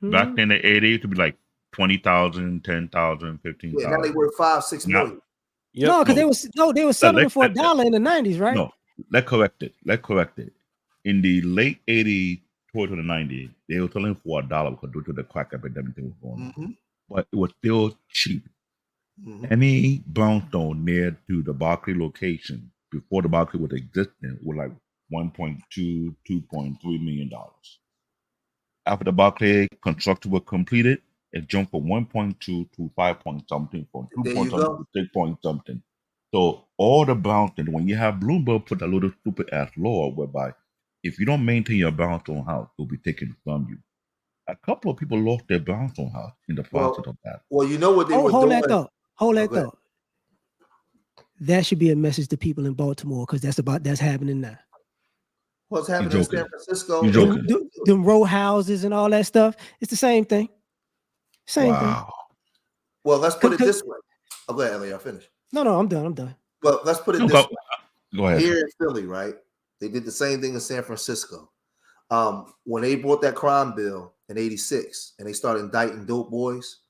Back in the 80s, it could be like 20,000, 10,000, 15,000. Yeah, now they worth 5-6 million. Yep. No, because they were selling them for $1 in the 90s, right? No, let's correct it. In the late 80s toward the 90s, they were selling for $1 because due to the crack epidemic that was going on. But it was still cheap. Any brownstone near to the Barclay location before the Barclay was existing was like $1.2, $2.3 million. After the Barclay construction was completed, it jumped from 1.2 to 5 point something, from 2 point something to 6 point something. So all the brownstone, when you have Bloomberg put a little stupid ass law whereby if you don't maintain your brownstone house, it will be taken from you. A couple of people lost their brownstone house in the process of that. Well, you know what they were doing. Hold that thought. That should be a message to people in Baltimore, because that's happening now. What's happening in San Francisco? Them row houses and all that stuff. It's the same thing. Same thing. Well, let's put it this way. Oh, go ahead, Ellie. I'll finish. No, I'm done. Well, let's put it this way. Go ahead. Here in Philly, right? They did the same thing in San Francisco. When they brought that crime bill in '86 and they started indicting dope boys,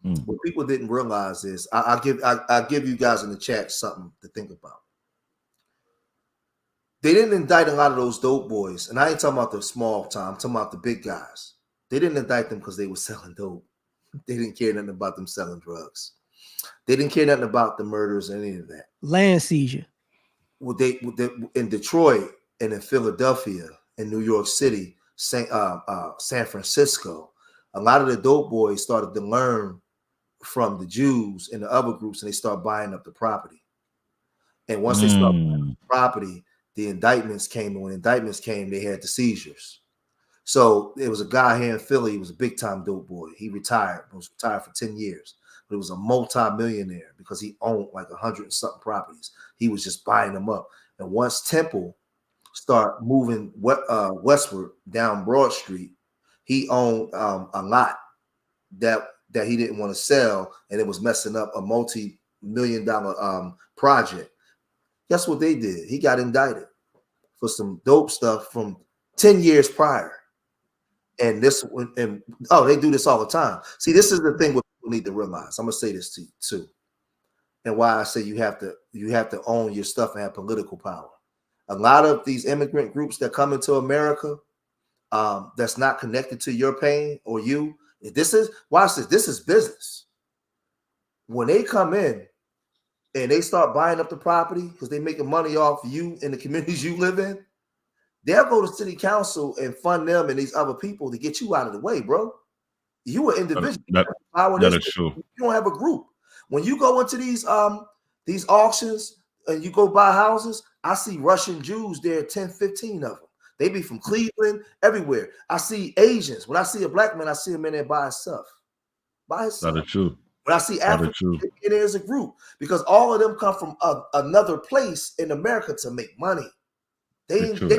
what people didn't realize is, I'll give you guys in the chat something to think about. They didn't indict a lot of those dope boys, and I ain't talking about the small time. I'm talking about the big guys. They didn't indict them because they were selling dope. They didn't care nothing about them selling drugs. They didn't care nothing about the murders or any of that. Land seizure. Well, they in Detroit and in Philadelphia, in New York City, San Francisco, a lot of the dope boys started to learn from the Jews and the other groups, and they start buying up the property. And once they start buying up the property, the indictments came. And when indictments came, they had the seizures. So there was a guy here in Philly. He was a big time dope boy. He retired. He was retired for 10 years. But he was a multi-millionaire because he owned like 100 and something properties. He was just buying them up. And once Temple started moving westward down Broad Street, he owned a lot that he didn't want to sell, and it was messing up a multi-million-dollar project. Guess what they did? He got indicted for some dope stuff from 10 years prior. And they do this all the time. See, this is the thing what people need to realize. I'm gonna say this to you too, and why I say you have to own your stuff and have political power. A lot of these immigrant groups that come into America, that's not connected to your pain or you. This is business. When they come in and they start buying up the property because they're making money off you and the communities you live in, they'll go to city council and fund them and these other people to get you out of the way, bro. You are individual. That is true. You don't have a group. When you go into these auctions and you go buy houses, I see Russian Jews there, 10, 15 of them. They be from Cleveland, everywhere. I see Asians. When I see a black man, I see him in there by himself. That is true. When I see Africans, there's a group, because all of them come from another place in America to make money.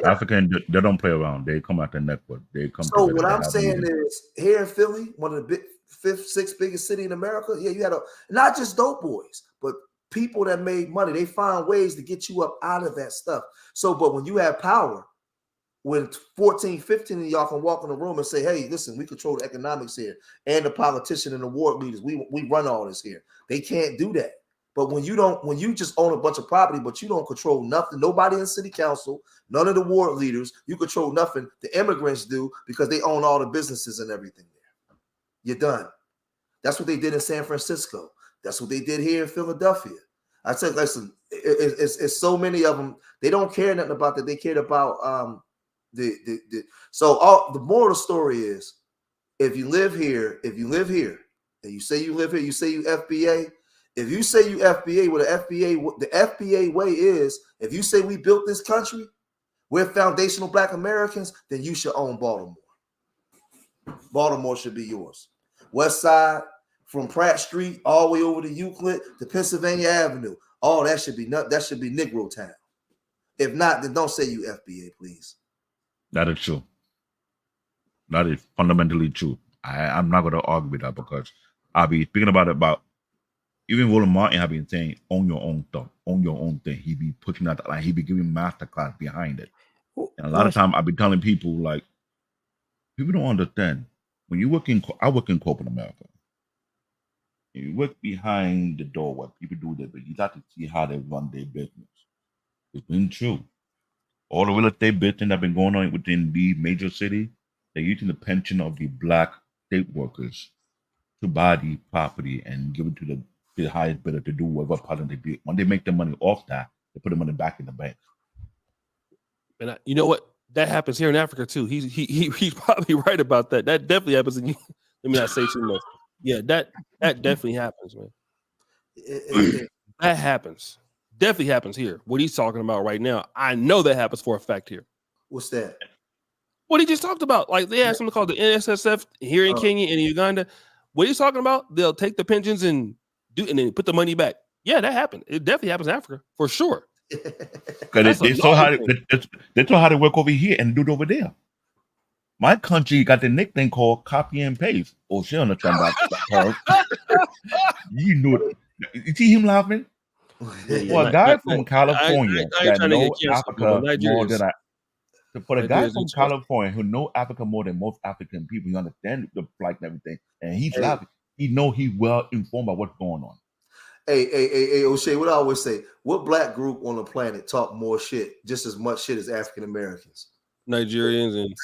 African, they don't play around. They come out the network. They come. So what I'm saying is, here in Philly, one of the fifth, sixth biggest city in America, yeah, you had not just dope boys, but people that made money. They find ways to get you up out of that stuff. So, but when you have power, when 14, 15 of y'all can walk in the room and say, hey, listen, we control the economics here and the politician and the ward leaders. We run all this here. They can't do that. But when you just own a bunch of property, but you don't control nothing, nobody in city council, none of the ward leaders, you control nothing. The immigrants do because they own all the businesses and everything there. You're done. That's what they did in San Francisco. That's what they did here in Philadelphia. I said, listen, it's so many of them. They don't care nothing about that. They cared about so the moral of the story is, if you live here, and you say you live here, you say you FBA. If you say you FBA, well, the FBA way is, if you say we built this country, we're foundational Black Americans, then you should own Baltimore. Baltimore should be yours. West Side, from Pratt Street all the way over to Euclid to Pennsylvania Avenue. All that should be Negro town. If not, then don't say you FBA, please. That is true. That is fundamentally true. I'm not going to argue with that, because I'll be speaking about even Roland Martin have been saying, own your own stuff, own your own thing. He be pushing that, like, he be giving masterclass behind it. And a lot of time I've been telling people, like, people don't understand. When you I work in corporate America. You work behind the door where people do their business. You got to see how they run their business. It's been true. All the real estate business that been going on within the major city, they're using the pension of the Black state workers to buy the property and give it to the highest bidder to do whatever part they do. When they make the money off that, they put the money back in the bank. And you know what? That happens here in Africa too. He's probably right about that. That definitely happens. Let me not say too much. Yeah, that definitely happens, man. That happens. Definitely happens here. What he's talking about right now, I know that happens for a fact here. What's that? What he just talked about. Like, they have something called the NSSF here in Kenya and in Uganda. What he's talking about, they'll take the pensions and then put the money back. Yeah, that happened. It definitely happens in Africa for sure. Because they saw how they work over here and do it over there. My country got the nickname called copy and paste. Oh, she understand that part. You know it. You see him laughing? Well, a guy from California that know Africa more than for the guy from California who know Africa more than most African people, you understand the flight and everything, and he's laughing. He know he's well informed about what's going on. Hey, O'Shea, what I always say, what Black group on the planet talk more shit, just as much shit as African Americans? Nigerians and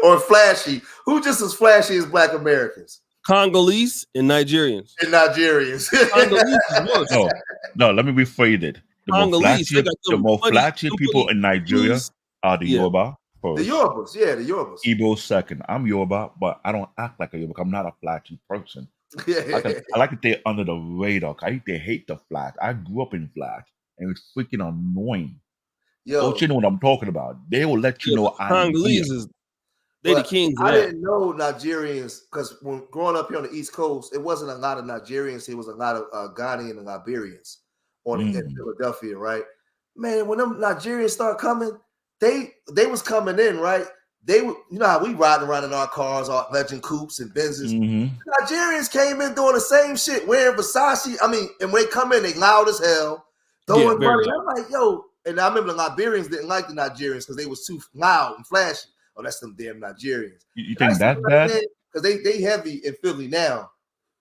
or flashy. Who just as flashy as Black Americans? Congolese and Nigerians. Congolese is worse. No, let me rephrase it. The most flashy people in Nigeria are the Yoruba first. The Yorubas. Igbo second. I'm Yoruba, but I don't act like a Yoruba. I'm not a flashy person. I like to stay under the radar. I used to hate the flash. I grew up in flash, and it's freaking annoying. Don't you know what I'm talking about? They will let you know Congolese is they the kings. I didn't know Nigerians, because when growing up here on the East Coast, it wasn't a lot of Nigerians. It was a lot of Ghanaian and Liberians in Philadelphia, right? Man, when them Nigerians start coming, they was coming in, right? They were, you know how we riding around in our cars, our Legend coupes and Benzes. Nigerians came in doing the same shit, wearing Versace. I mean, and when they come in, they loud as hell, throwing money. I'm like, yo, and I remember the Liberians didn't like the Nigerians because they was too loud and flashy. Oh, that's them damn Nigerians. You think that's bad? Because they heavy in Philly now.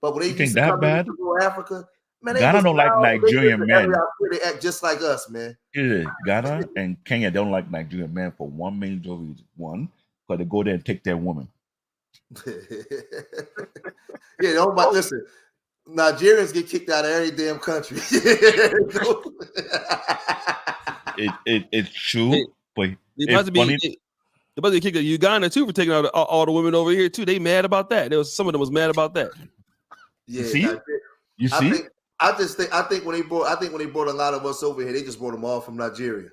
But when they used to come into Africa, man, Ghana don't like Nigerian men. They act just like us, man. Yeah, Ghana and Kenya don't like Nigerian men for one major reason. One, because they go there and take their woman. Listen, Nigerians get kicked out of every damn country. It's true, but they're about to kick out Uganda too for taking out all the women over here too. They mad about that. Some of them was mad about that. Yeah, you see. I think when they brought a lot of us over here, they just brought them all from Nigeria.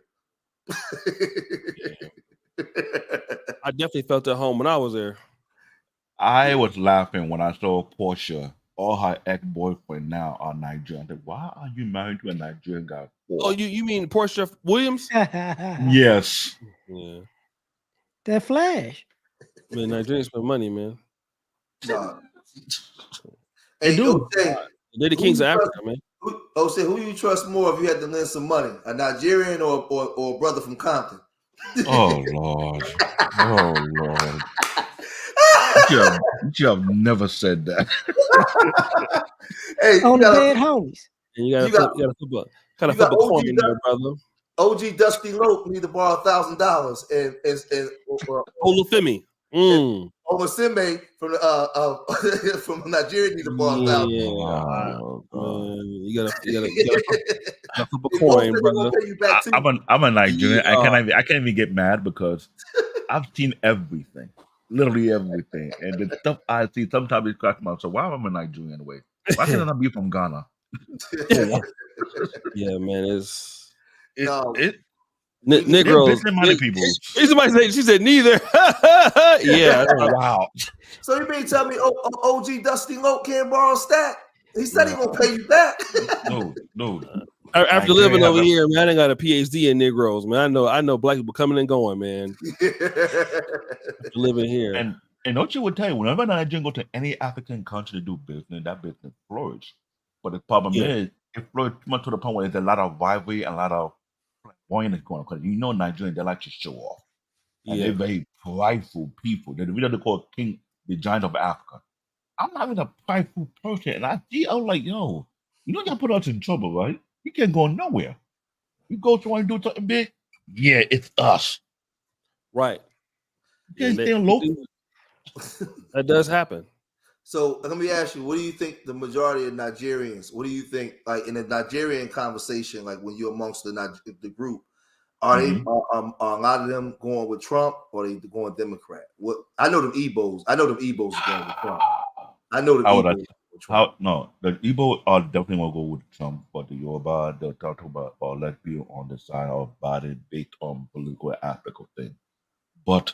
I definitely felt at home when I was there. I was laughing when I saw Portia. All her ex-boyfriend now are Nigerian. I said, why are you married to a Nigerian guy? Oh, you mean Portia Williams? Yes. Yeah. That flash. Man, Nigerians spend money, man. Nah. They do. They're the kings of Africa, man. Who you trust more if you had to lend some money, a Nigerian or a brother from Compton? Oh Lord. Oh Lord. You should have never said that. Hey, On the bed, homies. And you you gotta got flip a OG coin there, brother. OG Dusty Lope need to borrow $1,000 and Olufemi. Olasime from from Nigeria need to borrow $1,000. Yeah, Oh, man. You gotta flip a They both coin, said they're gonna brother. pay you back too. I'm a Nigerian. Yeah. I can't even get mad because I've seen everything, literally everything, and the stuff I see sometimes it cracks myself. Why am I a Nigerian anyway? Why can't I not be from Ghana? Yeah, man. It's No, It we need they're Negroes. business minded people. Somebody said she said neither. Yeah. Oh wow. So you mean tell me OG Dusty Lope can't borrow a stack? He said he gonna pay you back. No. After Nigeria living have over a- here, man, I got a PhD in Negroes, man. I know black people coming and going, man. After living here. And don't you would tell you, whenever Nigerian go to any African country to do business, that business flourish. But the problem is, it flourished too much to the point where there's a lot of rivalry and a lot of flamboyance going on. Because you know Nigerians, they like to show off. And they're very prideful people. They're the reason they call King the Giant of Africa. I'm not even a prideful person. And I was like, yo, you know, y'all put us in trouble, right? You can't go nowhere. You go somewhere and do something big, yeah, it's us. Right. You can't stay local. That does happen. So let me ask you, what do you think the majority of Nigerians, what do you think, like in the Nigerian conversation, like when you're amongst the group, are they are a lot of them going with Trump or are they going Democrat? What I know them Igbos are going with Trump. I know the Igbos. No, the Igbo are definitely going to go with Trump, but the Yoruba, they'll talk about, let's be on the side of Biden based on political aspect of things. But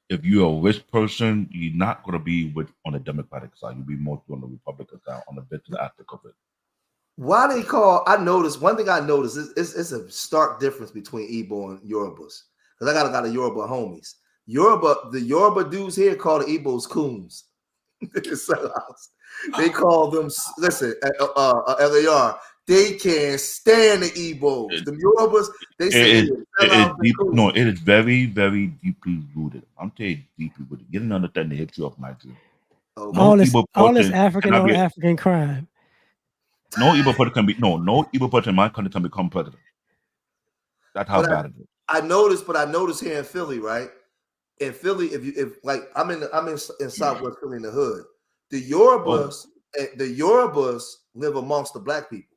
if you're a rich person, you're not going to be on the Democratic side. You'll be more on the Republican side, on the business aspect of it. Why they one thing I noticed is it's a stark difference between Igbo and Yorubas. Because I got a lot of Yoruba homies. The Yoruba dudes here call the Igbos coons. They call them, listen, LAR, they can't stand the Igbos. The Yorubas, they say it is very, very deeply rooted. I'm telling you, deeply rooted. Get an understanding the history of Nigeria. Okay. All this African on African crime. No Igbo person can be no Igbo person in my country can become president. That's how bad it is. I noticed here in Philly, right? In Philly, if I'm in Southwest Philly in the hood, the Yorubas live amongst the black people.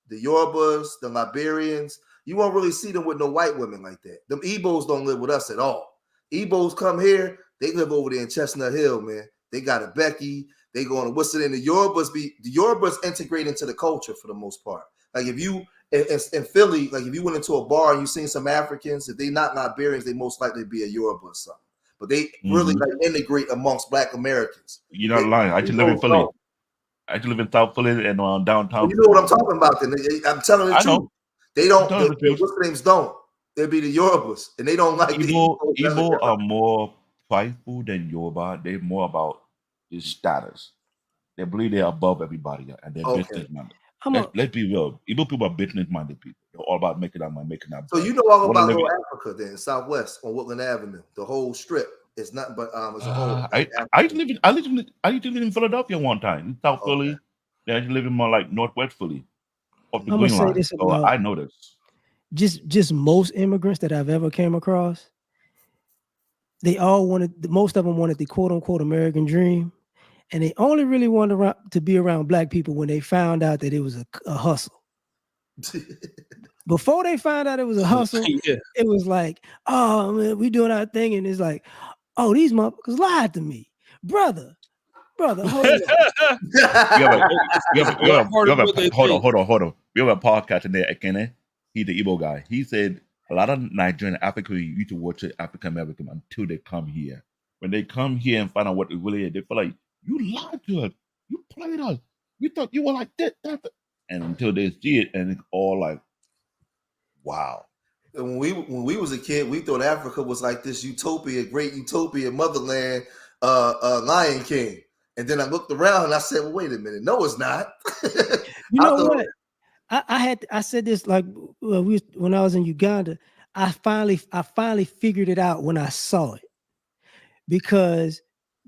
The Yorubas, the Liberians, you won't really see them with no white women like that. Them Igbos don't live with us at all. Igbos come here, they live over there in Chestnut Hill, man. They got a Becky. They going to whistle in. The Yorubas integrate into the culture for the most part. Like if you in Philly, like if you went into a bar and you seen some Africans, if they not Liberians, they most likely be a Yoruba or something. But they really like integrate amongst Black Americans. You're not lying. I actually live in Philly. I actually live in South Philly and downtown. You know what I'm talking about? Then I'm telling the truth. They don't. What's the names don't? They'd be the Yorubas, and they don't like Igbo are more prideful than Yoruba. They're more about his status. They believe they're above everybody and they're business minded. Let's be real. Igbo people are business minded people. They're all about making that money, making that. So you know all about Little Africa then, Southwest on Woodland Avenue, the whole strip. It's nothing but it's a whole. I used to live in Philadelphia one time in South Philly. Then I used to live in more like Northwest Philly, off the Green Line. So I know this. Just most immigrants that I've ever came across, most of them wanted the quote unquote American dream, and they only really wanted to be around black people when they found out that it was a hustle. Before they found out it was a hustle, it was like, oh man, we doing our thing, and it's like, oh, these motherfuckers lied to me, brother, hold on. Hold on. We have a podcast in there, Ekene. He's the Igbo guy. He said a lot of Nigerian African used to watch African American until they come here. When they come here and find out what it really is, they feel like you lied to us, you played us, we thought you were like that, and until they see it, and it's all like, wow. When we was a kid, we thought Africa was like this utopia, great utopia, motherland, Lion King. And then I looked around and I said, well, wait a minute. No, it's not. You know what? I said this like when I was in Uganda. I finally figured it out when I saw it, because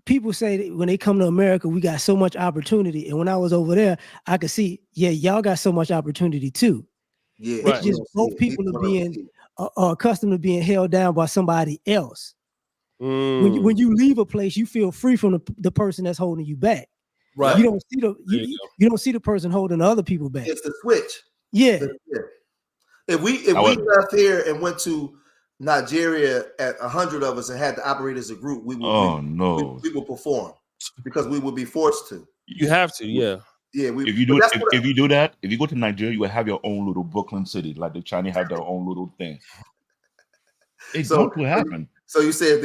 people say that when they come to America, we got so much opportunity. And when I was over there, I could see, yeah, y'all got so much opportunity too. Yeah, It's Right. just both people are being accustomed to being held down by somebody else. When you leave a place, you feel free from the person that's holding you back. Right. You don't see There you you don't see the person holding the other people back. It's the switch. Yeah. If we left here and went to Nigeria at 100 of us and had to operate as a group, we would perform because we would be forced to. You have to, yeah. Yeah, if you do that, if you go to Nigeria, you will have your own little Brooklyn city, like the Chinese have their own little thing. It's going to happen. So you say if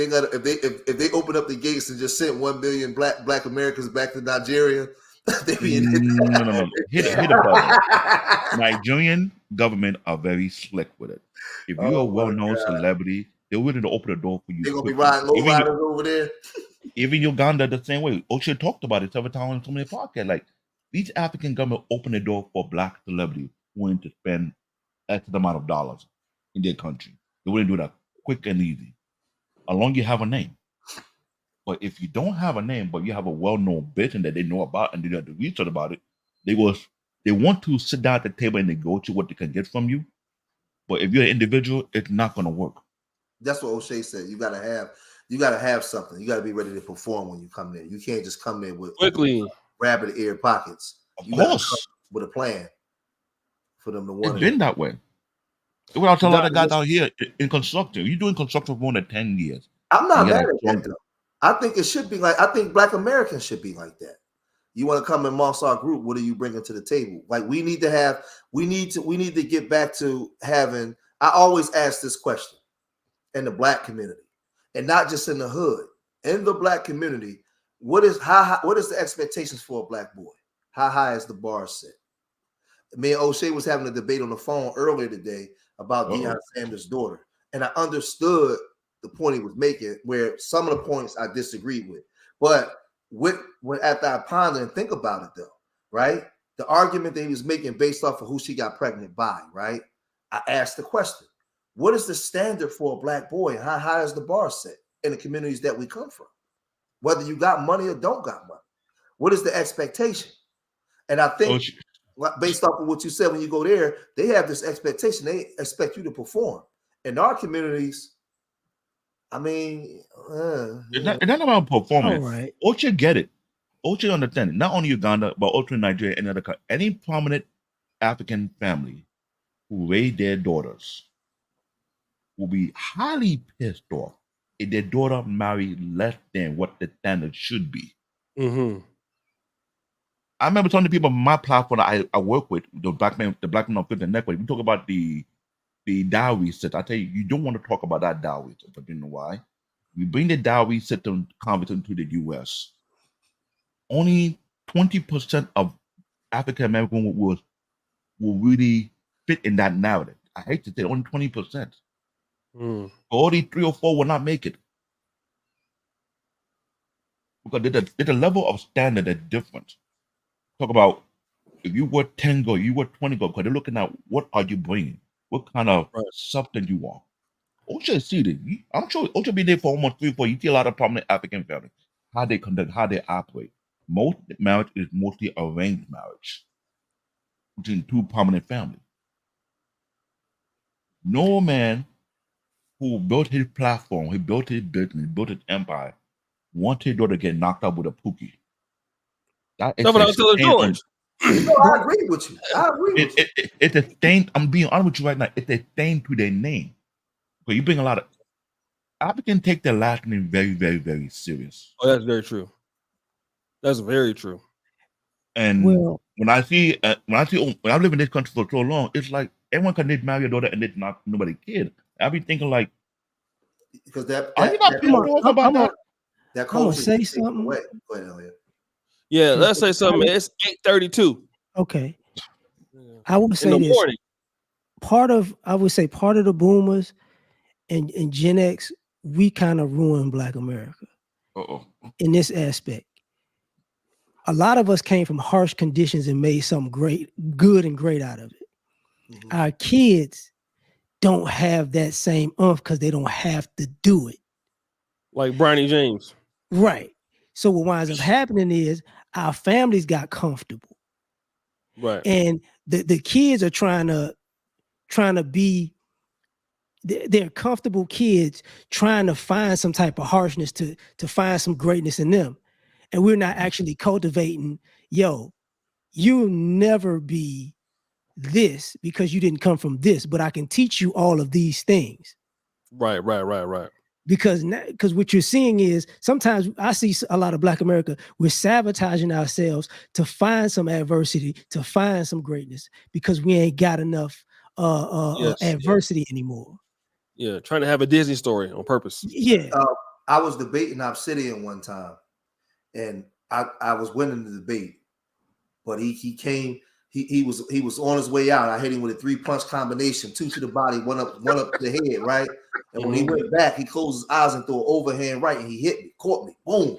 they open up the gates and just sent 1 million black Americans back to Nigeria, they be in no. Hit the problem. Nigerian government are very slick with it. If you're a well-known celebrity, they're willing to open the door for you. They're gonna be riding low riders over there. Even Uganda the same way. Osha talked about it several times on so many podcasts. Like, these African government open the door for black celebrities willing to spend X amount of dollars in their country. They wouldn't do that quick and easy, as long as you have a name. But if you don't have a name, but you have a well-known business that they know about and they do the research about it, they want to sit down at the table and negotiate what they can get from you. But if you're an individual, it's not going to work. That's what O'Shea said. You gotta have something. You gotta be ready to perform when you come there. You can't just come there with quickly rabbit ear pockets. Of course, with a plan for them to want. It's been that way. What I tell a lot of guys out here in construction, you're doing construction for more than 10 years. I'm not mad at that though. I think it should be like, I think Black Americans should be like that. You want to come amongst our group, what are you bringing to the table? Like we need to get back to having, I always ask this question in the Black community, and not just in the hood, in the Black community, what is the expectations for a Black boy? How high is the bar set? Me and O'Shea was having a debate on the phone earlier today about Deion Sanders' daughter. And I understood the point he was making, where some of the points I disagreed with. But after I ponder and think about it though, right? The argument that he was making based off of who she got pregnant by, right? I asked the question, what is the standard for a Black boy? And how high is the bar set in the communities that we come from? Whether you got money or don't got money. What is the expectation? And I think based off of what you said, when you go there, they have this expectation. They expect you to perform. In our communities, I mean, it's not about performance. Right. Ocha get it. Ocha understand it. Not only Uganda, but also in Nigeria and other countries. Any prominent African family who raise their daughters will be highly pissed off if their daughter marry less than what the standard should be. Mm-hmm. I remember telling the people on my platform that I work with, the Black Men on Fifth and Network, we talk about the dowry system. I tell you, you don't want to talk about that dowry system, but you know why? We bring the dowry system conversation to the U.S. Only 20% of African Americans will really fit in that narrative. I hate to say only 20%. Only 3 or 4 will not make it. Because there's a level of standard that's different. Talk about if you were 10 gold, you were 20 gold, because they're looking at what are you bringing, what kind of substance you are. Ocha see it. I'm sure Ocha been there for almost 3 or 4. You see a lot of prominent African families, how they conduct, how they operate. Most marriage is mostly arranged marriage between 2 prominent families. No man who built his platform, he built his business, built his empire, wants his daughter to get knocked out with a pookie. That's what I was telling George. No, I agree with you. It's a stain. I'm being honest with you right now. It's a stain to their name. But you bring a lot of Africans take their last name very, very, very serious. Oh, that's very true. That's very true. And when I live in this country for so long, it's like everyone can marry a daughter and it's not nobody kid. I be thinking like, because that are you not pissed off about that? That I'm gonna say something. Go ahead, Elliot. Yeah, let's say something. It's 8:32. Okay. I would say in the this. morning. Part of the boomers and Gen X, we kind of ruined Black America in this aspect. A lot of us came from harsh conditions and made something good and great out of it. Mhm. Our kids don't have that same oomph because they don't have to do it. Like Bronny James. Right. So what winds up happening is our families got comfortable. Right. And the kids are trying to be, they're comfortable kids trying to find some type of harshness to find some greatness in them. And we're not actually cultivating, you'll never be this because you didn't come from this, but I can teach you all of these things. Right. Because what you're seeing is sometimes I see a lot of Black America, we're sabotaging ourselves to find some adversity, to find some greatness because we ain't got enough adversity anymore. Yeah, trying to have a Disney story on purpose. Yeah. I was debating Obsidian one time, and I was winning the debate, but he came. He was on his way out. I hit him with a 3-punch combination, 2 to the body, one up to the head, right? And when he went back, he closed his eyes and threw an overhand right, and he hit me, caught me, boom.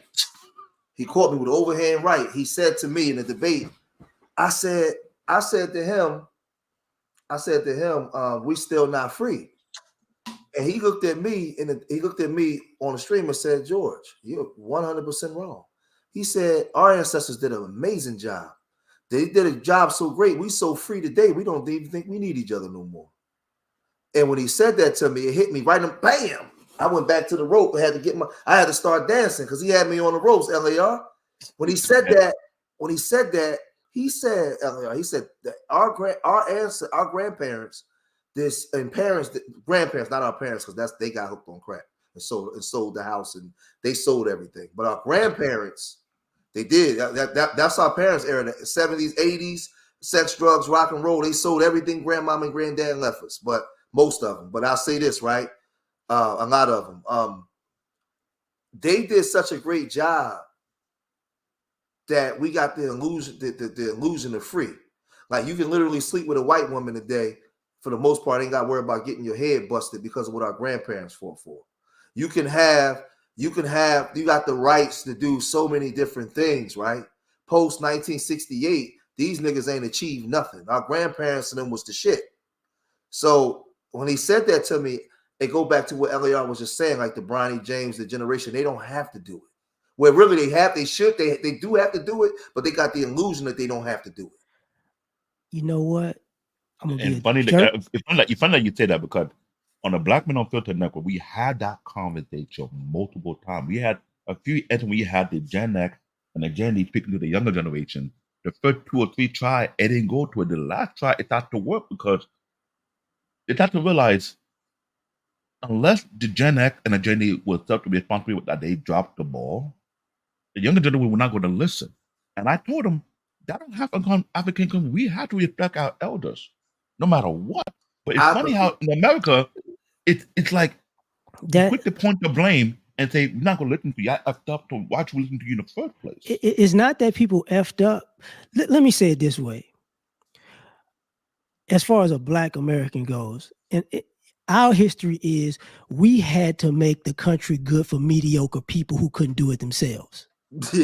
He caught me with an overhand right. He said to me in the debate, I said to him, we still not free. And he looked at me on the stream and said, George, you're 100% wrong. He said, our ancestors did an amazing job. They did a job so great. We so free today. We don't even think we need each other no more. And when he said that to me, it hit me right in bam. I went back to the rope and I had to start dancing because he had me on the ropes, LAR. When he said that, he said, LAR, he said that our grandparents, grandparents, not our parents, because they got hooked on crack and sold the house and they sold everything. But our grandparents, they did. That's our parents' era, the 70s, 80s, sex, drugs, rock and roll. They sold everything grandmom and granddad left us, but most of them. But I'll say this, right? A lot of them. They did such a great job that we got the illusion of free. Like you can literally sleep with a white woman today. For the most part, ain't got to worry about getting your head busted because of what our grandparents fought for. You got the rights to do so many different things, right? Post 1968, these niggas ain't achieved nothing. Our grandparents and them was the shit. So when he said that to me, it go back to what LAR was just saying, like the Bronny James, the generation, they don't have to do it. Where really they do have to do it, but they got the illusion that they don't have to do it. You know what? I'm gonna be And funny that you say that because on the Black Men Unfiltered Network, we had that conversation multiple times. We had a few, and we had the Gen X and the Gen D speaking to the younger generation. The first 2 or 3 try, it didn't go to it. The last try, it had to work because it had to realize unless the Gen X and the Gen D were self to be responsible that they dropped the ball, the younger generation were not going to listen. And I told them that don't have African country. We have to respect our elders, no matter what. But it's funny how in America, it's like that quick to point the blame and say we're not going to listen to you. I effed up. To why should we listen to you in the first place? it's not that people effed up. Let me say it this way. As far as a Black American goes, and our history is we had to make the country good for mediocre people who couldn't do it themselves. So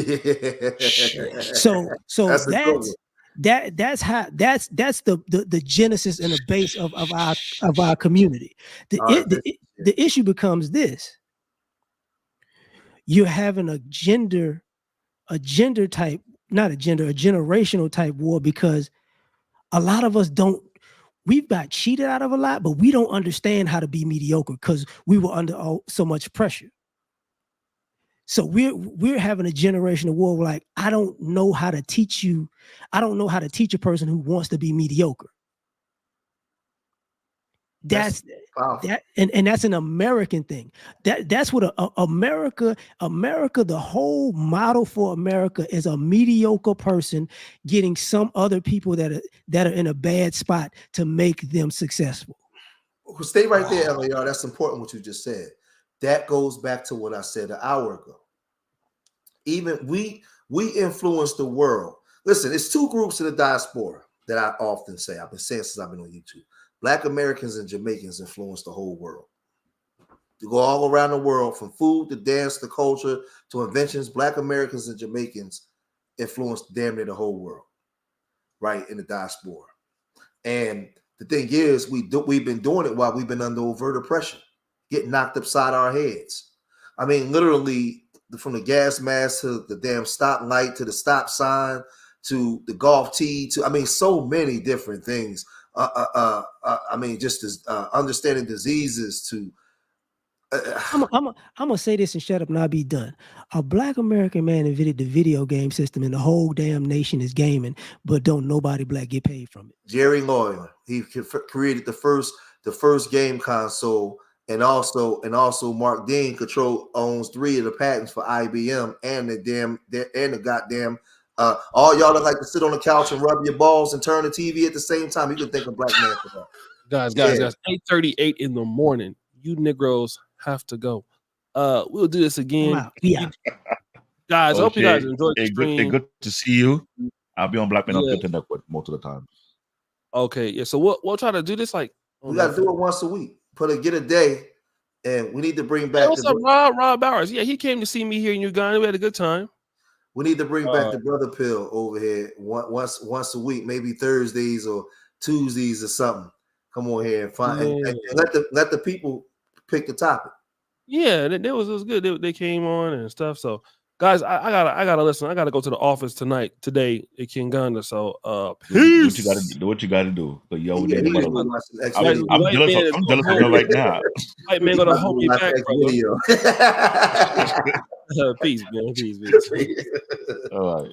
that's the genesis and the base of our community. The issue becomes this: you're having a generational type war because a lot of us we've got cheated out of a lot, but we don't understand how to be mediocre because we were under so much pressure. So we're having a generational war where, like, I don't know how to teach you. I don't know how to teach a person who wants to be mediocre. That's and that's an American thing. That's what America, the whole model for America is a mediocre person getting some other people that are in a bad spot to make them successful. Stay right there, LAR. That's important what you just said. That goes back to what I said an hour ago. Even we influence the world. Listen, it's 2 groups in the diaspora that I often say. I've been saying since I've been on YouTube. Black Americans and Jamaicans influence the whole world. To go all around the world, from food to dance to culture to inventions, Black Americans and Jamaicans influence damn near the whole world, right, in the diaspora. And The thing is, we've been doing it while we've been under overt oppression, getting knocked upside our heads. I mean, literally, from the gas mask to the damn stoplight to the stop sign to the golf tee to, I mean, so many different things. I mean, just as understanding diseases to. I'm gonna say this and shut up and I'll be done. A Black American man invented the video game system and the whole damn nation is gaming, but don't nobody black get paid from it. Jerry Lawler, he created the first game console, and also Mark Dean owns 3 of the patents for IBM and the goddamn all y'all that like to sit on the couch and rub your balls and turn the TV at the same time. You can thank a black man for that. Guys, 8:38 in the morning. You Negroes have to go. We'll do this again. Yeah. Guys, I hope you guys enjoyed the stream. Good to see you. I'll be on Black Men Up Good Network most of the time. Okay, yeah. So we'll try to do this like we got to do it once a week. Get a day, and we need to bring back. What's up, Rob Bowers? Yeah, he came to see me here in Uganda. We had a good time. We need to bring back the Brother Pill over here once a week, maybe Thursdays or Tuesdays or something. Come on here and find and let the people pick the topic. Yeah, it was good. They came on and stuff. So, guys, I gotta listen. I gotta go to the office today in Kinganda. So, peace. Do what you gotta do. But yo, I'm jealous of her right now. White man gonna hold me back, brother. Peace, man. Peace. All right.